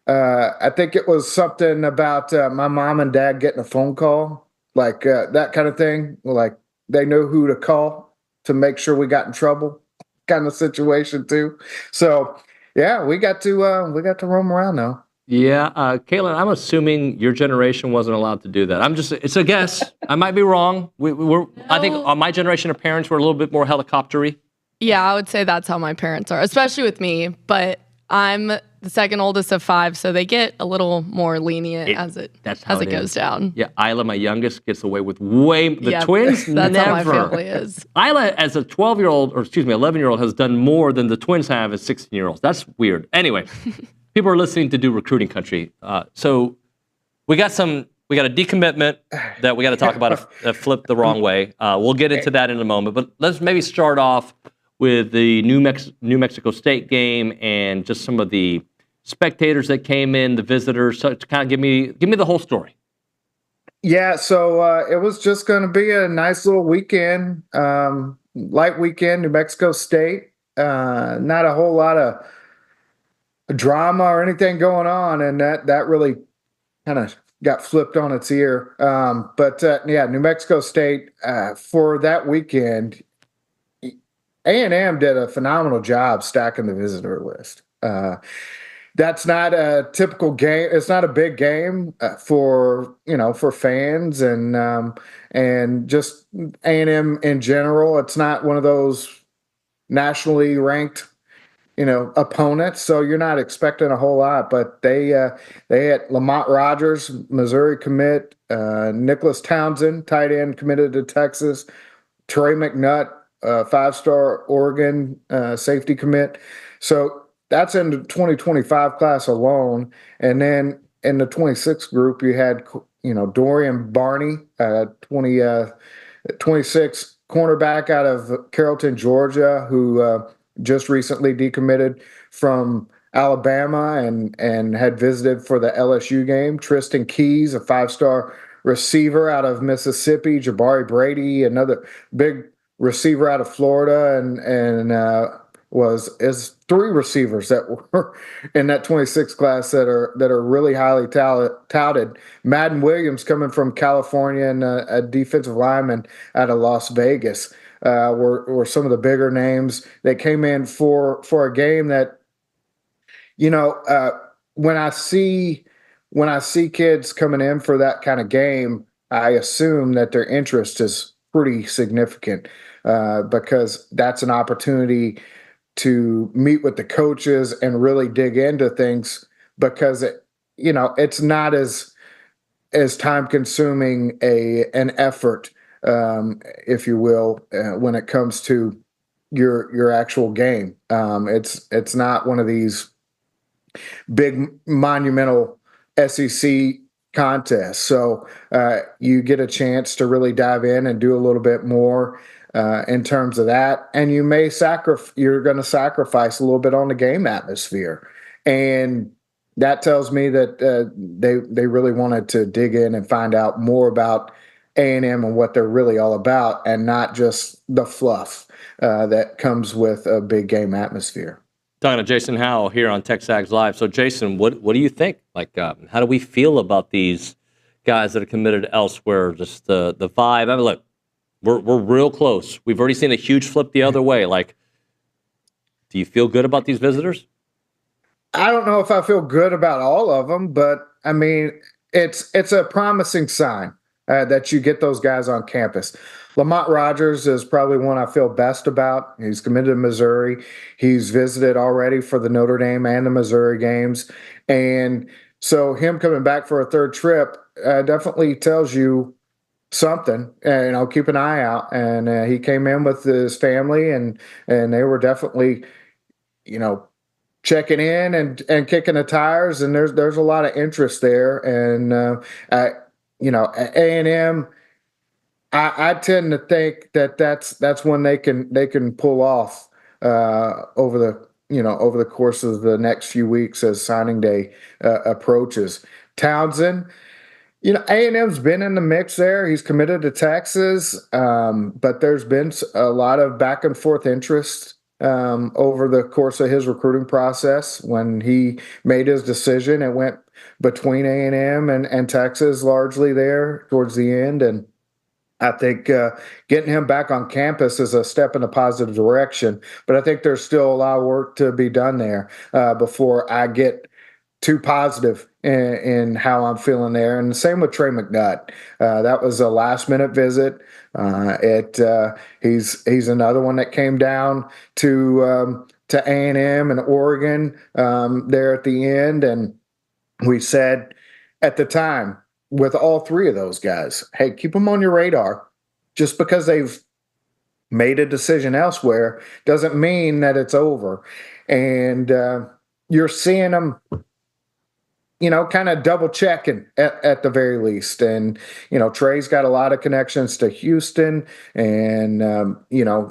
Speaker 16: it was something about my mom and dad getting a phone call, like that kind of thing. Like they knew who to call to make sure we got in trouble, kind of situation too. So yeah, we got to roam around now.
Speaker 6: Yeah, Caitlin, I'm assuming your generation wasn't allowed to do that. It's a guess. I might be wrong. I think my generation of parents were a little bit more helicoptery.
Speaker 11: Yeah, I would say that's how my parents are, especially with me. But I'm the second oldest of 5, so they get a little more lenient as it goes down.
Speaker 6: Yeah, Isla, my youngest, gets away with the twins.
Speaker 11: That's
Speaker 6: never.
Speaker 11: how my family is.
Speaker 6: Isla, as a 11-year-old, has done more than the twins have as 16-year-olds. That's weird. Anyway, people are listening to do Recruiting Country. So we got a decommitment that we got to talk about that flipped the wrong way. We'll get into that in a moment, but let's maybe start off with the New Mexico State game and just some of the spectators that came in, the visitors. So to kind of give me the whole story.
Speaker 16: Yeah, so it was just going to be a nice little weekend, light weekend, New Mexico State. Not a whole lot of drama or anything going on, and that really kind of got flipped on its ear. But New Mexico State for that weekend. A&M did a phenomenal job stacking the visitor list. That's not a typical game. It's not a big game for fans and just A&M in general. It's not one of those nationally ranked opponents, so you're not expecting a whole lot. But they had Lamont Rogers, Missouri commit, Nicholas Townsend, tight end committed to Texas, Trey McNutt, 5-star Oregon safety commit. So that's in the 2025 class alone. And then in the 26 group, you had, Dorian Barney, 26 cornerback out of Carrollton, Georgia, who just recently decommitted from Alabama and had visited for the LSU game. Tristan Keys, a 5-star receiver out of Mississippi. Jabari Brady, another big receiver out of Florida, and is 3 receivers that were in that 26 class that are really highly touted. Madden Williams coming from California, and a defensive lineman out of Las Vegas were some of the bigger names that came in for a game that, when I see kids coming in for that kind of game, I assume that their interest is pretty significant because that's an opportunity to meet with the coaches and really dig into things, because it's not as time consuming an effort, if you will, when it comes to your actual game. It's not one of these big monumental SEC contests. So you get a chance to really dive in and do a little bit more in terms of that. And you may you're going to sacrifice a little bit on the game atmosphere. And that tells me that they really wanted to dig in and find out more about A&M and what they're really all about, and not just the fluff that comes with a big game atmosphere.
Speaker 6: Talking to Jason Howell here on TexAgs Live. So, Jason, what do you think? Like, how do we feel about these guys that are committed elsewhere? Just the vibe. I mean, look, we're real close. We've already seen a huge flip the other way. Like, do you feel good about these visitors?
Speaker 16: I don't know if I feel good about all of them, but I mean, it's a promising sign that you get those guys on campus. Lamont Rogers is probably one I feel best about. He's committed to Missouri. He's visited already for the Notre Dame and the Missouri games. And so him coming back for a third trip definitely tells you something. And I'll keep an eye out. And he came in with his family, and they were definitely, checking in and kicking the tires. And there's a lot of interest there. And, at A&M, I tend to think that's when they can pull off over the course of the next few weeks as signing day approaches. Townsend, A&M's been in the mix there. He's committed to Texas, but there's been a lot of back and forth interest over the course of his recruiting process. When he made his decision, it went between A&M and Texas largely there towards the end, and I think getting him back on campus is a step in a positive direction, but I think there's still a lot of work to be done there before I get too positive in how I'm feeling there. And the same with Trey McNutt. That was a last-minute visit. He's another one that came down to A&M and Oregon there at the end, and we said at the time, with all 3 of those guys, hey, keep them on your radar. Just because they've made a decision elsewhere doesn't mean that it's over. And you're seeing them, kind of double checking at the very least. And, Trey's got a lot of connections to Houston, and,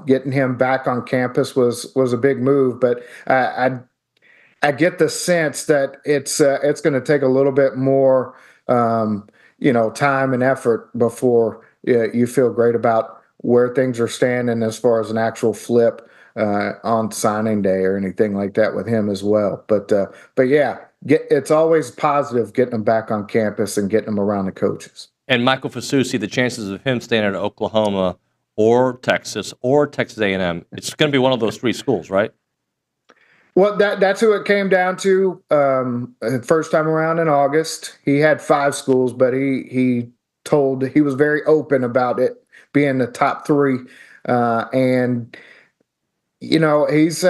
Speaker 16: getting him back on campus was a big move. But I get the sense that it's going to take a little bit more time and effort before you feel great about where things are standing as far as an actual flip on signing day or anything like that with him as well. But yeah, it's always positive getting them back on campus and getting them around the coaches.
Speaker 6: And Michael Fasusi, the chances of him staying at Oklahoma or Texas A&M, it's going to be one of those 3 schools, right?
Speaker 16: Well, that's who it came down to. First time around in August, he had 5 schools, but he was very open about it being the top 3, and he's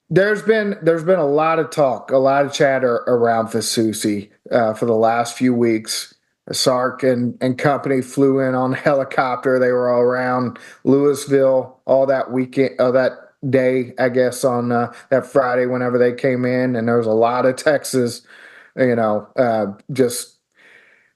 Speaker 16: there's been a lot of talk, a lot of chatter around Fasusi for the last few weeks. Sark and company flew in on a helicopter. They were all around Louisville all that weekend, that day, I guess, on that Friday whenever they came in, and there was a lot of Texas, just,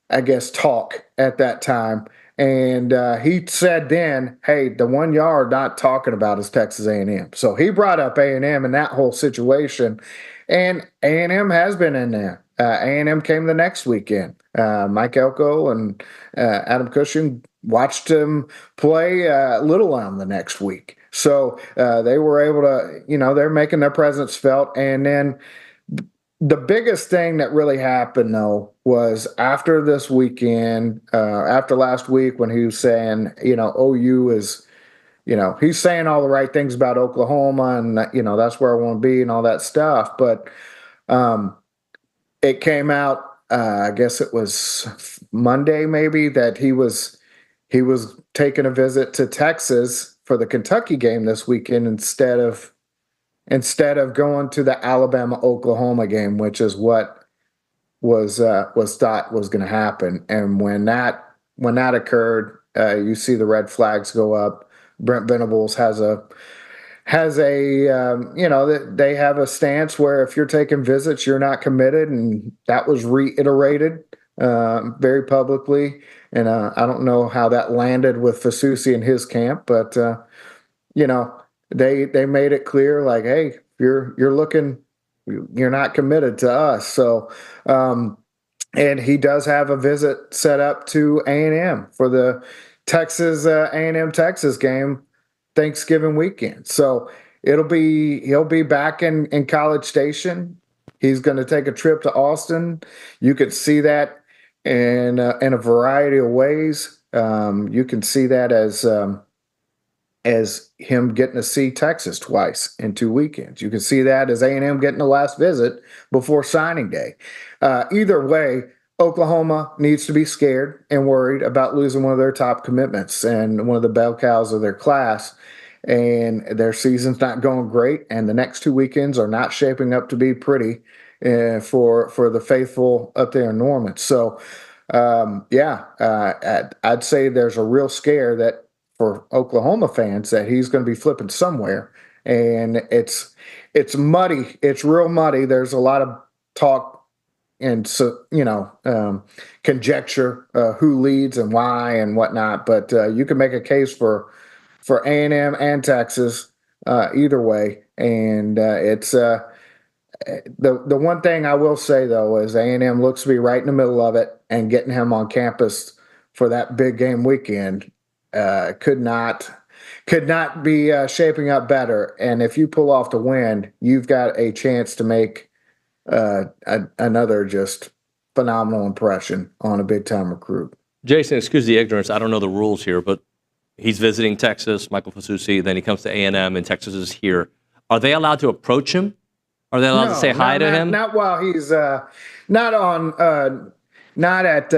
Speaker 16: I guess, talk at that time. And he said then, hey, the one y'all are not talking about is Texas A&M. So he brought up A&M and that whole situation, and A&M has been in there. A&M came the next weekend. Mike Elko and Adam Cushing watched him play Little Elm the next week. So they were able to, they're making their presence felt. And then the biggest thing that really happened, though, was after this weekend, after last week when he was saying, OU is, he's saying all the right things about Oklahoma and, that's where I want to be and all that stuff. But it came out, I guess it was Monday maybe, that he was taking a visit to Texas for the Kentucky game this weekend instead of going to the Alabama-Oklahoma game, which is what was thought was going to happen. And when that occurred, you see the red flags go up. Brent Venables has a they have a stance where if you're taking visits, you're not committed, and that was reiterated very publicly. And I don't know how that landed with Fasusi and his camp, but they made it clear, like, hey, you're not committed to us. So, and he does have a visit set up to A&M for the Texas A&M Texas game Thanksgiving weekend. So he'll be back in College Station. He's going to take a trip to Austin. You could see that in a variety of ways. You can see that as him getting to see Texas twice in 2 weekends. You can see that as A&M getting the last visit before signing day. Either way, Oklahoma needs to be scared and worried about losing one of their top commitments and one of the bell cows of their class. And their season's not going great, and the next 2 weekends are not shaping up to be pretty for the faithful up there in Norman. So, I'd say there's a real scare that for Oklahoma fans that he's going to be flipping somewhere, and it's muddy. It's real muddy. There's a lot of talk and conjecture who leads and why and whatnot. But you can make a case for A&M and Texas either way, and it's the one thing I will say though is A&M looks to be right in the middle of it, and getting him on campus for that big game weekend could not be shaping up better. And if you pull off the win, you've got a chance to make another just phenomenal impression on a big time recruit.
Speaker 6: Jason, excuse the ignorance. I don't know the rules here, but he's visiting Texas, Michael Fasusi, then he comes to A&M, and Texas is here. Are they allowed to approach him? Are they allowed to say hi to him?
Speaker 16: Not while he's not at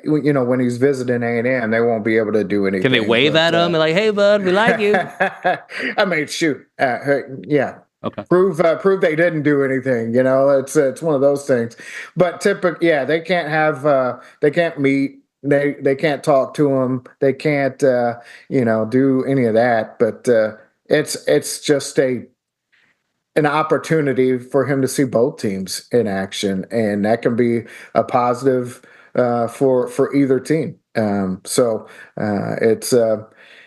Speaker 16: when he's visiting A&M. They won't be able to do anything.
Speaker 6: Can they wave at him and like, hey, bud, we like you?
Speaker 16: I mean, shoot. Yeah.
Speaker 6: Okay.
Speaker 16: Prove they didn't do anything. It's one of those things. But typically, they can't they can't meet. They can't talk to him. They can't do any of that. But it's just an opportunity for him to see both teams in action, and that can be a positive for either team. So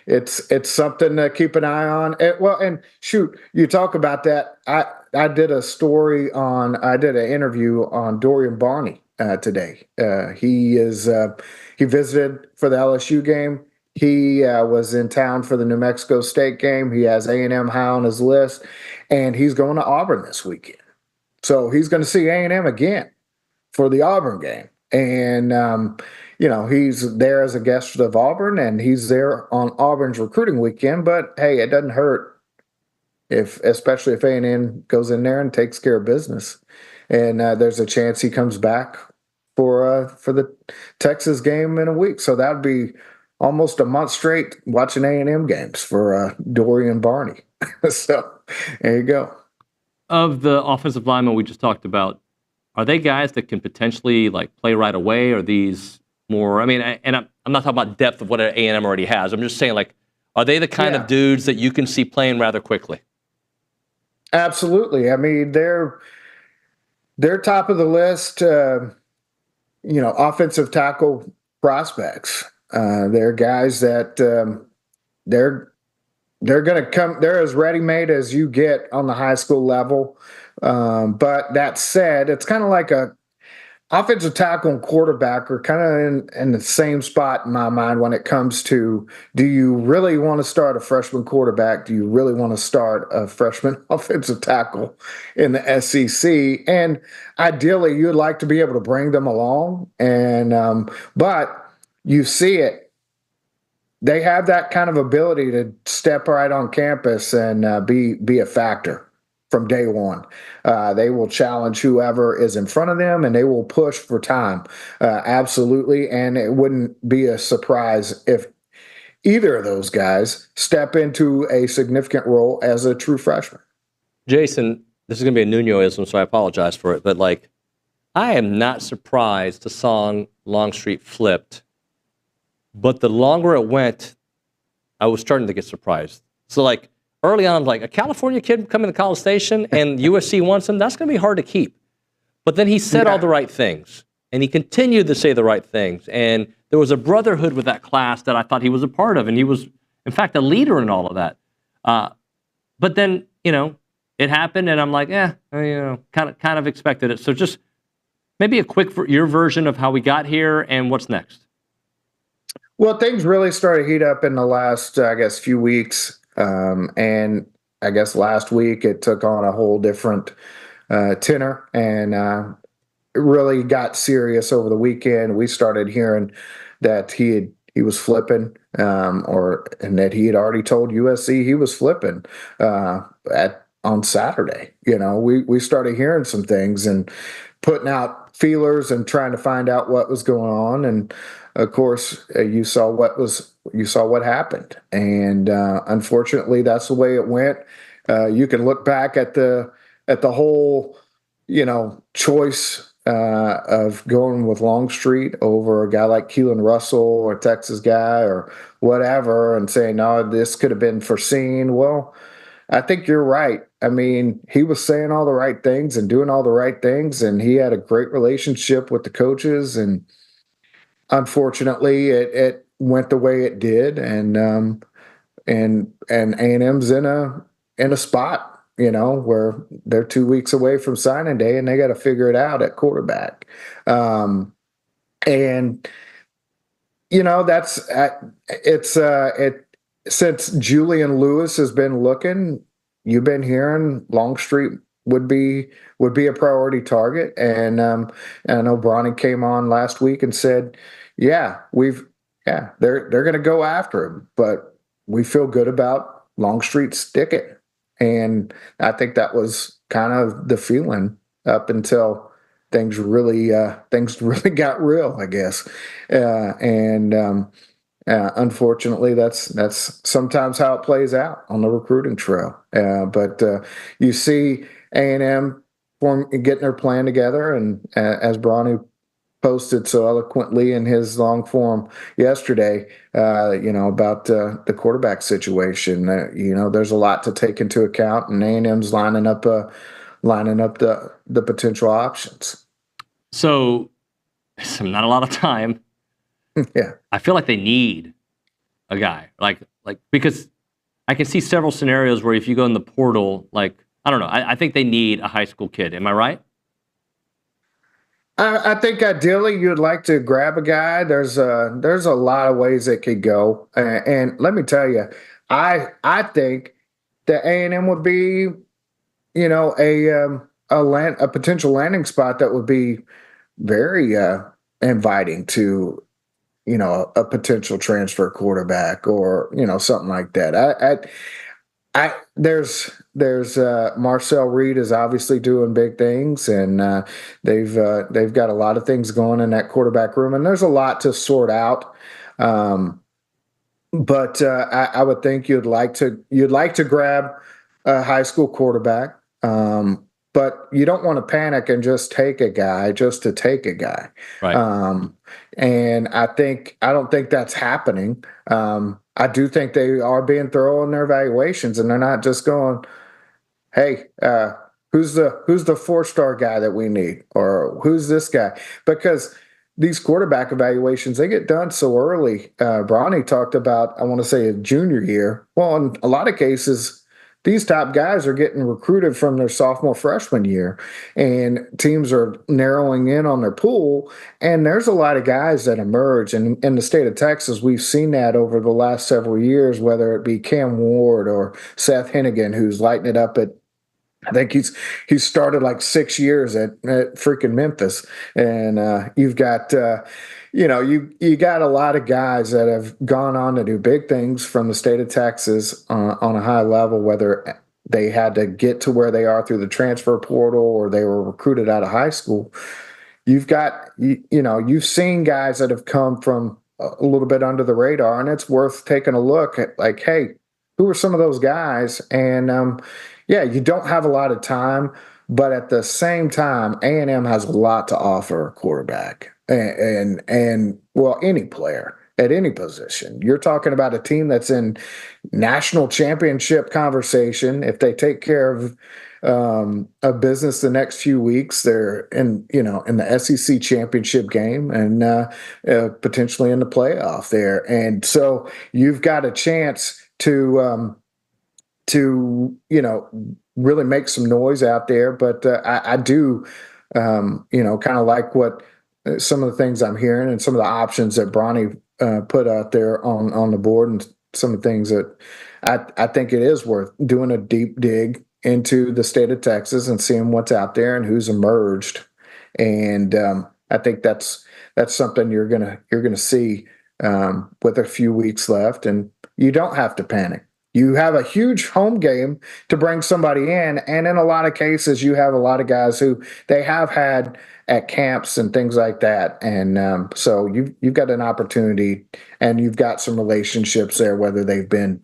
Speaker 16: it's something to keep an eye on. And shoot, you talk about that. I did an interview on Dorian Barney today. He visited for the LSU game. He was in town for the New Mexico State game. He has A&M high on his list, and he's going to Auburn this weekend. So he's going to see A&M again for the Auburn game. And, he's there as a guest of Auburn, and he's there on Auburn's recruiting weekend. But, hey, it doesn't hurt, especially if A&M goes in there and takes care of business. And there's a chance he comes back for the Texas game in a week. So that would be almost a month straight watching A&M games for Dorian Barney. So there you go.
Speaker 6: Of the offensive linemen we just talked about, are they guys that can potentially play right away? Or these more? I mean, and I'm not talking about depth of what A&M already has. I'm just saying, are they the kind of dudes that you can see playing rather quickly?
Speaker 16: Absolutely. I mean, they're top of the list. Offensive tackle prospects. They're guys that they're going to come. They're as ready-made as you get on the high school level. But that said, it's kind of like offensive tackle and quarterback are kind of in the same spot in my mind when it comes to, do you really want to start a freshman quarterback? Do you really want to start a freshman offensive tackle in the SEC? And ideally, you'd like to be able to bring them along. And but you see it. They have that kind of ability to step right on campus and be a factor from day one. They will challenge whoever is in front of them, and they will push for time. Absolutely. And it wouldn't be a surprise if either of those guys step into a significant role as a true freshman.
Speaker 6: Jason, this is going to be a Nuñoism, so I apologize for it. But, like, I am not surprised the song Longstreet flipped. But the longer it went, I was starting to get surprised. So, like, early on, like, a California kid coming to College Station and USC wants him, that's going to be hard to keep. But then he said all the right things, and he continued to say the right things. And there was a brotherhood with that class that I thought he was a part of, and he was, in fact, a leader in all of that. But then, you know, it happened, and I'm like, you know, kind of expected it. So just maybe a quick your version of how we got here and what's next.
Speaker 16: Well, things really started to heat up in the last, I guess, few weeks. And I guess last week it took on a whole different tenor, and it really got serious over the weekend. We started hearing that he was flipping, and that he had already told USC he was flipping on Saturday. You know, we started hearing some things and putting out feelers and trying to find out what was going on. And of course, you saw what happened, and unfortunately, that's the way it went. You can look back at the whole, you know, choice of going with Longstreet over a guy like Keelan Russell or Texas guy or whatever, and saying, no, this could have been foreseen. Well, I think you're right. I mean, he was saying all the right things and doing all the right things, and he had a great relationship with the coaches, and unfortunately, it went the way it did, and A&M's in a spot, you know, where they're 2 weeks away from signing day, and they got to figure it out at quarterback. And you know, since Julian Lewis has been looking, you've been hearing Longstreet would be a priority target. And I know Bronny came on last week and said, they're going to go after him, but we feel good about Longstreet sticking. And I think that was kind of the feeling up until things really got real, I guess. Unfortunately, that's sometimes how it plays out on the recruiting trail. But you see A&M getting their plan together, and as Bronny posted so eloquently in his long form yesterday, you know, about the quarterback situation. You know, there's a lot to take into account, and A&M's lining up the potential options.
Speaker 6: So, not a lot of time.
Speaker 16: Yeah,
Speaker 6: I feel like they need a guy like because I can see several scenarios where if you go in the portal, like, I don't know, I think they need a high school kid. Am I right?
Speaker 16: I think ideally you'd like to grab a guy. There's a lot of ways it could go, and let me tell you, I think that A&M would be, you know, a potential landing spot that would be very inviting to, you know, a potential transfer quarterback or, you know, something like that. There's Marcel Reed is obviously doing big things, and they've got a lot of things going in that quarterback room, and there's a lot to sort out. But I would think you'd like to grab a high school quarterback. But you don't want to panic and just take a guy just to take a guy.
Speaker 6: Right.
Speaker 16: And I don't think that's happening. I do think they are being thorough in their evaluations, and they're not just going, hey, who's the 4-star guy that we need, or who's this guy? Because these quarterback evaluations, they get done so early. Bronny talked about, I want to say, a junior year. Well, in a lot of cases, these top guys are getting recruited from their sophomore freshman year, and teams are narrowing in on their pool. And there's a lot of guys that emerge. And in the state of Texas, we've seen that over the last several years, whether it be Cam Ward or Seth Hennigan, who's lighting it up at, I think he's started like 6 years at freaking Memphis, and you've got you got a lot of guys that have gone on to do big things from the state of Texas on a high level, whether they had to get to where they are through the transfer portal or they were recruited out of high school. You've got you've seen guys that have come from a little bit under the radar, and it's worth taking a look at, like, hey, who are some of those guys? And yeah, you don't have a lot of time, but at the same time, A&M has a lot to offer a quarterback and well, any player at any position. You're talking about a team that's in national championship conversation. If they take care of a business the next few weeks, they're in the SEC championship game and potentially in the playoff there. And so you've got a chance to really make some noise out there. But I do kind of like what some of the things I'm hearing and some of the options that Bronny put out there on the board, and some of the things that I think it is worth doing a deep dig into the state of Texas and seeing what's out there and who's emerged. And I think that's something you're gonna see with a few weeks left, and you don't have to panic. You have a huge home game to bring somebody in, and in a lot of cases, you have a lot of guys who they have had at camps and things like that, and so you've got an opportunity, and you've got some relationships there, whether they've been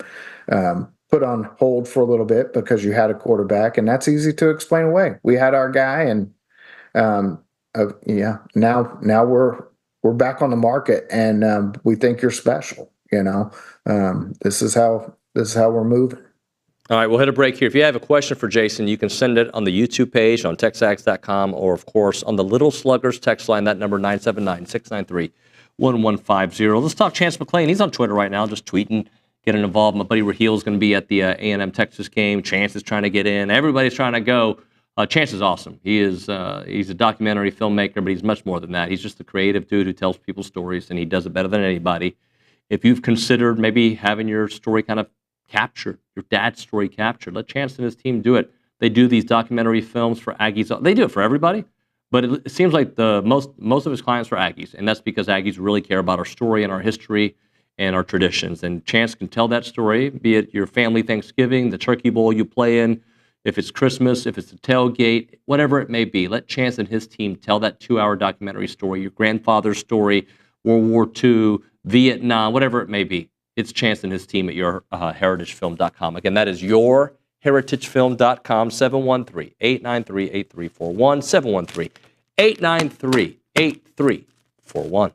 Speaker 16: put on hold for a little bit because you had a quarterback, and that's easy to explain away. We had our guy, and now we're back on the market, and we think you're special. This is how we're moving.
Speaker 6: All right, we'll hit a break here. If you have a question for Jason, you can send it on the YouTube page on TexAgs.com, or, of course, on the Little Sluggers text line, that number 979-693-1150. Let's talk Chance McClain. He's on Twitter right now, just tweeting, getting involved. My buddy Raheel is going to be at the A&M Texas game. Chance is trying to get in. Everybody's trying to go. Chance is awesome. He's a documentary filmmaker, but he's much more than that. He's just a creative dude who tells people stories, and he does it better than anybody. If you've considered maybe having your story kind of captured, your dad's story captured, let Chance and his team do it. They do these documentary films for Aggies. They do it for everybody, but it seems like the most of his clients are Aggies, and that's because Aggies really care about our story and our history and our traditions. And Chance can tell that story, be it your family Thanksgiving, the turkey bowl you play in, if it's Christmas, if it's a tailgate, whatever it may be. Let Chance and his team tell that 2-hour documentary story, your grandfather's story, World War II, Vietnam, whatever it may be. It's Chance and his team at yourheritagefilm.com. Again, that is yourheritagefilm.com, 713-893-8341, 713-893-8341.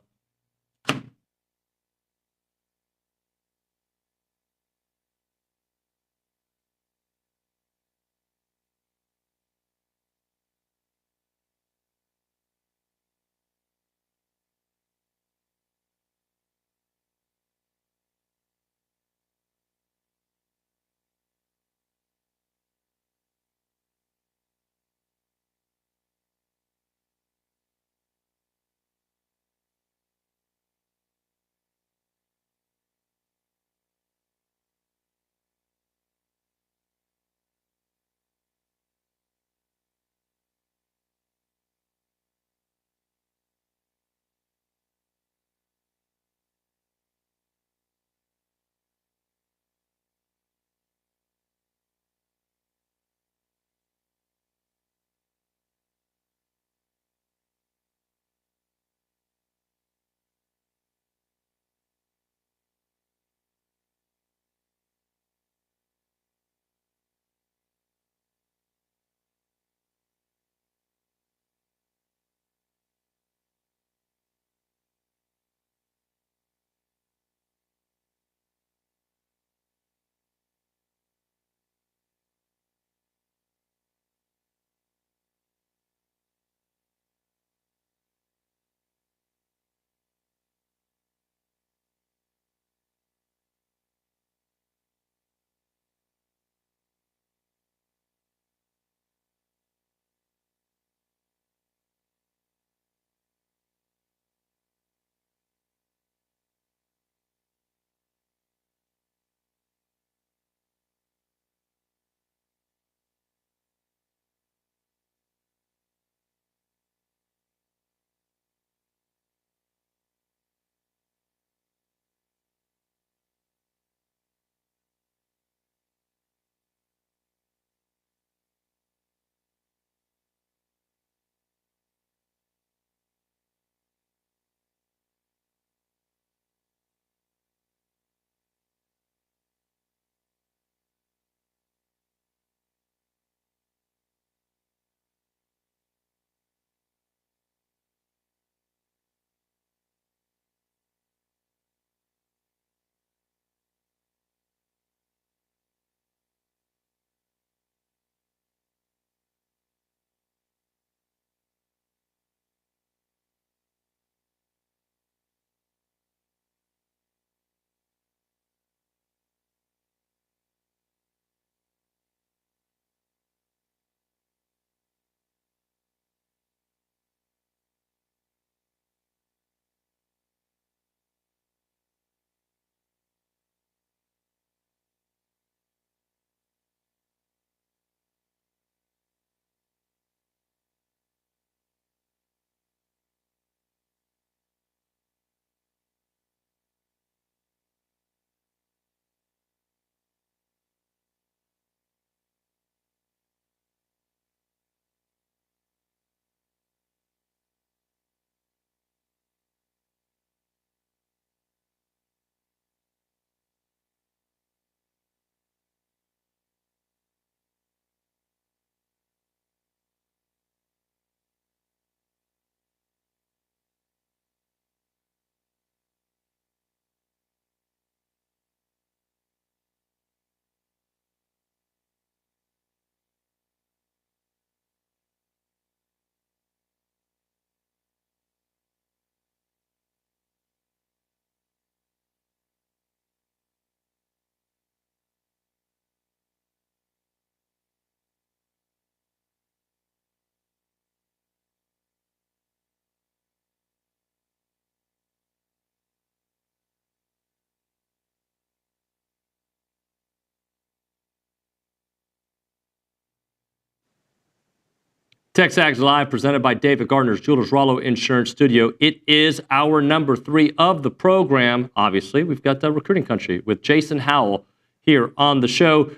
Speaker 6: TexAgs Live, presented by David Gardner's Jewelers Rollo Insurance Studio. It is our number 3 of the program. Obviously, we've got the recruiting country with Jason Howell here on the show.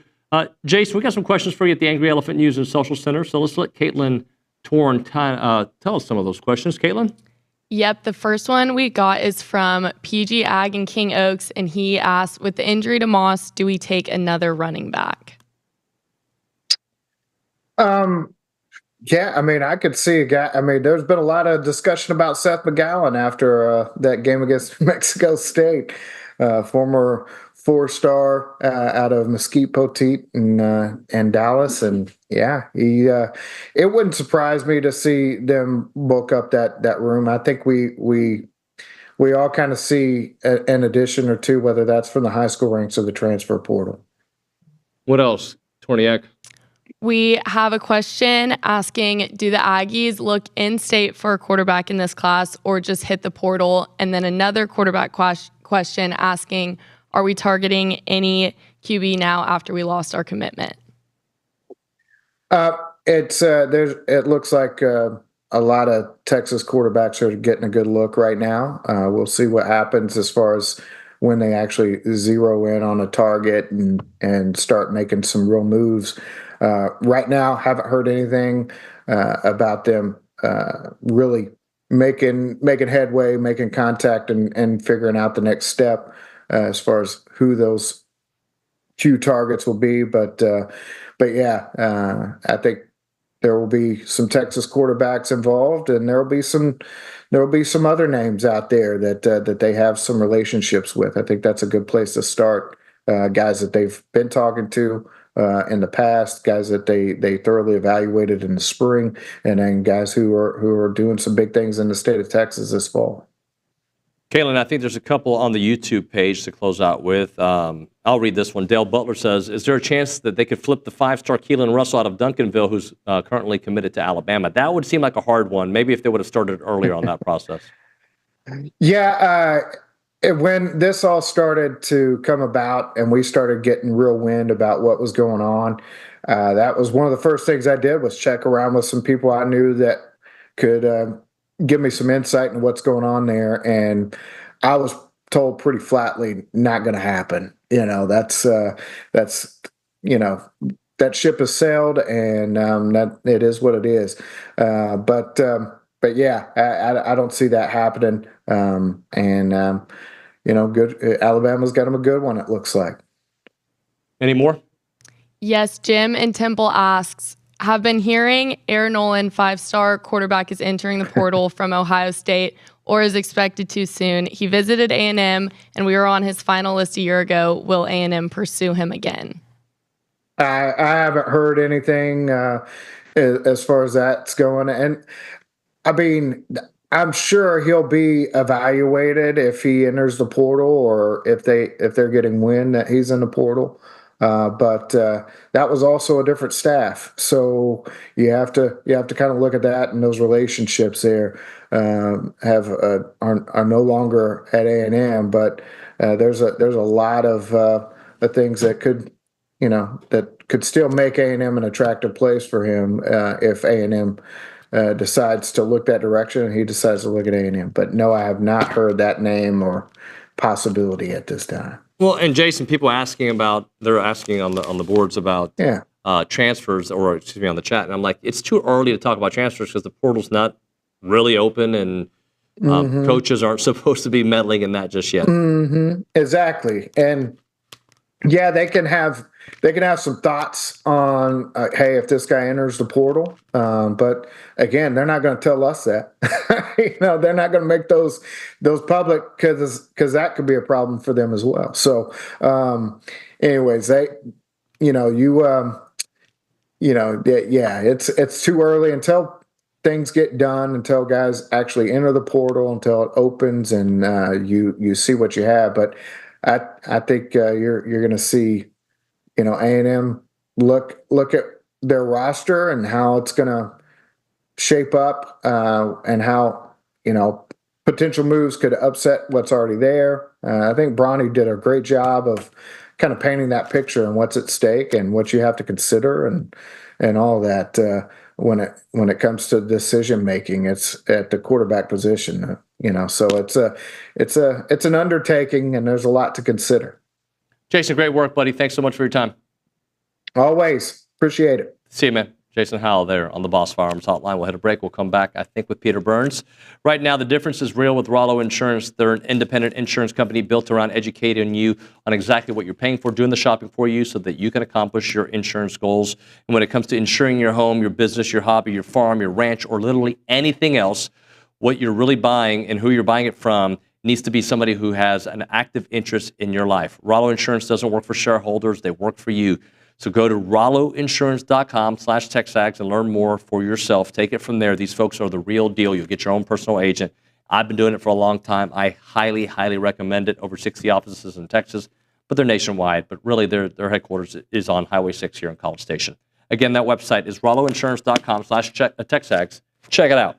Speaker 6: Jason, we got some questions for you at the Angry Elephant News and Social Center. So let's let Caitlin Torn tell us some of those questions. Caitlin?
Speaker 11: Yep, the first one we got is from PG Ag in King Oaks, and he asked, with the injury to Moss, do we take another running back?
Speaker 16: Yeah, I mean, I could see a guy. I mean, there's been a lot of discussion about Seth McGowan after that game against Mexico State, former 4-star out of Mesquite Poteet and Dallas, and yeah, it wouldn't surprise me to see them book up that room. I think we all kind of see an addition or two, whether that's from the high school ranks or the transfer portal.
Speaker 6: What else, Torniak?
Speaker 11: We have a question asking, do the Aggies look in-state for a quarterback in this class or just hit the portal? And then another quarterback question asking, are we targeting any QB now after we lost our commitment?
Speaker 16: It looks like a lot of Texas quarterbacks are getting a good look right now. We'll see what happens as far as when they actually zero in on a target and start making some real moves. Right now, haven't heard anything about them really making headway, making contact, and figuring out the next step as far as who those few targets will be. But yeah, I think there will be some Texas quarterbacks involved, and there will be some other names out there that they have some relationships with. I think that's a good place to start. Guys that they've been talking to in the past, guys that they thoroughly evaluated in the spring, and then guys who are doing some big things in the state of Texas this fall.
Speaker 6: Caitlin, I think there's a couple on the YouTube page to close out with. I'll read this one. Dale Butler says, is there a chance that they could flip the 5-star Keelan Russell out of Duncanville, who's currently committed to Alabama? That would seem like a hard one. Maybe if they would have started earlier on that process.
Speaker 16: Yeah, when this all started to come about and we started getting real wind about what was going on, that was one of the first things I did was check around with some people I knew that could give me some insight into what's going on there. And I was told pretty flatly, not going to happen. That's that ship has sailed, and that it is what it is. But yeah, I don't see that happening. Good. Alabama's got them a good one, it looks like.
Speaker 6: Any more?
Speaker 11: Yes, Jim in Temple asks, have been hearing Aaron Nolan, 5-star quarterback, is entering the portal from Ohio State or is expected to soon. He visited A&M, and we were on his final list a year ago. Will A&M pursue him again?
Speaker 16: I haven't heard anything as far as that's going. And, I mean, I'm sure he'll be evaluated if he enters the portal or if they're getting wind that he's in the portal. But that was also a different staff, so you have to kind of look at that, and those relationships there are no longer at A&M. But there's a lot of things that could still make A&M an attractive place for him if A&M decides to look that direction and he decides to look at A&M. But no, I have not heard that name or possibility at this time.
Speaker 6: Well, and Jason, they're asking on the boards about transfers, or excuse me, on the chat, and I'm like, it's too early to talk about transfers because the portal's not really open, and coaches aren't supposed to be meddling in that just yet.
Speaker 16: Mm-hmm. Exactly, and yeah, they can have some thoughts on, hey, if this guy enters the portal, but again, they're not going to tell us that. They're not going to make those public because that could be a problem for them as well. So, anyways, it's too early until things get done, until guys actually enter the portal, until it opens and you see what you have. But I think you're going to see, A&M look at their roster and how it's going to shape up and how, potential moves could upset what's already there. I think Bronny did a great job of kind of painting that picture and what's at stake and what you have to consider and all that. when it comes to decision making. It's at the quarterback position, So it's an undertaking, and there's a lot to consider.
Speaker 6: Jason, great work, buddy. Thanks so much for your time.
Speaker 16: Always appreciate it.
Speaker 6: See you, man. Jason Howell there on the Boss Firearms Hotline. We'll hit a break. We'll come back, I think, with Peter Burns. Right now, the difference is real with Rollo Insurance. They're an independent insurance company built around educating you on exactly what you're paying for, doing the shopping for you so that you can accomplish your insurance goals. And when it comes to insuring your home, your business, your hobby, your farm, your ranch, or literally anything else, what you're really buying and who you're buying it from needs to be somebody who has an active interest in your life. Rollo Insurance doesn't work for shareholders. They work for you. So go to rolloinsurance.com/TexAgs and learn more for yourself. Take it from there. These folks are the real deal. You'll get your own personal agent. I've been doing it for a long time. I highly, highly recommend it. Over 60 offices in Texas, but they're nationwide. But really, their headquarters is on Highway 6 here in College Station. Again, that website is rolloinsurance.com/TexAgs. Check it out.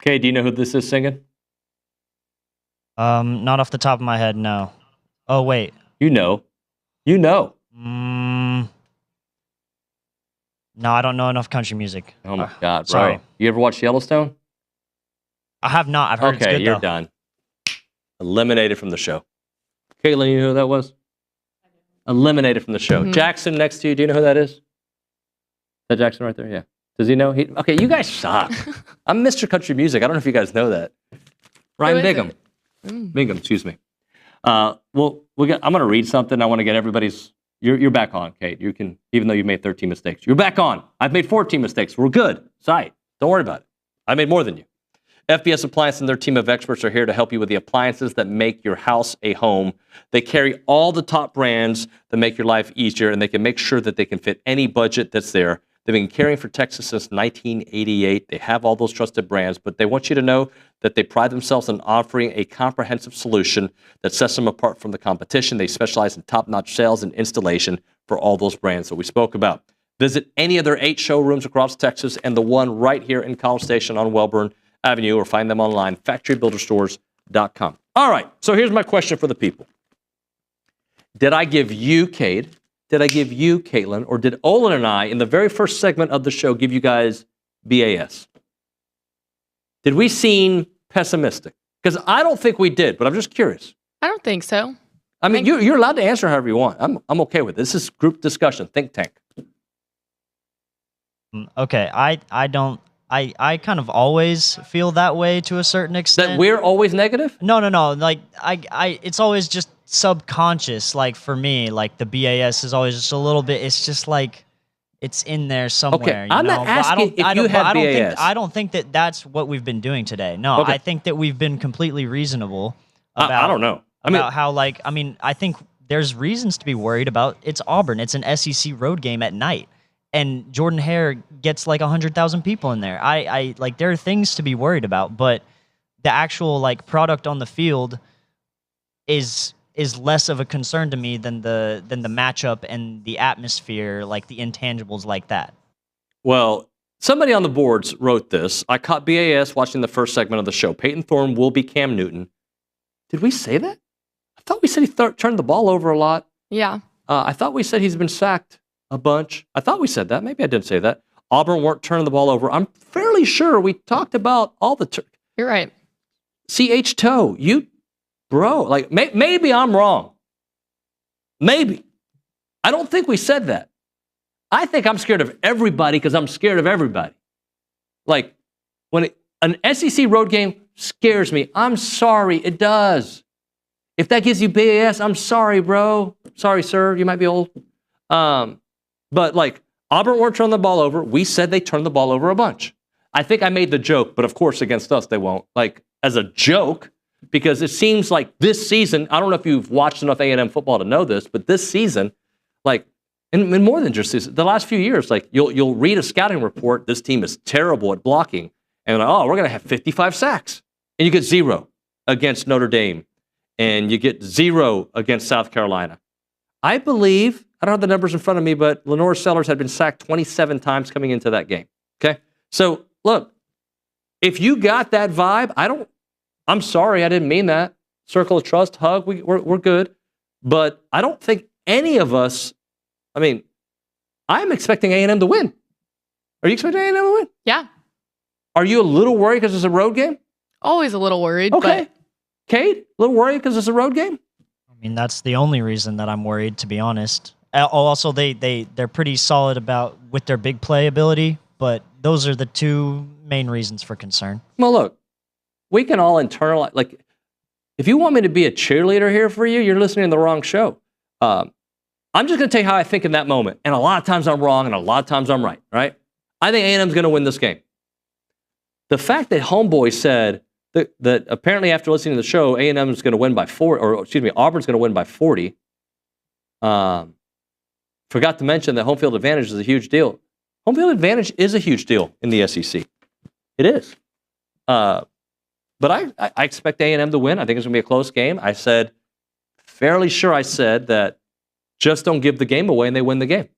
Speaker 6: Okay, do you know who this is singing?
Speaker 10: Not off the top of my head, no. Oh, wait.
Speaker 6: You know. No,
Speaker 10: I don't know enough country music.
Speaker 6: Oh my God, bro.
Speaker 10: Sorry.
Speaker 6: You ever watch Yellowstone?
Speaker 10: I have not. I've heard it's good,
Speaker 6: you're
Speaker 10: though.
Speaker 6: done. Eliminated from the show. Caitlin, you know who that was? Eliminated from the show.
Speaker 11: Mhm.
Speaker 6: Jackson next to you, do you know who that is? Is that Jackson right there? Yeah. Does he know? Okay, you guys suck. I'm Mr. Country Music. I don't know if you guys know that. Ryan
Speaker 11: is
Speaker 6: Bingham.
Speaker 11: Mm.
Speaker 6: Bingham, excuse me. I'm going to read something. I want to get everybody's. You're back on, Kate. You can, even though you made 13 mistakes, you're back on. I've made 14 mistakes. We're good. Sorry. Don't worry about it. I made more than you. FBS Appliance and their team of experts are here to help you with the appliances that make your house a home. They carry all the top brands that make your life easier, and they can make sure that they can fit any budget that's there. They've been carrying for Texas since 1988. They have all those trusted brands, but they want you to know that they pride themselves on offering a comprehensive solution that sets them apart from the competition. They specialize in top-notch sales and installation for all those brands that we spoke about. Visit any of their 8 showrooms across Texas and the one right here in College Station on Welborn Avenue, or find them online, factorybuilderstores.com. All right, so here's my question for the people. Did I give you, Cade, did I give you, Caitlin, or did Olin and I, in the very first segment of the show, give you guys BAS? Did we seem pessimistic? Because I don't think we did, but I'm just curious.
Speaker 11: I don't think so.
Speaker 6: I mean, you're allowed to answer however you want. I'm okay with it. This is group discussion, think tank.
Speaker 10: Okay, I don't. I kind of always feel that way to a certain extent.
Speaker 6: That we're always negative?
Speaker 10: No. Like it's always just subconscious. Like for me, like the BAS is always just a little bit. It's just like it's in there somewhere.
Speaker 6: Okay, I'm not asking if you had BAS.
Speaker 10: I don't think that that's what we've been doing today. No,
Speaker 6: Okay.
Speaker 10: I think that we've been completely reasonable about.
Speaker 6: I don't know.
Speaker 10: I think there's reasons to be worried about. It's Auburn. It's an SEC road game at night. And Jordan Hare gets like 100,000 people in there. I like there are things to be worried about, but the actual like product on the field is less of a concern to me than the matchup and the atmosphere, like the intangibles like that.
Speaker 6: Well, somebody on the boards wrote this. I caught BAS watching the first segment of the show. Peyton Thorne will be Cam Newton. Did we say that? I thought we said he turned the ball over a lot.
Speaker 11: Yeah.
Speaker 6: I thought we said he's been sacked a bunch. I thought we said that. Maybe I didn't say that. Auburn weren't turning the ball over. I'm fairly sure we talked about all the...
Speaker 11: You're right.
Speaker 6: CH Toe, like, maybe I'm wrong. Maybe. I don't think we said that. I think I'm scared of everybody because I'm scared of everybody. Like, when an SEC road game scares me, I'm sorry, it does. If that gives you BAS, I'm sorry, bro. Sorry, sir, you might be old. But like, Auburn weren't turning the ball over. We said they turned the ball over a bunch. I think I made the joke, but of course against us they won't. Like, as a joke, because it seems like this season, I don't know if you've watched enough A&M football to know this, but this season, like, and more than just this, the last few years, like, you'll read a scouting report, this team is terrible at blocking, and like, oh, we're going to have 55 sacks. And you get 0 against Notre Dame, and you get 0 against South Carolina. I believe, I don't have the numbers in front of me, but Lenore Sellers had been sacked 27 times coming into that game. Okay? So, look, if you got that vibe, I'm sorry, I didn't mean that. Circle of trust, hug, we're good. But I don't think any of us, I mean, I'm expecting A&M to win. Are you expecting A&M to win?
Speaker 11: Yeah.
Speaker 6: Are you a little worried because it's a road game?
Speaker 11: Always a little worried.
Speaker 6: Okay.
Speaker 11: But
Speaker 6: Cade, a little worried because it's a road game?
Speaker 10: I mean, that's the only reason that I'm worried, to be honest. Also, they're pretty solid with their big play ability, but those are the two main reasons for concern.
Speaker 6: Well, look, we can all internalize. Like, if you want me to be a cheerleader here for you, you're listening to the wrong show. I'm just going to tell you how I think in that moment. And a lot of times I'm wrong, and a lot of times I'm right, right? I think A&M's going to win this game. The fact that Homeboy said that apparently after listening to the show, A&M is going to win by 4, or excuse me, Auburn's going to win by 40. Forgot to mention that home field advantage is a huge deal. Home field advantage is a huge deal in the SEC. It is. But I expect A&M to win. I think it's going to be a close game. I said, fairly sure I said that just don't give the game away and they win the game.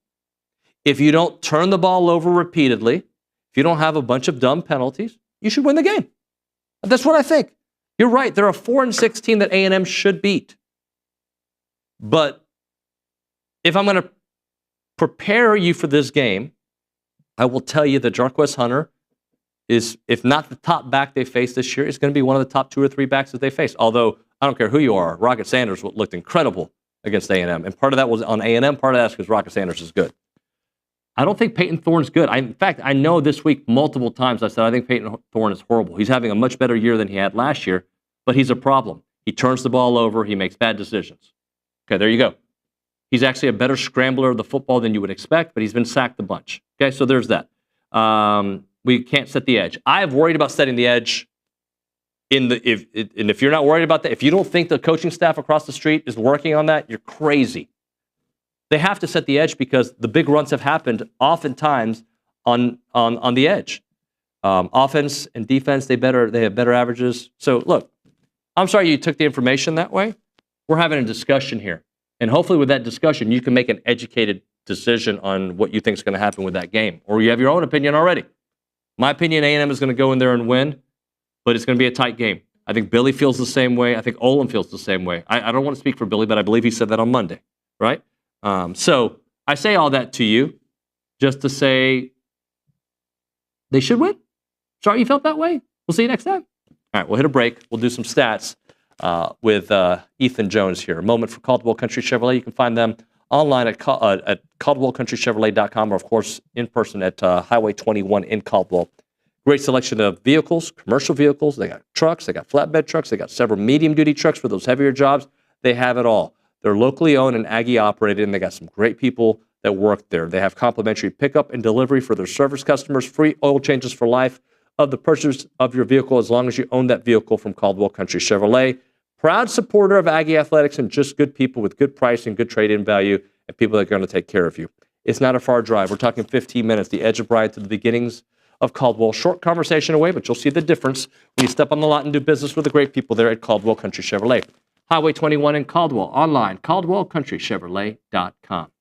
Speaker 6: If you don't turn the ball over repeatedly, if you don't have a bunch of dumb penalties, you should win the game. That's what I think. You're right. They're a 4-6 team that A&M should beat. But if I'm going to prepare you for this game, I will tell you that Jarquez Hunter is, if not the top back they face this year, is going to be one of the top 2 or 3 backs that they face. Although, I don't care who you are, Rocket Sanders looked incredible against A&M. And part of that was on A&M, part of that is because Rocket Sanders is good. I don't think Peyton Thorne's good. In fact, I know this week multiple times I said I think Peyton Thorne is horrible. He's having a much better year than he had last year, but he's a problem. He turns the ball over. He makes bad decisions. Okay, there you go. He's actually a better scrambler of the football than you would expect, but he's been sacked a bunch. Okay, so there's that. We can't set the edge. I have worried about setting the edge. If you're not worried about that, if you don't think the coaching staff across the street is working on that, you're crazy. They have to set the edge because the big runs have happened oftentimes on the edge. Offense and defense, they have better averages. So look, I'm sorry you took the information that way. We're having a discussion here. And hopefully with that discussion, you can make an educated decision on what you think is going to happen with that game. Or you have your own opinion already. My opinion, A&M is going to go in there and win, but it's going to be a tight game. I think Billy feels the same way. I think Olin feels the same way. I don't want to speak for Billy, but I believe he said that on Monday, right? So I say all that to you just to say they should win. Sorry you felt that way. We'll see you next time. All right, we'll hit a break. We'll do some stats with Ethan Jones here. A moment for Caldwell Country Chevrolet. You can find them online at CaldwellCountryChevrolet.com or, of course, in person at Highway 21 in Caldwell. Great selection of vehicles, commercial vehicles. They got trucks. They got flatbed trucks. They got several medium-duty trucks for those heavier jobs. They have it all. They're locally owned and Aggie operated, and they got some great people that work there. They have complimentary pickup and delivery for their service customers, free oil changes for life of the purchase of your vehicle as long as you own that vehicle from Caldwell Country Chevrolet. Proud supporter of Aggie Athletics and just good people with good price and good trade-in value and people that are going to take care of you. It's not a far drive. We're talking 15 minutes, the edge of Bryan to the beginnings of Caldwell. Short conversation away, but you'll see the difference when you step on the lot and do business with the great people there at Caldwell Country Chevrolet. Highway 21 in Caldwell. Online, CaldwellCountryChevrolet.com.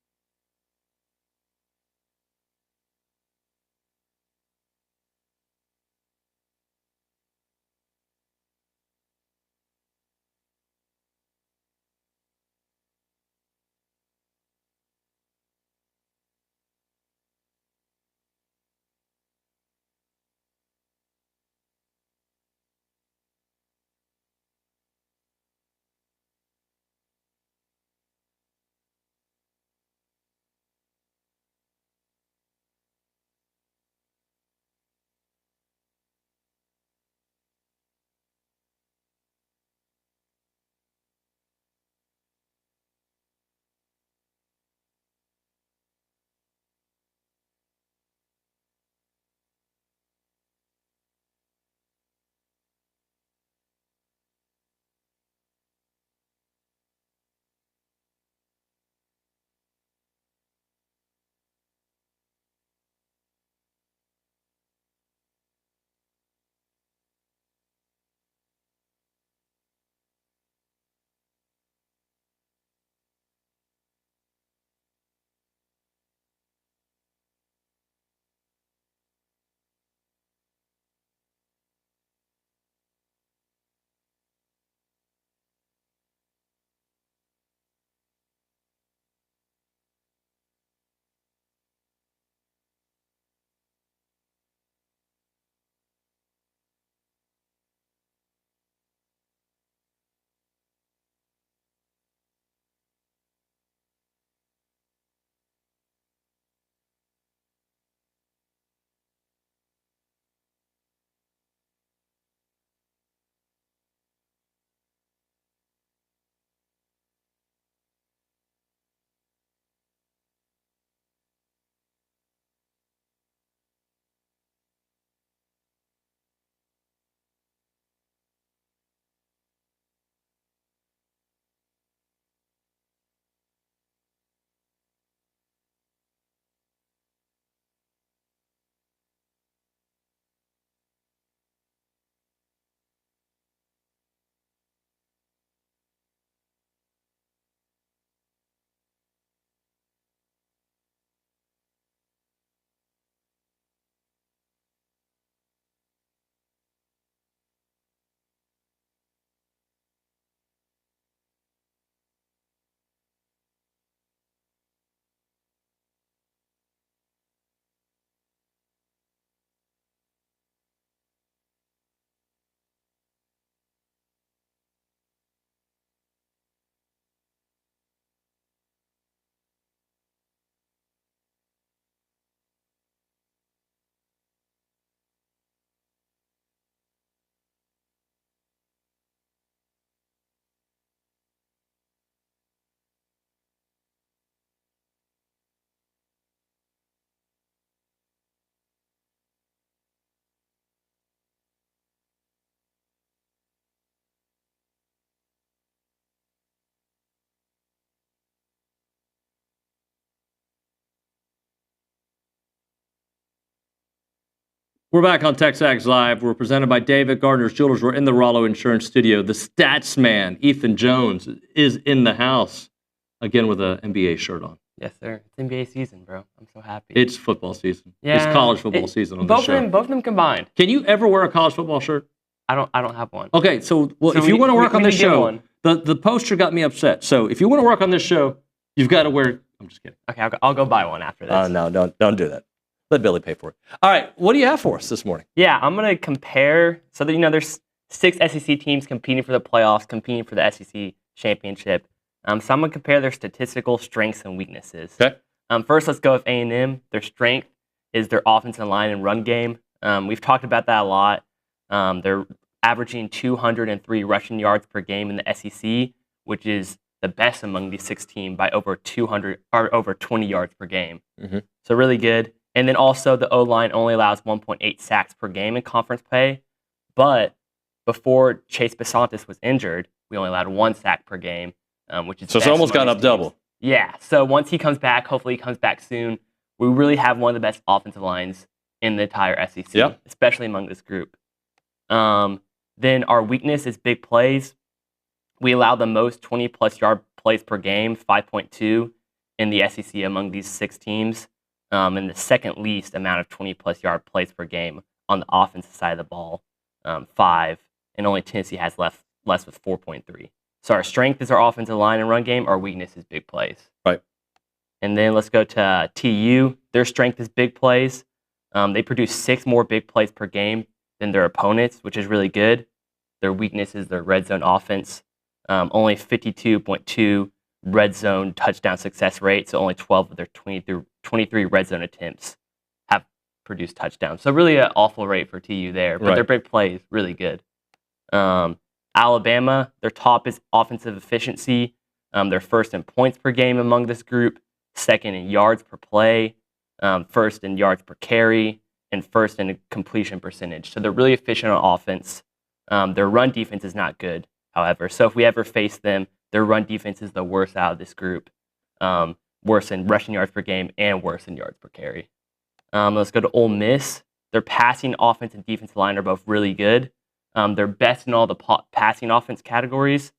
Speaker 6: We're back on TexAgs Live. We're presented by David Gardner's Jewelers. We're in the Rollo Insurance Studio. The stats man, Ethan Jones, is in the house, again with an NBA shirt on.
Speaker 17: Yes, sir. It's NBA season, bro. I'm so happy.
Speaker 6: It's football season.
Speaker 17: Yeah,
Speaker 6: it's college football season on this show.
Speaker 17: Both of them combined.
Speaker 6: Can you ever wear a college football shirt?
Speaker 17: I don't have one.
Speaker 6: Okay, so if you want to work on this show, the poster got me upset. So if you want to work on this show, you've got to wear. I'm just kidding.
Speaker 17: Okay, I'll go buy one after this.
Speaker 6: Oh no, don't do that. Let Billy pay for it. All right, what do you have for us this morning?
Speaker 17: Yeah, I'm gonna compare. So that there's 6 SEC teams competing for the playoffs, competing for the SEC championship. So I'm gonna compare their statistical strengths and weaknesses.
Speaker 6: Okay.
Speaker 17: First, let's go with A&M. Their strength is their offensive line and run game. We've talked about that a lot. They're averaging 203 rushing yards per game in the SEC, which is the best among these 6 teams by over 200 or over 20 yards per game.
Speaker 6: Mm-hmm.
Speaker 17: So really good. And then also the O-line only allows 1.8 sacks per game in conference play. But before Chase Besantis was injured, we only allowed 1 sack per game, which is
Speaker 6: so it's almost gone up double.
Speaker 17: Yeah. So once he comes back, hopefully he comes back soon. We really have one of the best offensive lines in the entire SEC, especially among this group. Then our weakness is big plays. We allow the most 20-plus yard plays per game, 5.2 in the SEC among these 6 teams. And the second least amount of 20-plus yard plays per game on the offensive side of the ball, 5. And only Tennessee has less with 4.3. So our strength is our offensive line and run game. Our weakness is big plays.
Speaker 6: Right.
Speaker 17: And then let's go to TU. Their strength is big plays. They produce 6 more big plays per game than their opponents, which is really good. Their weakness is their red zone offense. Only 52.2 red zone touchdown success rate, so only 12 of their 23 red zone attempts have produced touchdowns. So really an awful rate for TU there, but their big play is really good. Alabama, their top is offensive efficiency. They're first in points per game among this group, second in yards per play, first in yards per carry, and first in completion percentage. So they're really efficient on offense. Their run defense is not good, however. So if we ever face them, their run defense is the worst out of this group. Worse in rushing yards per game and worse in yards per carry. Let's go to Ole Miss. Their passing offense and defensive line are both really good. They're best in all the passing offense categories,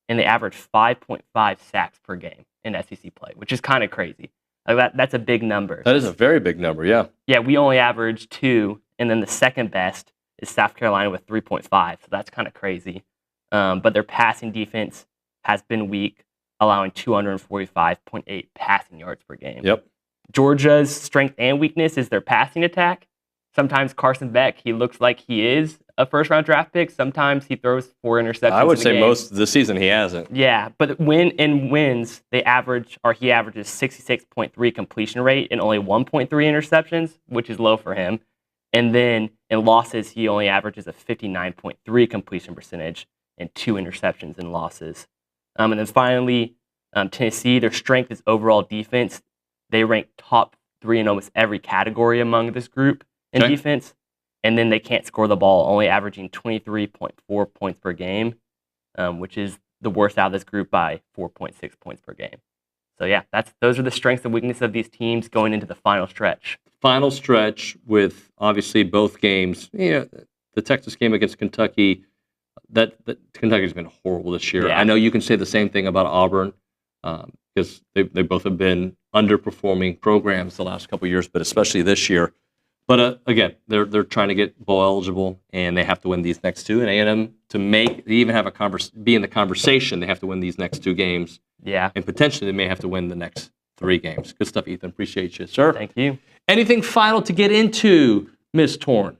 Speaker 17: and they average 5.5 sacks per game in SEC play, which is kind of crazy. That's a big number.
Speaker 6: That is a very big number, yeah.
Speaker 17: Yeah, we only average 2, and then the second best is South Carolina with 3.5, so that's kind of crazy. But their passing defense has been weak, allowing 245.8 passing yards per game.
Speaker 6: Yep.
Speaker 17: Georgia's strength and weakness is their passing attack. Sometimes Carson Beck, he looks like he is a first-round draft pick. Sometimes he throws 4 interceptions. I
Speaker 6: would say most of the season he hasn't.
Speaker 17: Yeah, but in wins, he averages 66.3 completion rate and only 1.3 interceptions, which is low for him. And then in losses, he only averages a 59.3 completion percentage and 2 interceptions in losses. And then finally, Tennessee, their strength is overall defense. They rank top 3 in almost every category among this group in defense. And then they can't score the ball, only averaging 23.4 points per game, which is the worst out of this group by 4.6 points per game. So yeah, those are the strengths and weaknesses of these teams going into the final stretch.
Speaker 6: Final stretch with obviously both games. The Texas game against Kentucky, that Kentucky's been horrible this year.
Speaker 17: Yeah.
Speaker 6: I know you can say the same thing about Auburn because they both have been underperforming programs the last couple of years, but especially this year. But again, they're trying to get bowl eligible, and they have to win these next 2. And A&M to even have be in the conversation, they have to win these next 2 games.
Speaker 17: Yeah,
Speaker 6: and potentially they may have to win the next 3 games. Good stuff, Ethan. Appreciate you, sir.
Speaker 17: Thank you.
Speaker 6: Anything final to get into, Ms. Torn?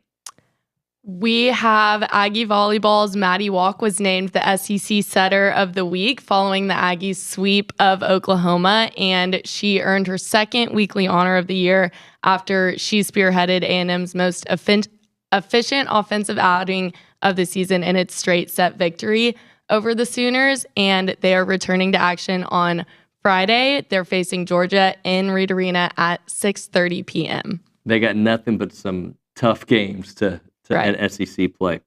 Speaker 11: We have Aggie Volleyball's Maddie Walk was named the SEC Setter of the Week following the Aggies' sweep of Oklahoma, and she earned her 2nd weekly honor of the year after she spearheaded A&M's most efficient offensive outing of the season in its straight set victory over the Sooners, and they are returning to action on Friday. They're facing Georgia in Reed Arena at 6:30 p.m.
Speaker 6: They got nothing but some tough games to SEC play.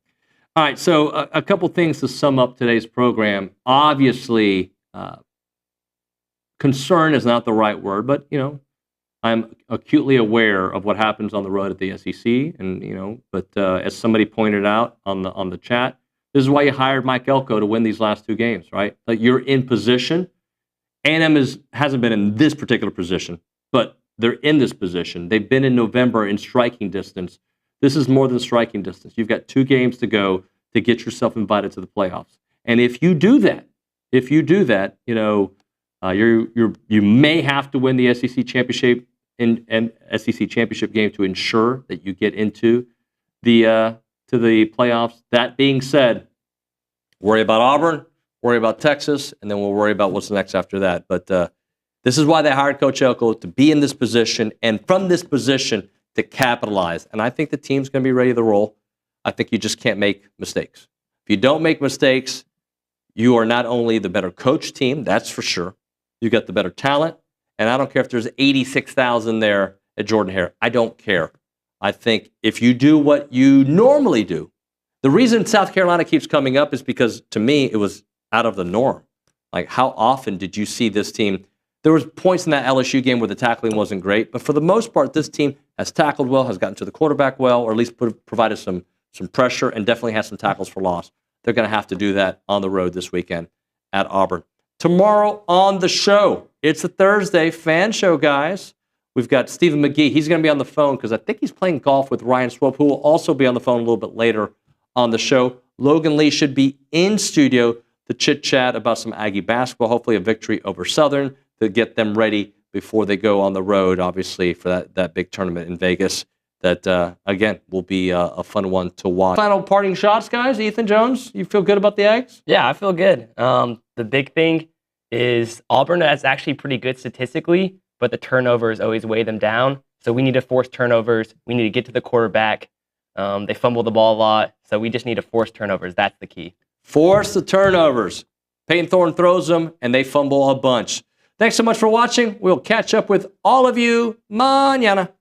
Speaker 6: All right, so a couple things to sum up today's program. Obviously, concern is not the right word, but I'm acutely aware of what happens on the road at the SEC, and but as somebody pointed out on the chat, this is why you hired Mike Elko to win these last 2 games, right? Like, you're in position. A&M hasn't been in this particular position, but they're in this position. They've been in November in striking distance. This is more than striking distance. You've got 2 games to go to get yourself invited to the playoffs. And if you do that, you may have to win the SEC championship and SEC championship game to ensure that you get into the playoffs. That being said, worry about Auburn, worry about Texas, and then we'll worry about what's next after that. But this is why they hired Coach Elko, to be in this position, and from this position to capitalize. And I think the team's going to be ready to roll. I think you just can't make mistakes. If you don't make mistakes, you are not only the better coach team, that's for sure. You got the better talent, and I don't care if there's 86,000 there at Jordan-Hare. I don't care. I think if you do what you normally do, the reason South Carolina keeps coming up is because, to me, it was out of the norm. Like, how often did you see this team? There was points in that LSU game where the tackling wasn't great, but for the most part, this team has tackled well, has gotten to the quarterback well, or at least provided some pressure, and definitely has some tackles for loss. They're going to have to do that on the road this weekend at Auburn. Tomorrow on the show, it's a Thursday fan show, guys. We've got Stephen McGee. He's going to be on the phone because I think he's playing golf with Ryan Swope, who will also be on the phone a little bit later on the show. Logan Lee should be in studio to chit-chat about some Aggie basketball, hopefully a victory over Southern to get them ready before they go on the road, obviously, for that big tournament in Vegas. That, again, will be a fun one to watch. Final parting shots, guys. Ethan Jones, you feel good about the Aggies?
Speaker 17: Yeah, I feel good. The big thing is Auburn is actually pretty good statistically, but the turnovers always weigh them down. So we need to force turnovers. We need to get to the quarterback. They fumble the ball a lot, so we just need to force turnovers. That's the key.
Speaker 6: Force the turnovers. Peyton Thorne throws them, and they fumble a bunch. Thanks so much for watching. We'll catch up with all of you mañana.